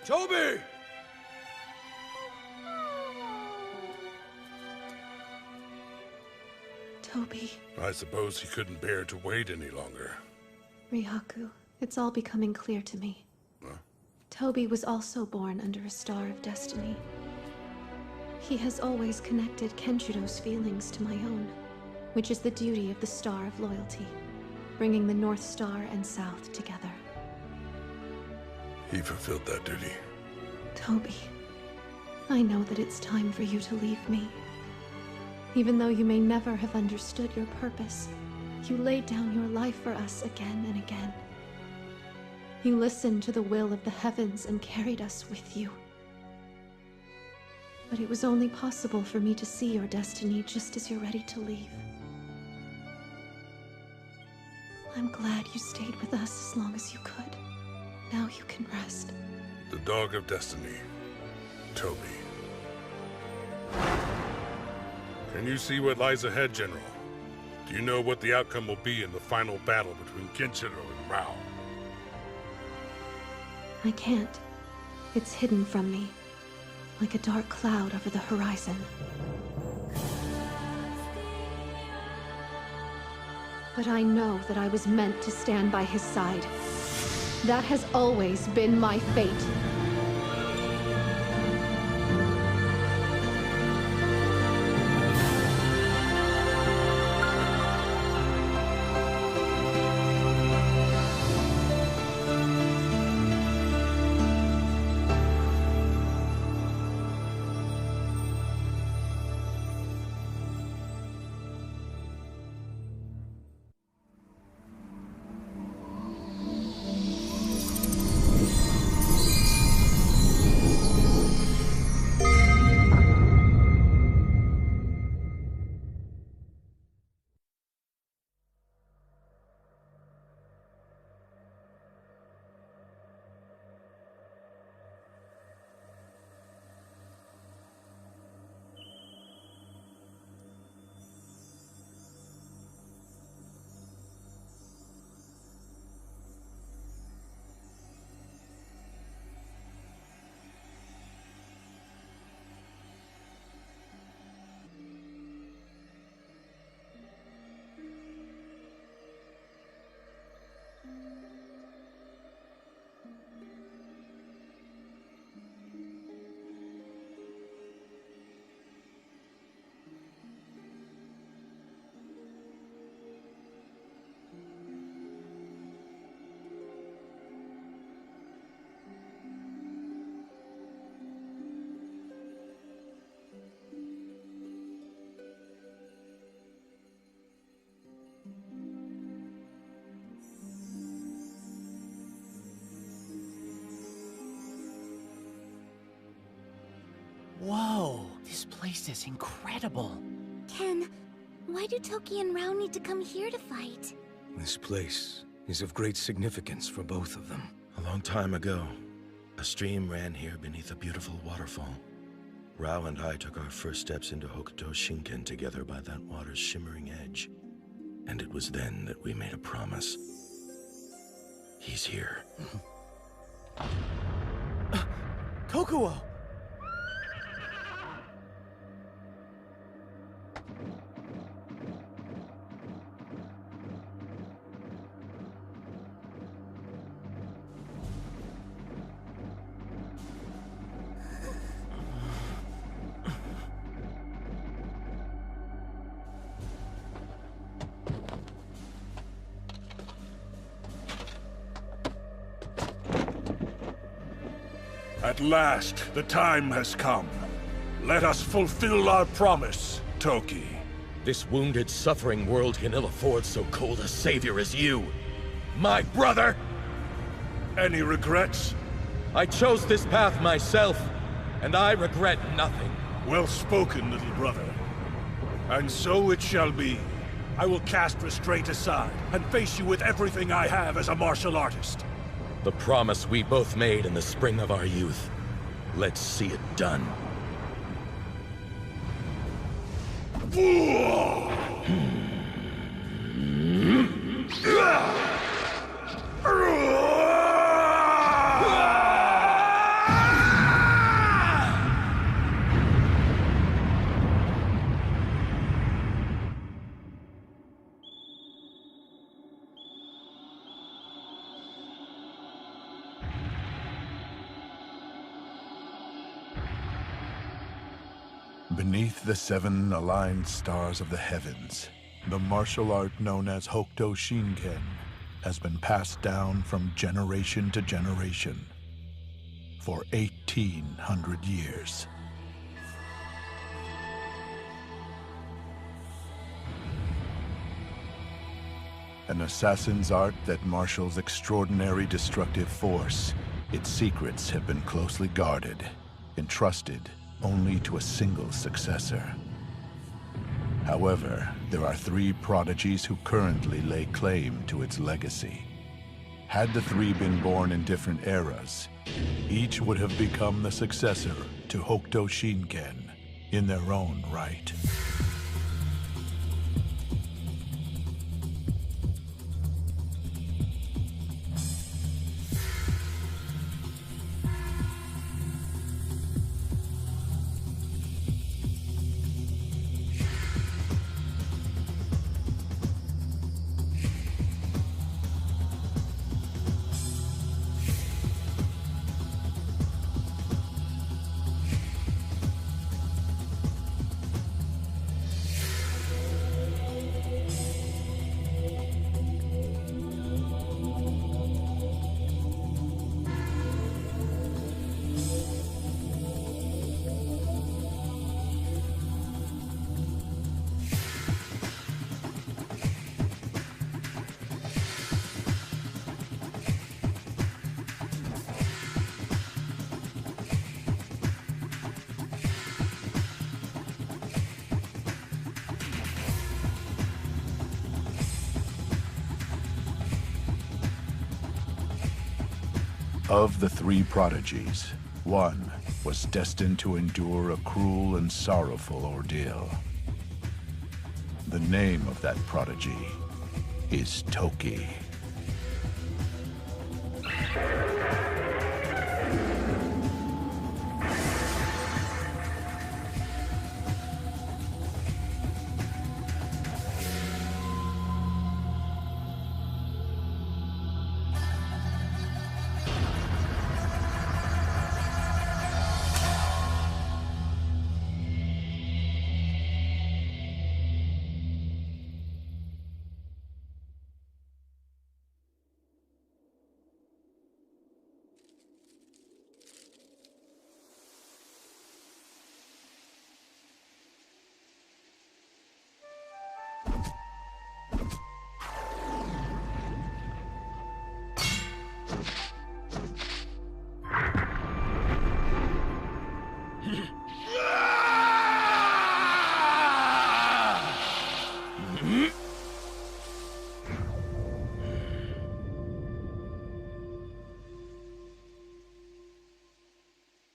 Toby! Toby. I suppose he couldn't bear to wait any longer. Ryaku, it's all becoming clear to me. Huh? Toby was also born under a star of destiny. He has always connected Kenshiro's feelings to my own, which is the duty of the Star of Loyalty, bringing the North Star and South together. He fulfilled that duty. Toby, I know that it's time for you to leave me. Even though you may never have understood your purpose, you laid down your life for us again and again. You listened to the will of the heavens and carried us with you. But it was only possible for me to see your destiny just as you're ready to leave. I'm glad you stayed with us as long as you could. Now you can rest. The Dog of Destiny, Toby. Can you see what lies ahead, General? Do you know what the outcome will be in the final battle between Kenshiro and Raoh? I can't. It's hidden from me, like a dark cloud over the horizon. But I know that I was meant to stand by his side. That has always been my fate. This place is incredible. Ken, why do Toki and Raoh need to come here to fight? This place is of great significance for both of them. A long time ago, a stream ran here beneath a beautiful waterfall. Raoh and I took our first steps into Hokuto Shinken together by that water's shimmering edge. And it was then that we made a promise. He's here. Kokuo! At last, the time has come. Let us fulfill our promise, Toki. This wounded, suffering world can ill afford so cold a savior as you. My brother! Any regrets? I chose this path myself, and I regret nothing. Well spoken, little brother. And so it shall be. I will cast restraint aside, and face you with everything I have as a martial artist. The promise we both made in the spring of our youth. Let's see it done. Beneath the 7 aligned stars of the heavens, the martial art known as Hokuto Shinken has been passed down from generation to generation for 1,800 years. An assassin's art that marshals extraordinary destructive force, its secrets have been closely guarded, entrusted only to a single successor. However, there are 3 prodigies who currently lay claim to its legacy. Had the 3 been born in different eras, each would have become the successor to Hokuto Shinken in their own right. Of the 3 prodigies, one was destined to endure a cruel and sorrowful ordeal. The name of that prodigy is Toki.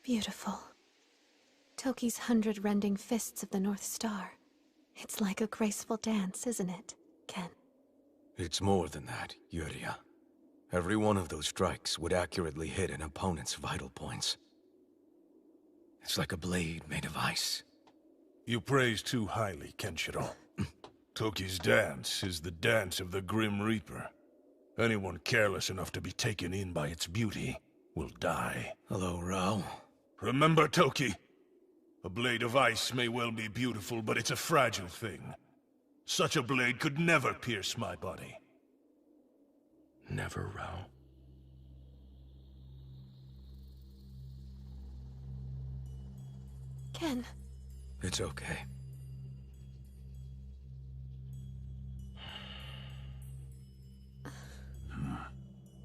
Beautiful. Toki's 100 rending fists of the North Star. It's like a graceful dance, isn't it, Ken? It's more than that, Yuria. Every one of those strikes would accurately hit an opponent's vital points. It's like a blade made of ice. You praise too highly, Kenshiro. Toki's dance is the dance of the Grim Reaper. Anyone careless enough to be taken in by its beauty will die. Hello, Raoh. Remember, Toki? A blade of ice may well be beautiful, but it's a fragile thing. Such a blade could never pierce my body. Never, Raoh. Ken. It's okay.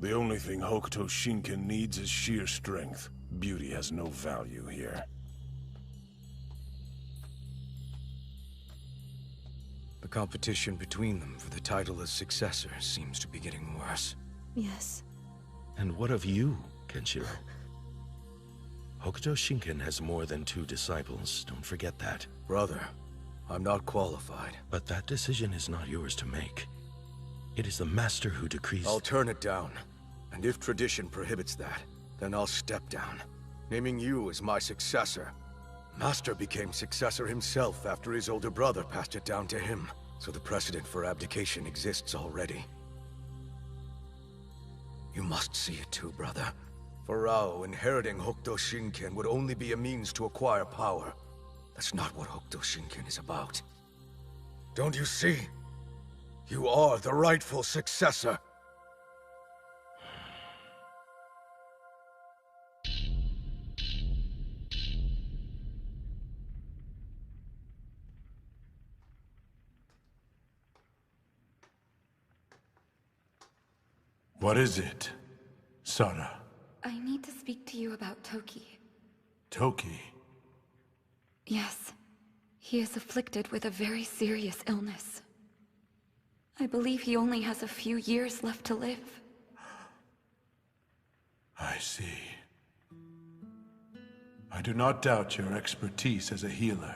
The only thing Hokuto Shinken needs is sheer strength. Beauty has no value here. The competition between them for the title of successor seems to be getting worse. Yes. And what of you, Kenshiro? Hokuto Shinken has more than 2 disciples, don't forget that. Brother, I'm not qualified. But that decision is not yours to make. It is the Master who decrees— I'll turn it down. And if tradition prohibits that, then I'll step down, naming you as my successor. Master became successor himself after his older brother passed it down to him, so the precedent for abdication exists already. You must see it too, brother. For Raoh, inheriting Hokuto Shinken would only be a means to acquire power. That's not what Hokuto Shinken is about. Don't you see? You are the rightful successor. What is it, Sara? I need to speak to you about Toki. Toki? Yes. He is afflicted with a very serious illness. I believe he only has a few years left to live. I see. I do not doubt your expertise as a healer.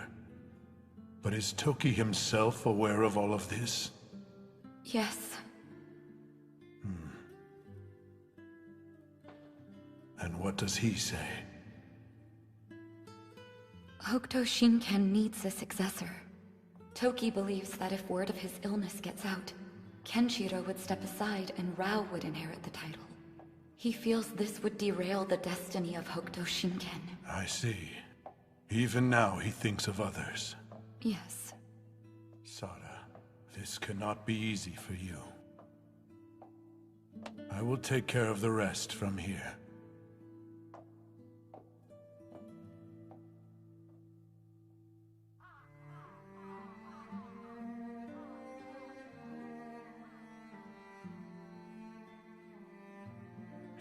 But is Toki himself aware of all of this? Yes. And what does he say? Hokuto Shinken needs a successor. Toki believes that if word of his illness gets out, Kenshiro would step aside and Raoh would inherit the title. He feels this would derail the destiny of Hokuto Shinken. I see. Even now he thinks of others. Yes. Sara, this cannot be easy for you. I will take care of the rest from here.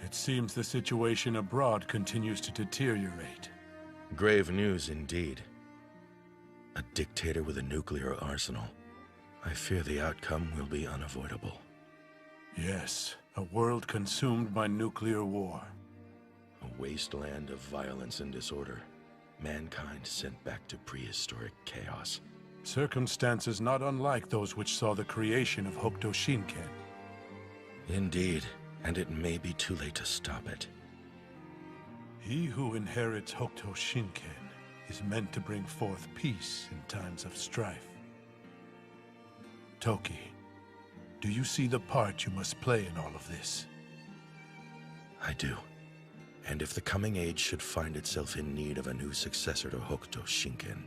It seems the situation abroad continues to deteriorate. Grave news indeed. A dictator with a nuclear arsenal. I fear the outcome will be unavoidable. Yes, a world consumed by nuclear war. A wasteland of violence and disorder. Mankind sent back to prehistoric chaos. Circumstances not unlike those which saw the creation of Hokuto Shinken. Indeed. And it may be too late to stop it. He who inherits Hokuto Shinken is meant to bring forth peace in times of strife. Toki, do you see the part you must play in all of this? I do. And if the coming age should find itself in need of a new successor to Hokuto Shinken,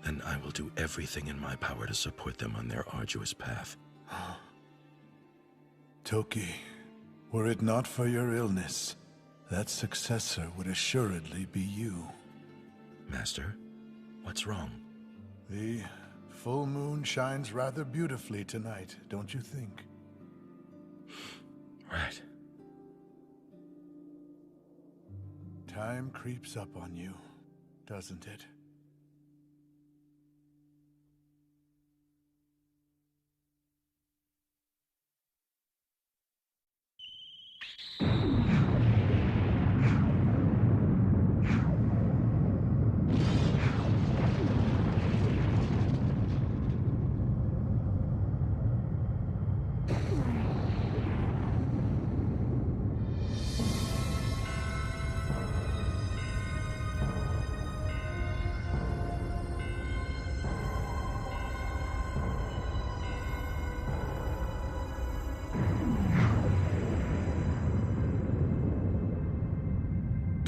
then I will do everything in my power to support them on their arduous path. Toki, were it not for your illness, that successor would assuredly be you. Master, what's wrong? The full moon shines rather beautifully tonight, don't you think? Right. Time creeps up on you, doesn't it?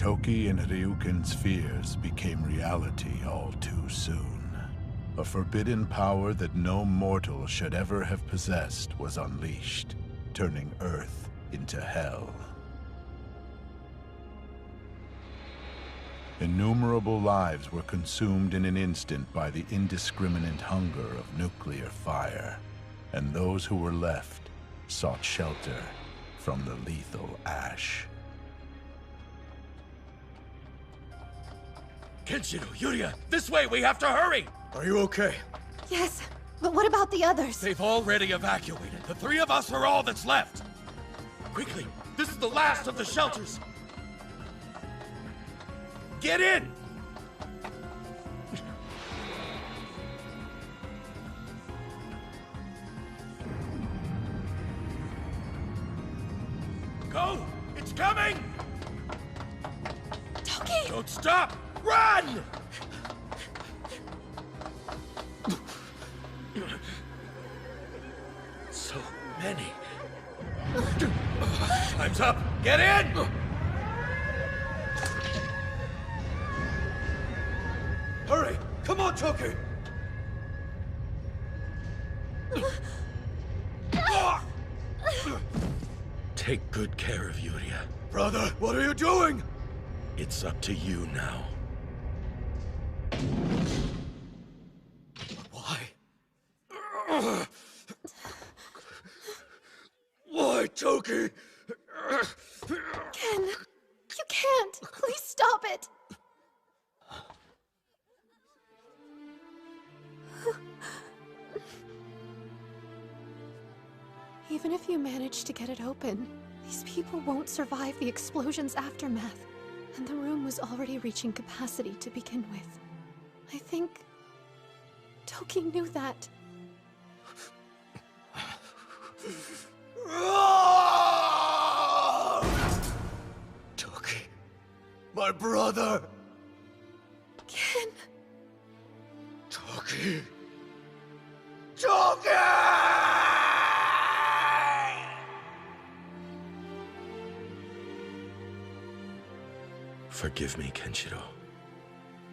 Toki and Ryuken's fears became reality all too soon. A forbidden power that no mortal should ever have possessed was unleashed, turning Earth into hell. Innumerable lives were consumed in an instant by the indiscriminate hunger of nuclear fire, and those who were left sought shelter from the lethal ash. Kenshiro, Yuria, this way, we have to hurry! Are you okay? Yes, but what about the others? They've already evacuated. The three of us are all that's left. Quickly, this is the last of the shelters. Get in! Go! It's coming! Toki! Don't stop! Run! So many. Time's up! Get in! Hurry! Come on, Toki! Take good care of Yuria. Brother, what are you doing? It's up to you now. Why? Why, Toki? Ken, you can't. Please stop it. Even if you manage to get it open, these people won't survive the explosion's aftermath. And the room was already reaching capacity to begin with. I think Toki knew that. Toki, my brother. Ken. Toki. Toki! Forgive me, Kenshiro.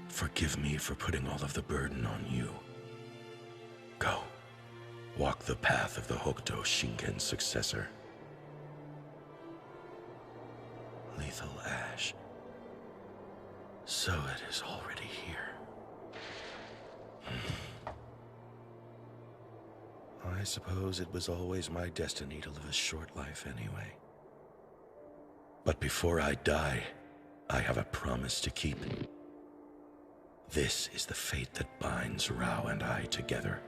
Forgive me for putting all of the burden on you. Go. Walk the path of the Hokuto Shinken's successor. Lethal ash. So it is already here. I suppose it was always my destiny to live a short life anyway. But before I die, I have a promise to keep. This is the fate that binds Raoh and I together.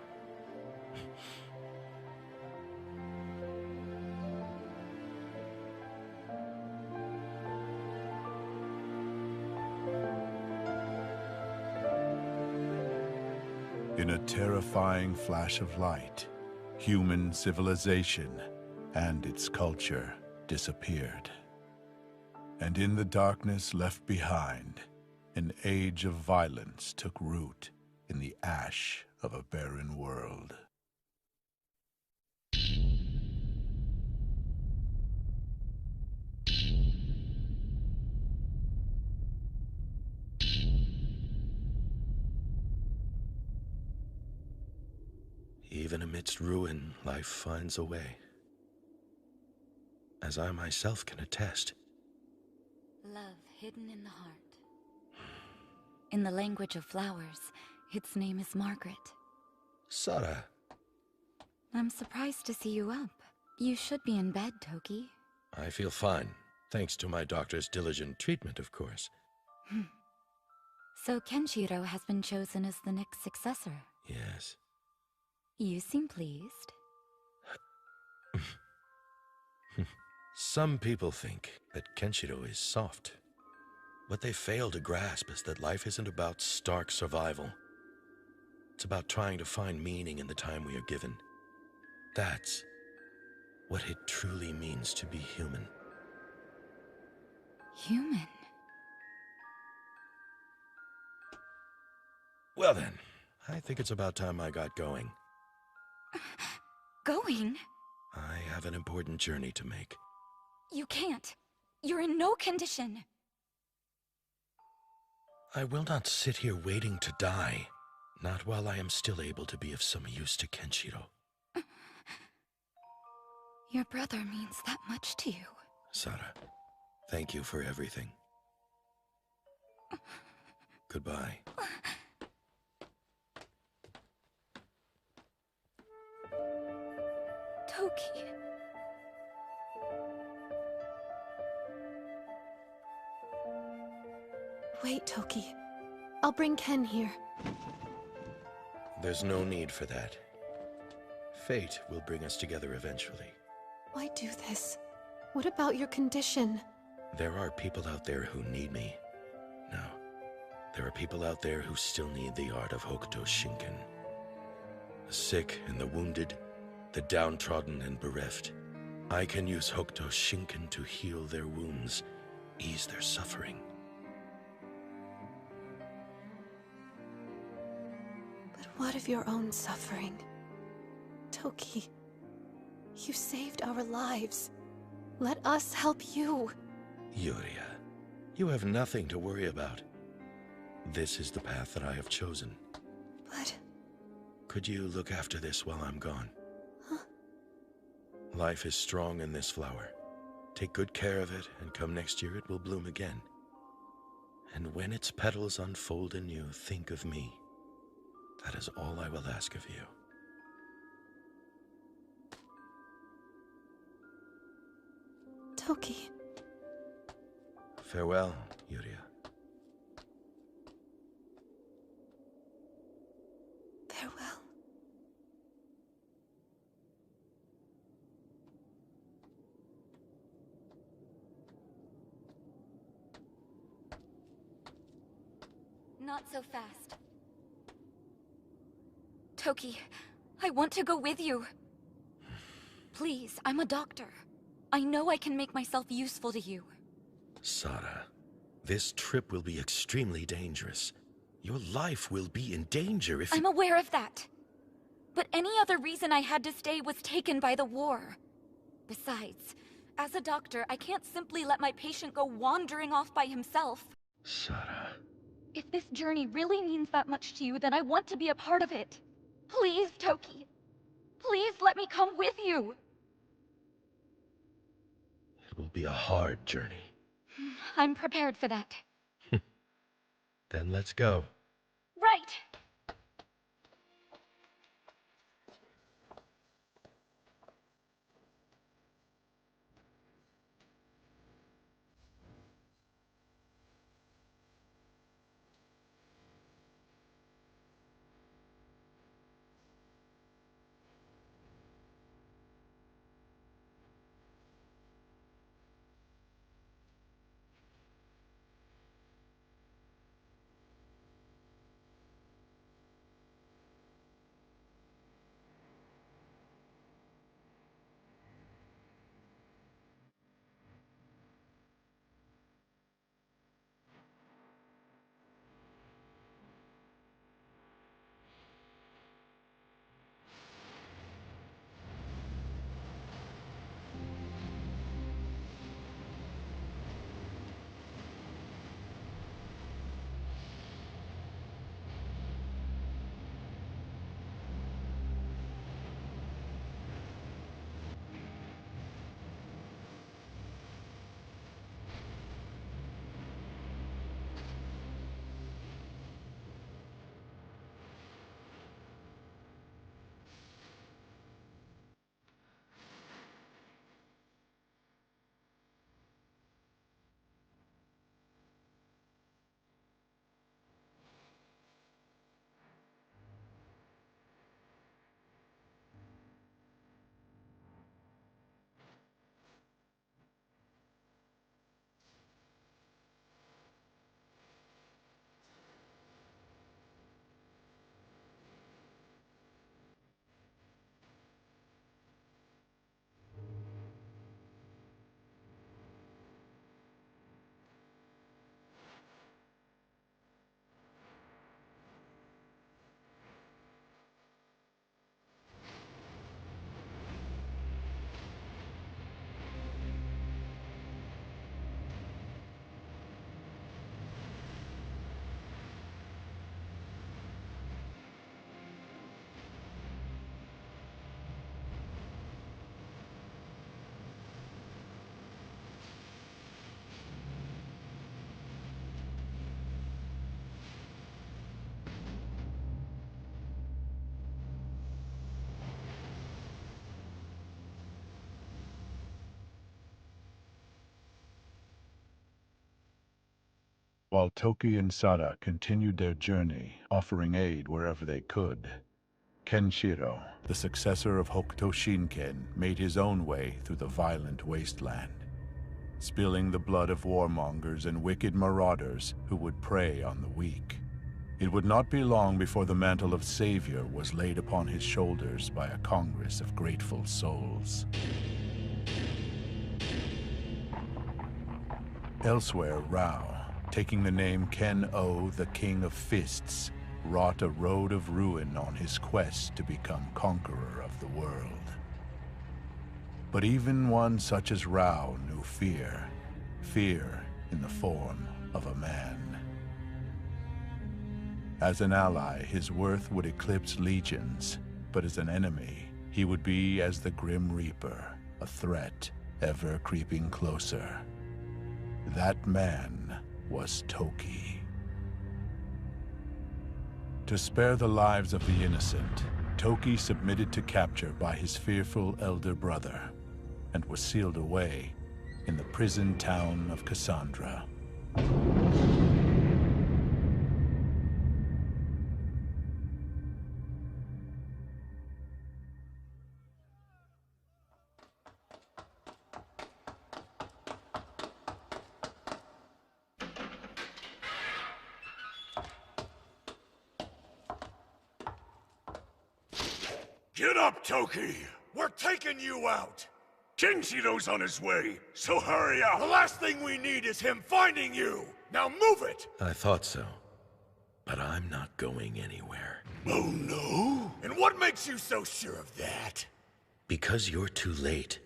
In a terrifying flash of light, human civilization and its culture disappeared. And in the darkness left behind, an age of violence took root in the ash of a barren world. Even amidst ruin, life finds a way. As I myself can attest. Love hidden in the heart. In the language of flowers, its name is Margaret. Sara. I'm surprised to see you up. You should be in bed, Toki. I feel fine, thanks to my doctor's diligent treatment, of course. So Kenshiro has been chosen as the next successor. Yes. You seem pleased. Some people think that Kenshiro is soft. What they fail to grasp is that life isn't about stark survival. It's about trying to find meaning in the time we are given. That's what it truly means to be human. Human? Well then, I think it's about time I got going. Going? I have an important journey to make. You can't. You're in no condition. I will not sit here waiting to die. Not while I am still able to be of some use to Kenshiro. Your brother means that much to you. Sara, thank you for everything. Goodbye. Toki. Wait, Toki. I'll bring Ken here. There's no need for that. Fate will bring us together eventually. Why do this? What about your condition? There are people out there who need me. Now, there are people out there who still need the art of Hokuto Shinken. The sick and the wounded, the downtrodden and bereft. I can use Hokuto Shinken to heal their wounds, ease their suffering. But what of your own suffering? Toki, you saved our lives. Let us help you. Yuria, you have nothing to worry about. This is the path that I have chosen. But... Could you look after this while I'm gone? Huh? Life is strong in this flower. Take good care of it, and come next year it will bloom again. And when its petals unfold anew, think of me. That is all I will ask of you. Toki. Farewell, Yuria. Farewell. Not so fast. Toki, I want to go with you. Please, I'm a doctor. I know I can make myself useful to you. Sara, this trip will be extremely dangerous. Your life will be in danger if I'm aware of that. But any other reason I had to stay was taken by the war. Besides, as a doctor, I can't simply let my patient go wandering off by himself. Sara. If this journey really means that much to you, then I want to be a part of it. Please, Toki. Please let me come with you. It will be a hard journey. I'm prepared for that. Then let's go. Right! While Toki and Sara continued their journey, offering aid wherever they could, Kenshiro, the successor of Hokuto Shinken, made his own way through the violent wasteland, spilling the blood of warmongers and wicked marauders who would prey on the weak. It would not be long before the mantle of savior was laid upon his shoulders by a congress of grateful souls. Elsewhere, Raoh, taking the name Ken-O, the King of Fists, wrought a road of ruin on his quest to become conqueror of the world. But even one such as Raoh knew fear. Fear in the form of a man. As an ally, his worth would eclipse legions, but as an enemy, he would be as the Grim Reaper, a threat ever creeping closer. That man was Toki. To spare the lives of the innocent, Toki submitted to capture by his fearful elder brother, and was sealed away in the prison town of Cassandra. Get up, Toki! We're taking you out! Kenshiro's on his way, so hurry up! The last thing we need is him finding you! Now move it! I thought so. But I'm not going anywhere. Oh no? And what makes you so sure of that? Because you're too late.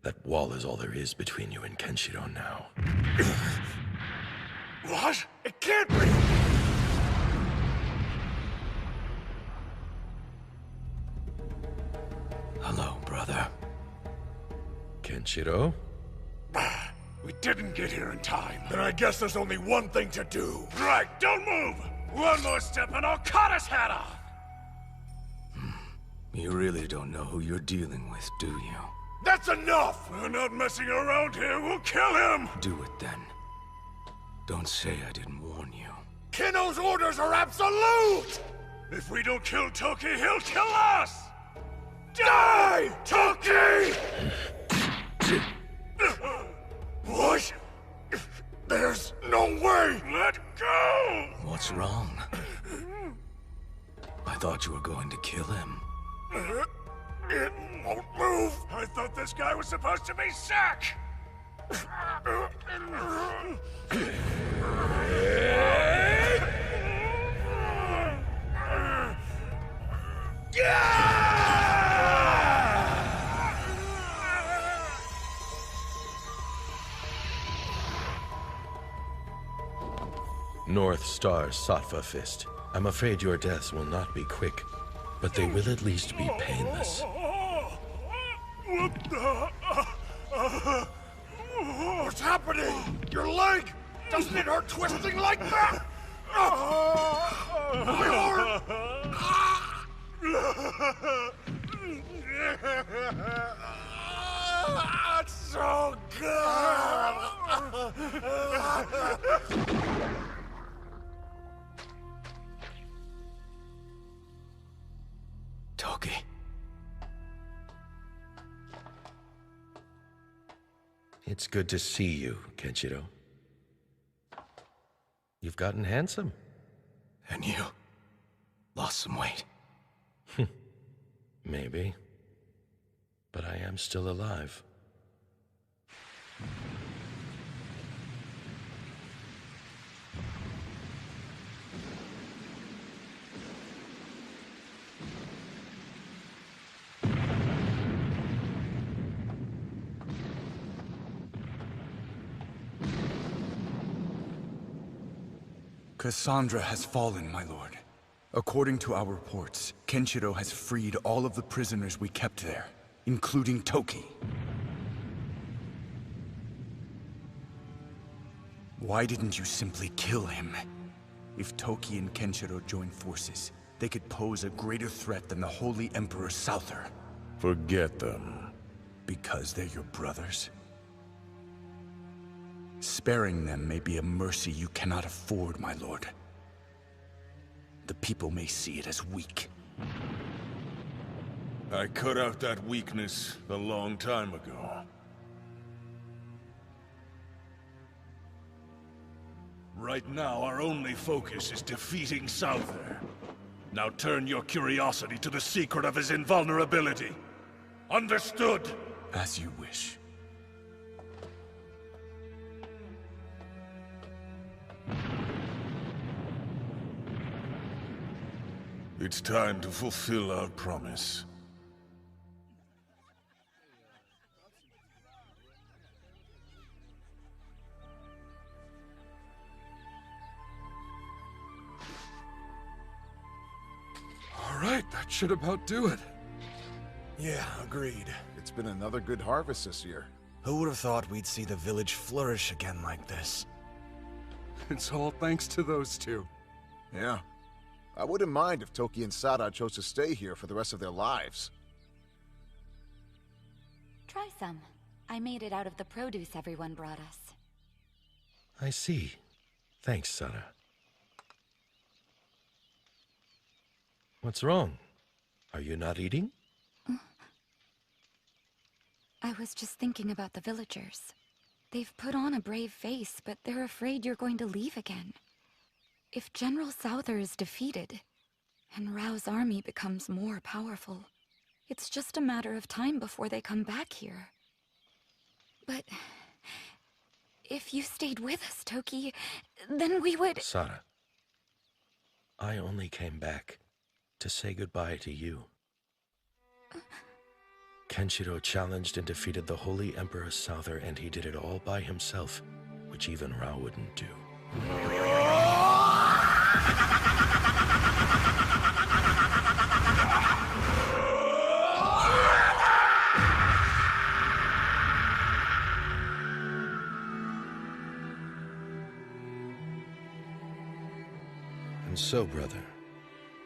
That wall is all there is between you and Kenshiro now. What? It can't be! Hello, brother. Kenshiro? We didn't get here in time. Then I guess there's only one thing to do. Right, don't move! One more step and I'll cut his head off! You really don't know who you're dealing with, do you? That's enough! We're not messing around here, we'll kill him! Do it then. Don't say I didn't warn you. Keno's orders are absolute! If we don't kill Toki, he'll kill us! Die, Toki! What? There's no way! Let go! What's wrong? I thought you were going to kill him. It won't move! I thought this guy was supposed to be sick! North Star Sattva Fist. I'm afraid your deaths will not be quick, but they will at least be painless. What the... What's happening? Your leg? Doesn't it hurt twisting like that? My arm! It's so good! Toki. It's good to see you, Kenshiro. You've gotten handsome. And you lost some weight. Maybe. But I am still alive. Cassandra has fallen, my lord. According to our reports, Kenshiro has freed all of the prisoners we kept there, including Toki. Why didn't you simply kill him? If Toki and Kenshiro join forces, they could pose a greater threat than the Holy Emperor Souther. Forget them. Because they're your brothers? Sparing them may be a mercy you cannot afford, my lord. The people may see it as weak. I cut out that weakness a long time ago. Right now, our only focus is defeating Souther. Now turn your curiosity to the secret of his invulnerability. Understood? As you wish. It's time to fulfill our promise. All right, that should about do it. Yeah, agreed. It's been another good harvest this year. Who would have thought we'd see the village flourish again like this? It's all thanks to those two. Yeah. I wouldn't mind if Toki and Sada chose to stay here for the rest of their lives. Try some. I made it out of the produce everyone brought us. I see. Thanks, Sada. What's wrong? Are you not eating? I was just thinking about the villagers. They've put on a brave face, but they're afraid you're going to leave again. If General Souther is defeated, and Raoh's army becomes more powerful, it's just a matter of time before they come back here. But if you stayed with us, Toki, then we would— Sada, I only came back to say goodbye to you. Kenshiro challenged and defeated the Holy Emperor Souther, and he did it all by himself, which even Raoh wouldn't do. And so, brother,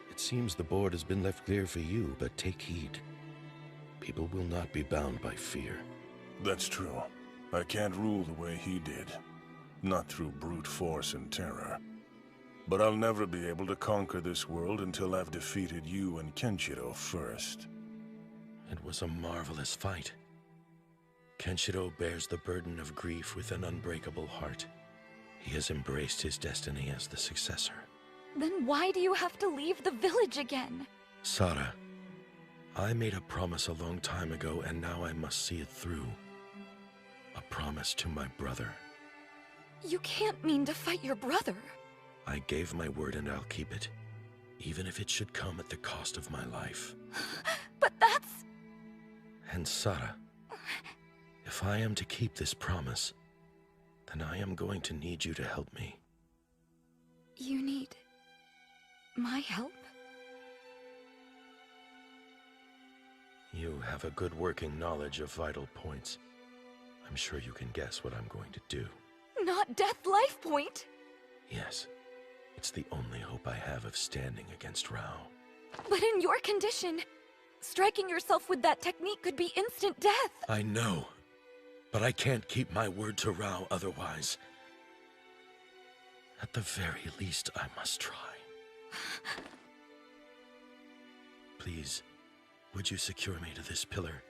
it seems the board has been left clear for you, but take heed. People will not be bound by fear. That's true. I can't rule the way he did. Not through brute force and terror. But I'll never be able to conquer this world until I've defeated you and Kenshiro first. It was a marvelous fight. Kenshiro bears the burden of grief with an unbreakable heart. He has embraced his destiny as the successor. Then why do you have to leave the village again? Sada, I made a promise a long time ago, and now I must see it through. A promise to my brother. You can't mean to fight your brother. I gave my word and I'll keep it, even if it should come at the cost of my life. But that's... And Sada, if I am to keep this promise, then I am going to need you to help me. You need... my help? You have a good working knowledge of vital points. I'm sure you can guess what I'm going to do. Not Death Life Point! Yes, it's the only hope I have of standing against Raoh. But in your condition, striking yourself with that technique could be instant death! I know, but I can't keep my word to Raoh otherwise. At the very least, I must try. Please, would you secure me to this pillar?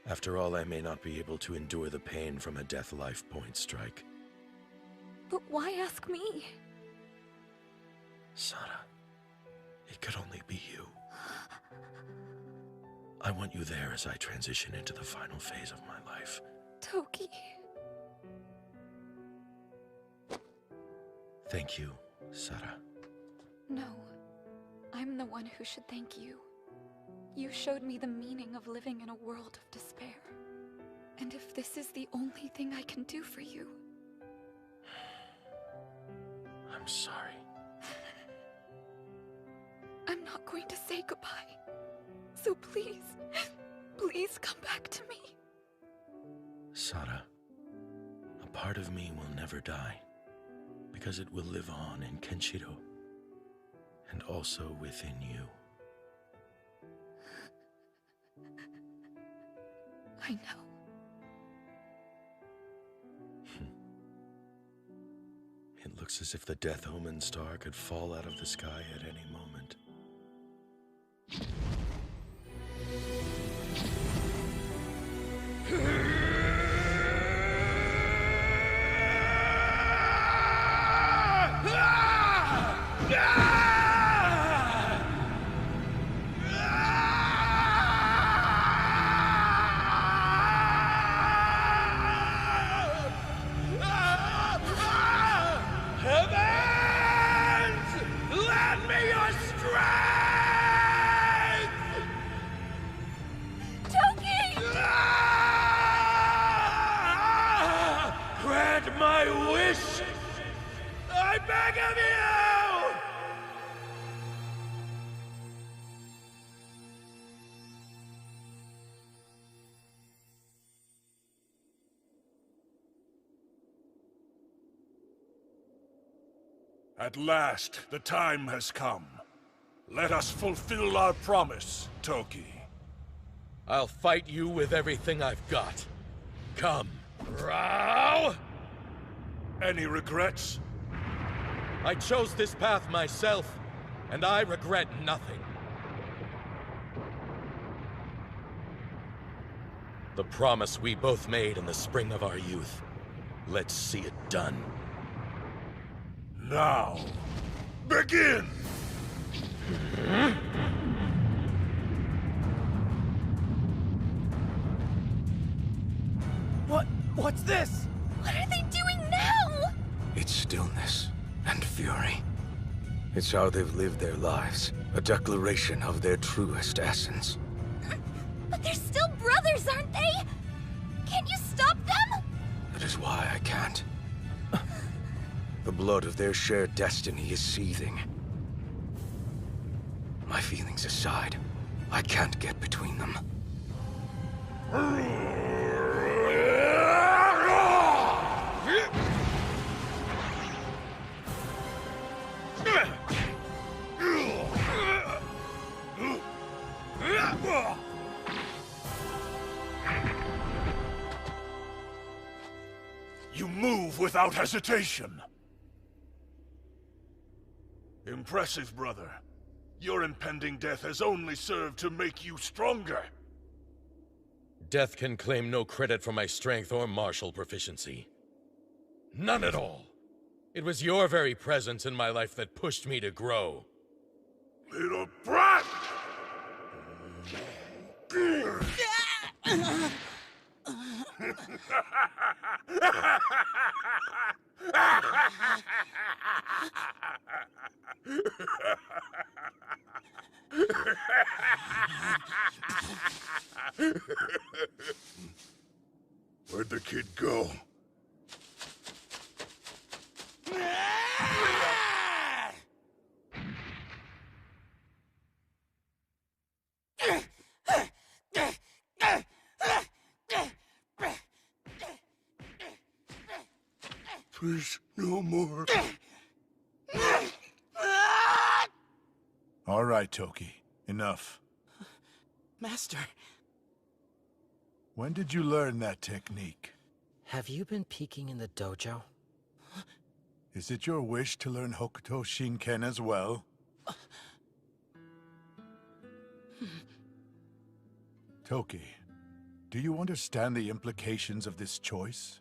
After all, I may not be able to endure the pain from a Death Life Point strike. But why ask me? Sada, it could only be you. I want you there as I transition into the final phase of my life. Toki. Thank you, Sada. No, I'm the one who should thank you. You showed me the meaning of living in a world of despair. And if this is the only thing I can do for you... I'm sorry. I'm not going to say goodbye. So please, please come back to me. Sada, a part of me will never die, because it will live on in Kenshiro, and also within you. I know. It looks as if the Death Omen star could fall out of the sky at any moment. At last, the time has come. Let us fulfill our promise, Toki. I'll fight you with everything I've got. Come, Raoh! Any regrets? I chose this path myself, and I regret nothing. The promise we both made in the spring of our youth. Let's see it done. Now, begin! What's this? What are they doing now? It's stillness and fury. It's how they've lived their lives. A declaration of their truest essence. But they're still brothers, aren't they? Can't you stop them? That is why I can't. The blood of their shared destiny is seething. My feelings aside, I can't get between them. You move without hesitation. Impressive, brother. Your impending death has only served to make you stronger. Death can claim no credit for my strength or martial proficiency. None at all. It was your very presence in my life that pushed me to grow. Little brat! Where'd the kid go? Please, no more. All right, Toki. Enough. Master. When did you learn that technique? Have you been peeking in the dojo? Is it your wish to learn Hokuto Shinken as well? Toki, do you understand the implications of this choice?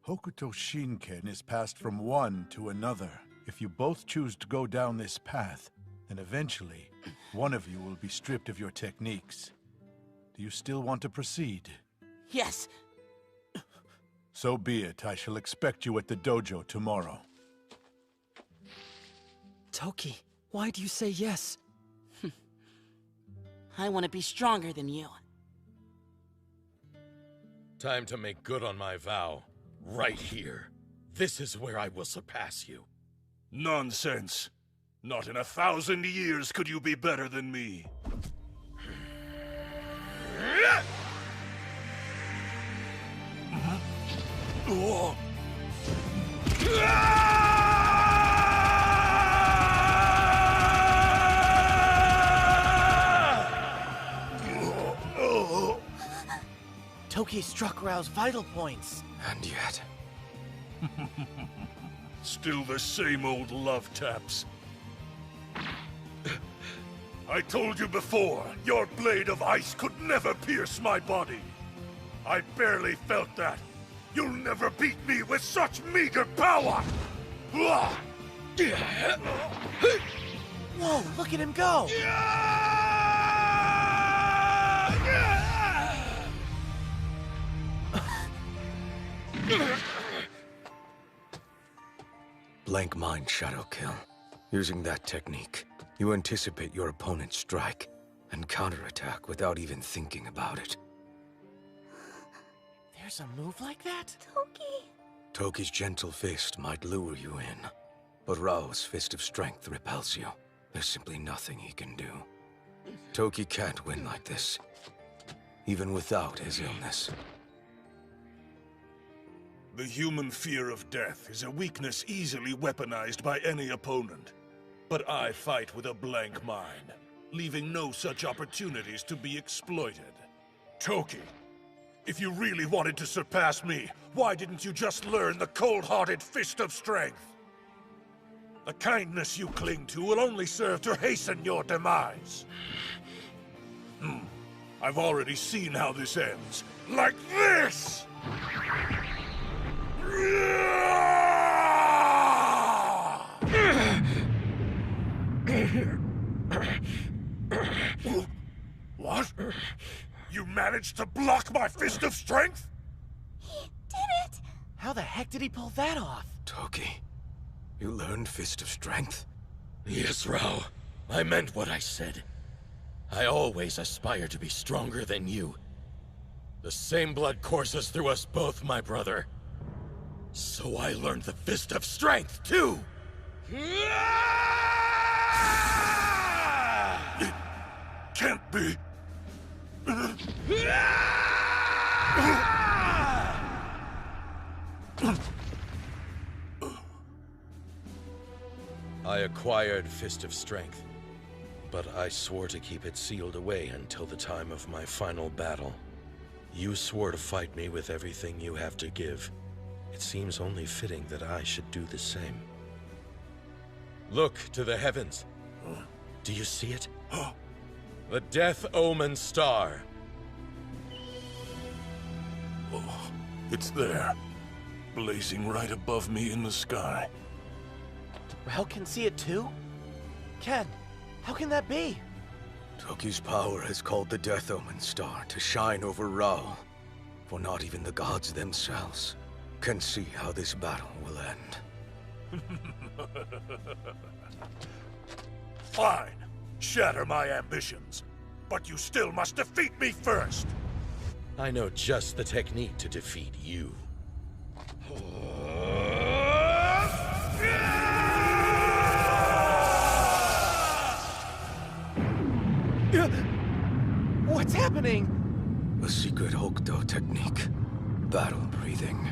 Hokuto Shinken is passed from one to another. If you both choose to go down this path, then eventually, one of you will be stripped of your techniques. Do you still want to proceed? Yes. So be it. I shall expect you at the dojo tomorrow. Toki, why do you say yes? I want to be stronger than you. Time to make good on my vow. Right here. This is where I will surpass you. Nonsense. Not in 1,000 years could you be better than me. Toki struck Raoh's vital points. And yet... Still the same old love taps. I told you before, your blade of ice could never pierce my body. I barely felt that. You'll never beat me with such meager power! Whoa, look at him go! Blank mind shadow kill. Using that technique, you anticipate your opponent's strike and counterattack without even thinking about it. There's a move like that? Toki! Toki's gentle fist might lure you in, but Raoh's fist of strength repels you. There's simply nothing he can do. Toki can't win like this, even without his illness. The human fear of death is a weakness easily weaponized by any opponent. But I fight with a blank mind, leaving no such opportunities to be exploited. Toki, if you really wanted to surpass me, why didn't you just learn the cold-hearted fist of strength? The kindness you cling to will only serve to hasten your demise. I've already seen how this ends. Like this! What? You managed to block my fist of strength? He did it! How the heck did he pull that off? Toki, you learned Fist of Strength? Yes, Raoh. I meant what I said. I always aspire to be stronger than you. The same blood courses through us both, my brother. So I learned the Fist of Strength, too! It can't be. I acquired Fist of Strength, but I swore to keep it sealed away until the time of my final battle. You swore to fight me with everything you have to give. It seems only fitting that I should do the same. Look to the heavens. Do you see it? The Death Omen Star. Oh, it's there, blazing right above me in the sky. Raoh can see it too? Ken, how can that be? Toki's power has called the Death Omen Star to shine over Raoh, for not even the gods themselves can see how this battle will end. Fine. Shatter my ambitions. But you still must defeat me first. I know just the technique to defeat you. What's happening? A secret Hokuto technique. Battle breathing.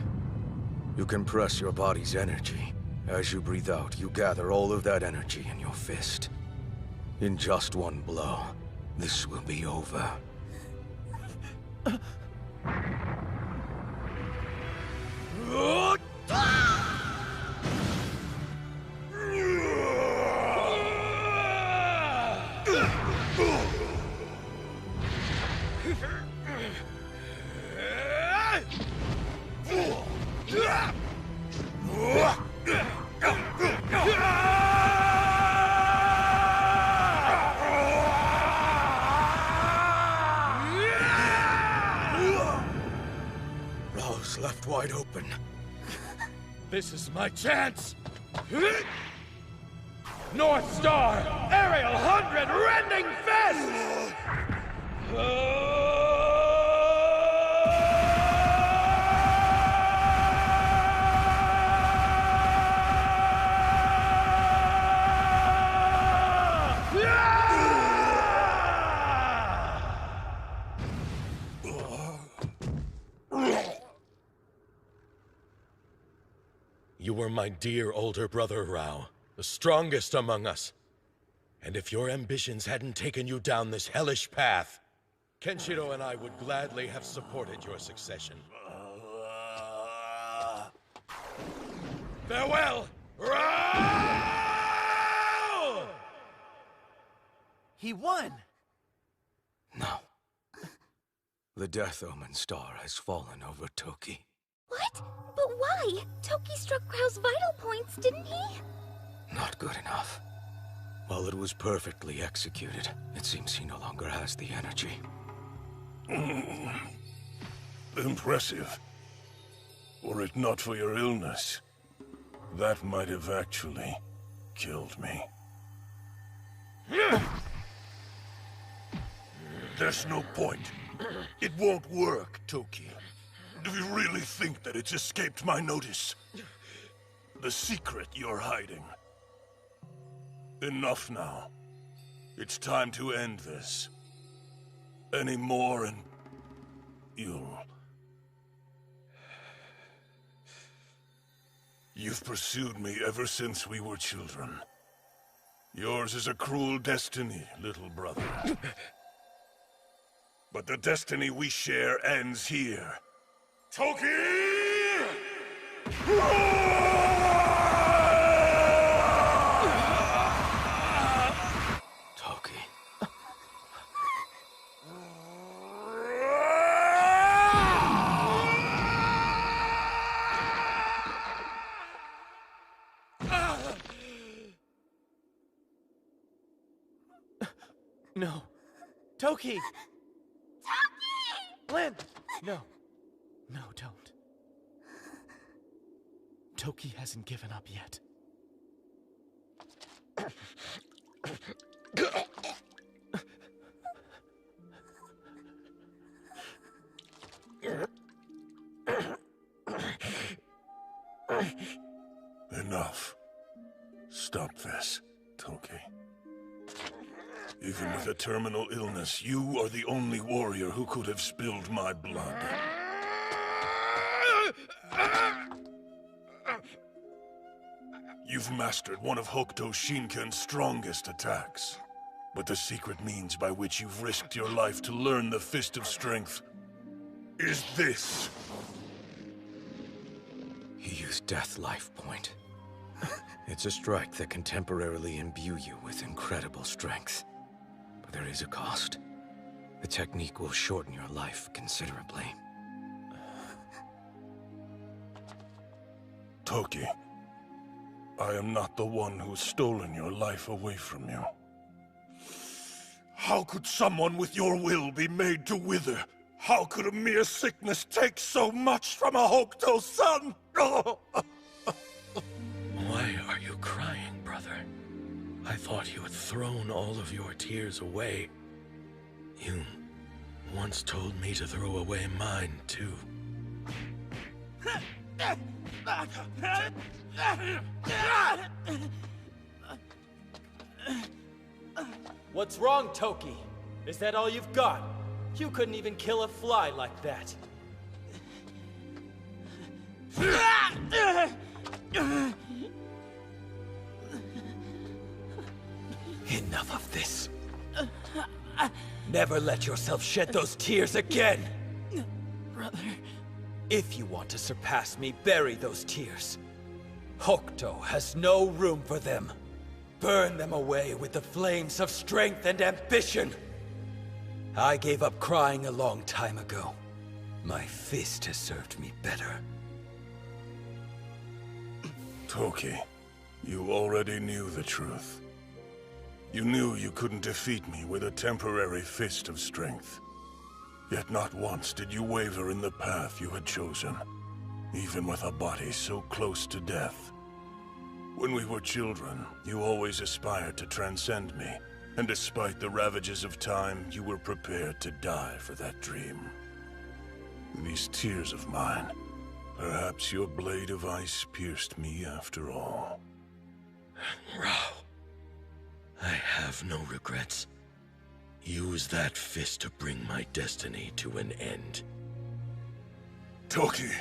You compress your body's energy. As you breathe out, you gather all of that energy in your fist. In just one blow, this will be over. Raoh's left wide open. This is my chance! North Star! Aerial 100 Rending Fist! You were my dear older brother, Raoh, the strongest among us. And if your ambitions hadn't taken you down this hellish path, Kenshiro and I would gladly have supported your succession. Farewell! Raoh! He won! No. The Death Omen star has fallen over Toki. What? But why? Toki struck Raoh's vital points, didn't he? Not good enough. While it was perfectly executed, it seems he no longer has the energy. Impressive. Were it not for your illness, that might have actually killed me. There's no point. It won't work, Toki. Do you really think that it's escaped my notice? The secret you're hiding. Enough now. It's time to end this. Any more and You've pursued me ever since we were children. Yours is a cruel destiny, little brother. But the destiny we share ends here. Toki! Toki. No. Toki! Toki! Lynn! No. No, don't. Toki hasn't given up yet. Enough. Stop this, Toki. Even with a terminal illness, you are the only warrior who could have spilled my blood. You've mastered one of Hokuto Shinken's strongest attacks. But the secret means by which you've risked your life to learn the Fist of Strength is this. He used Death Life Point. It's a strike that can temporarily imbue you with incredible strength. But there is a cost. The technique will shorten your life considerably. Toki, I am not the one who's stolen your life away from you. How could someone with your will be made to wither? How could a mere sickness take so much from a Hokuto son? Why are you crying, brother? I thought you had thrown all of your tears away. You once told me to throw away mine, too. What's wrong, Toki? Is that all you've got? You couldn't even kill a fly like that. Enough of this. Never let yourself shed those tears again! Brother... If you want to surpass me, bury those tears. Hokuto has no room for them. Burn them away with the flames of strength and ambition. I gave up crying a long time ago. My fist has served me better. Toki, you already knew the truth. You knew you couldn't defeat me with a temporary Fist of Strength. Yet not once did you waver in the path you had chosen, even with a body so close to death. When we were children, you always aspired to transcend me, and despite the ravages of time, you were prepared to die for that dream. These tears of mine, perhaps your blade of ice pierced me after all. Raoh, I have no regrets. Use that fist to bring my destiny to an end. Toki,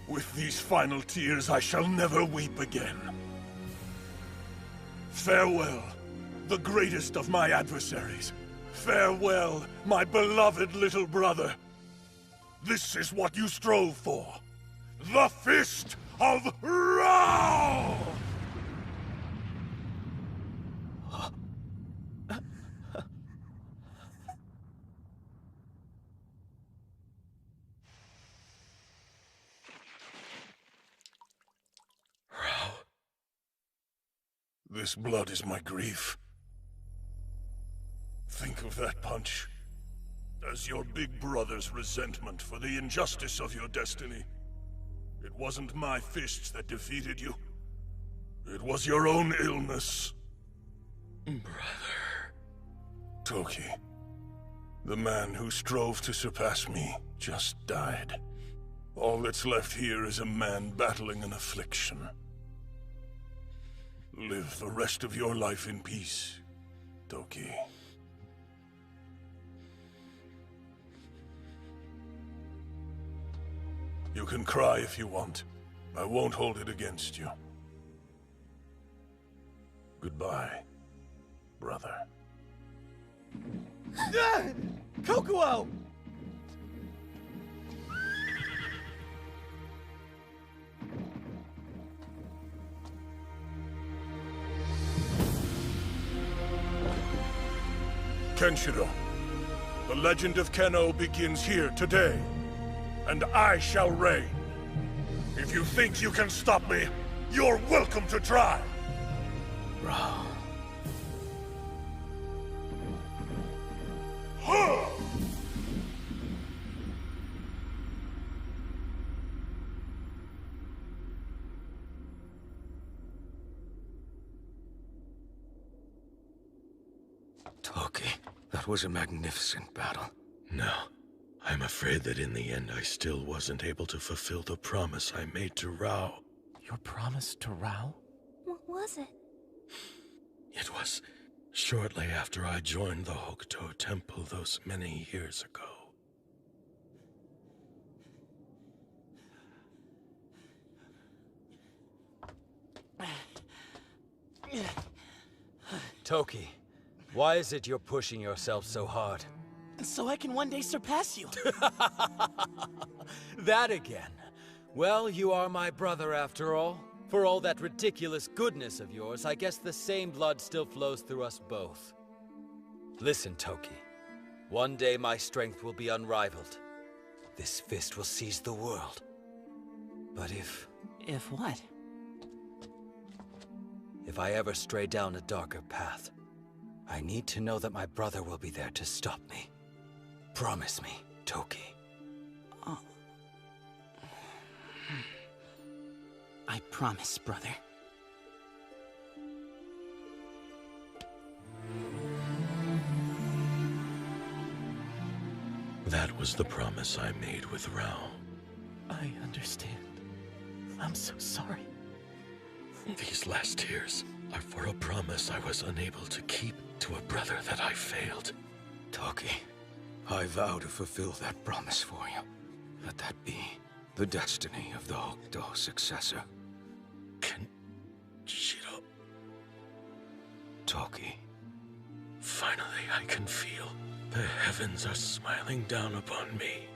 with these final tears, I shall never weep again. Farewell, the greatest of my adversaries. Farewell, my beloved little brother. This is what you strove for. The Fist of Raoh! This blood is my grief. Think of that punch as your big brother's resentment for the injustice of your destiny. It wasn't my fists that defeated you. It was your own illness. Brother. Toki, the man who strove to surpass me, just died. All that's left here is a man battling an affliction. Live the rest of your life in peace, Toki. You can cry if you want. I won't hold it against you. Goodbye, brother. Kokuo! Kenshiro, the legend of Kenno begins here today, and I shall reign. If you think you can stop me, you're welcome to try. Raoh. Toki, that was a magnificent battle. No. I'm afraid that in the end I still wasn't able to fulfill the promise I made to Raoh. Your promise to Raoh? What was it? It was shortly after I joined the Hokuto Temple those many years ago. Toki, why is it you're pushing yourself so hard? So I can one day surpass you. That again. Well, you are my brother after all. For all that ridiculous goodness of yours, I guess the same blood still flows through us both. Listen, Toki. One day my strength will be unrivaled. This fist will seize the world. But if... If what? If I ever stray down a darker path, I need to know that my brother will be there to stop me. Promise me, Toki. I promise, brother. That was the promise I made with Raoh. I understand. I'm so sorry. These last tears are for a promise I was unable to keep to a brother that I failed. Toki, I vow to fulfill that promise for you. Let that be the destiny of the Hokuto successor. Kenshiro. Toki. Finally, I can feel the heavens are smiling down upon me.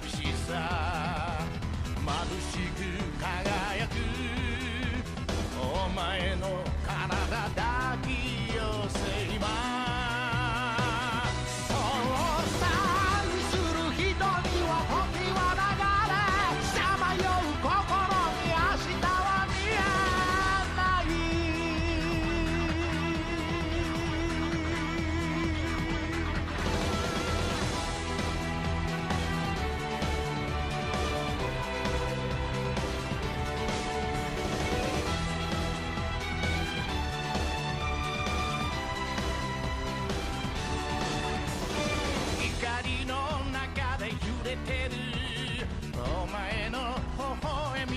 寂しさ眩しく輝くお前の体抱き寄せ今そうさ愛する人には時は流れさまよう心に明日は見え光の中で揺れてるお前の微笑み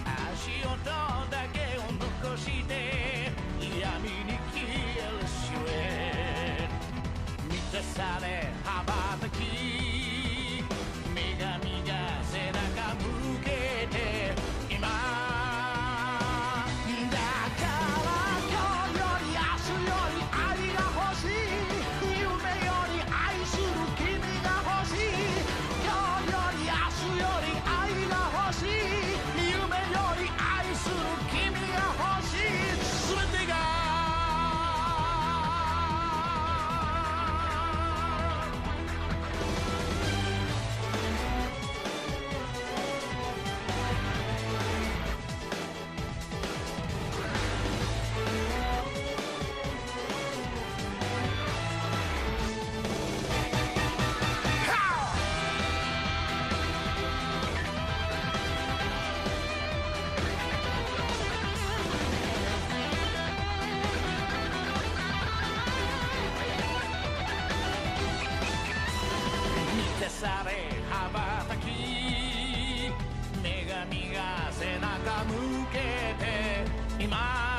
足音だけを残して闇に消えるシルエット満たされ羽ばたき女神が背中向けて今だから今日より明日より愛が欲しい夢より愛する君が欲しい今日より明日より愛が欲しい夢より愛する君が欲しい全てが満たされ羽ばたき女神が背中向けて今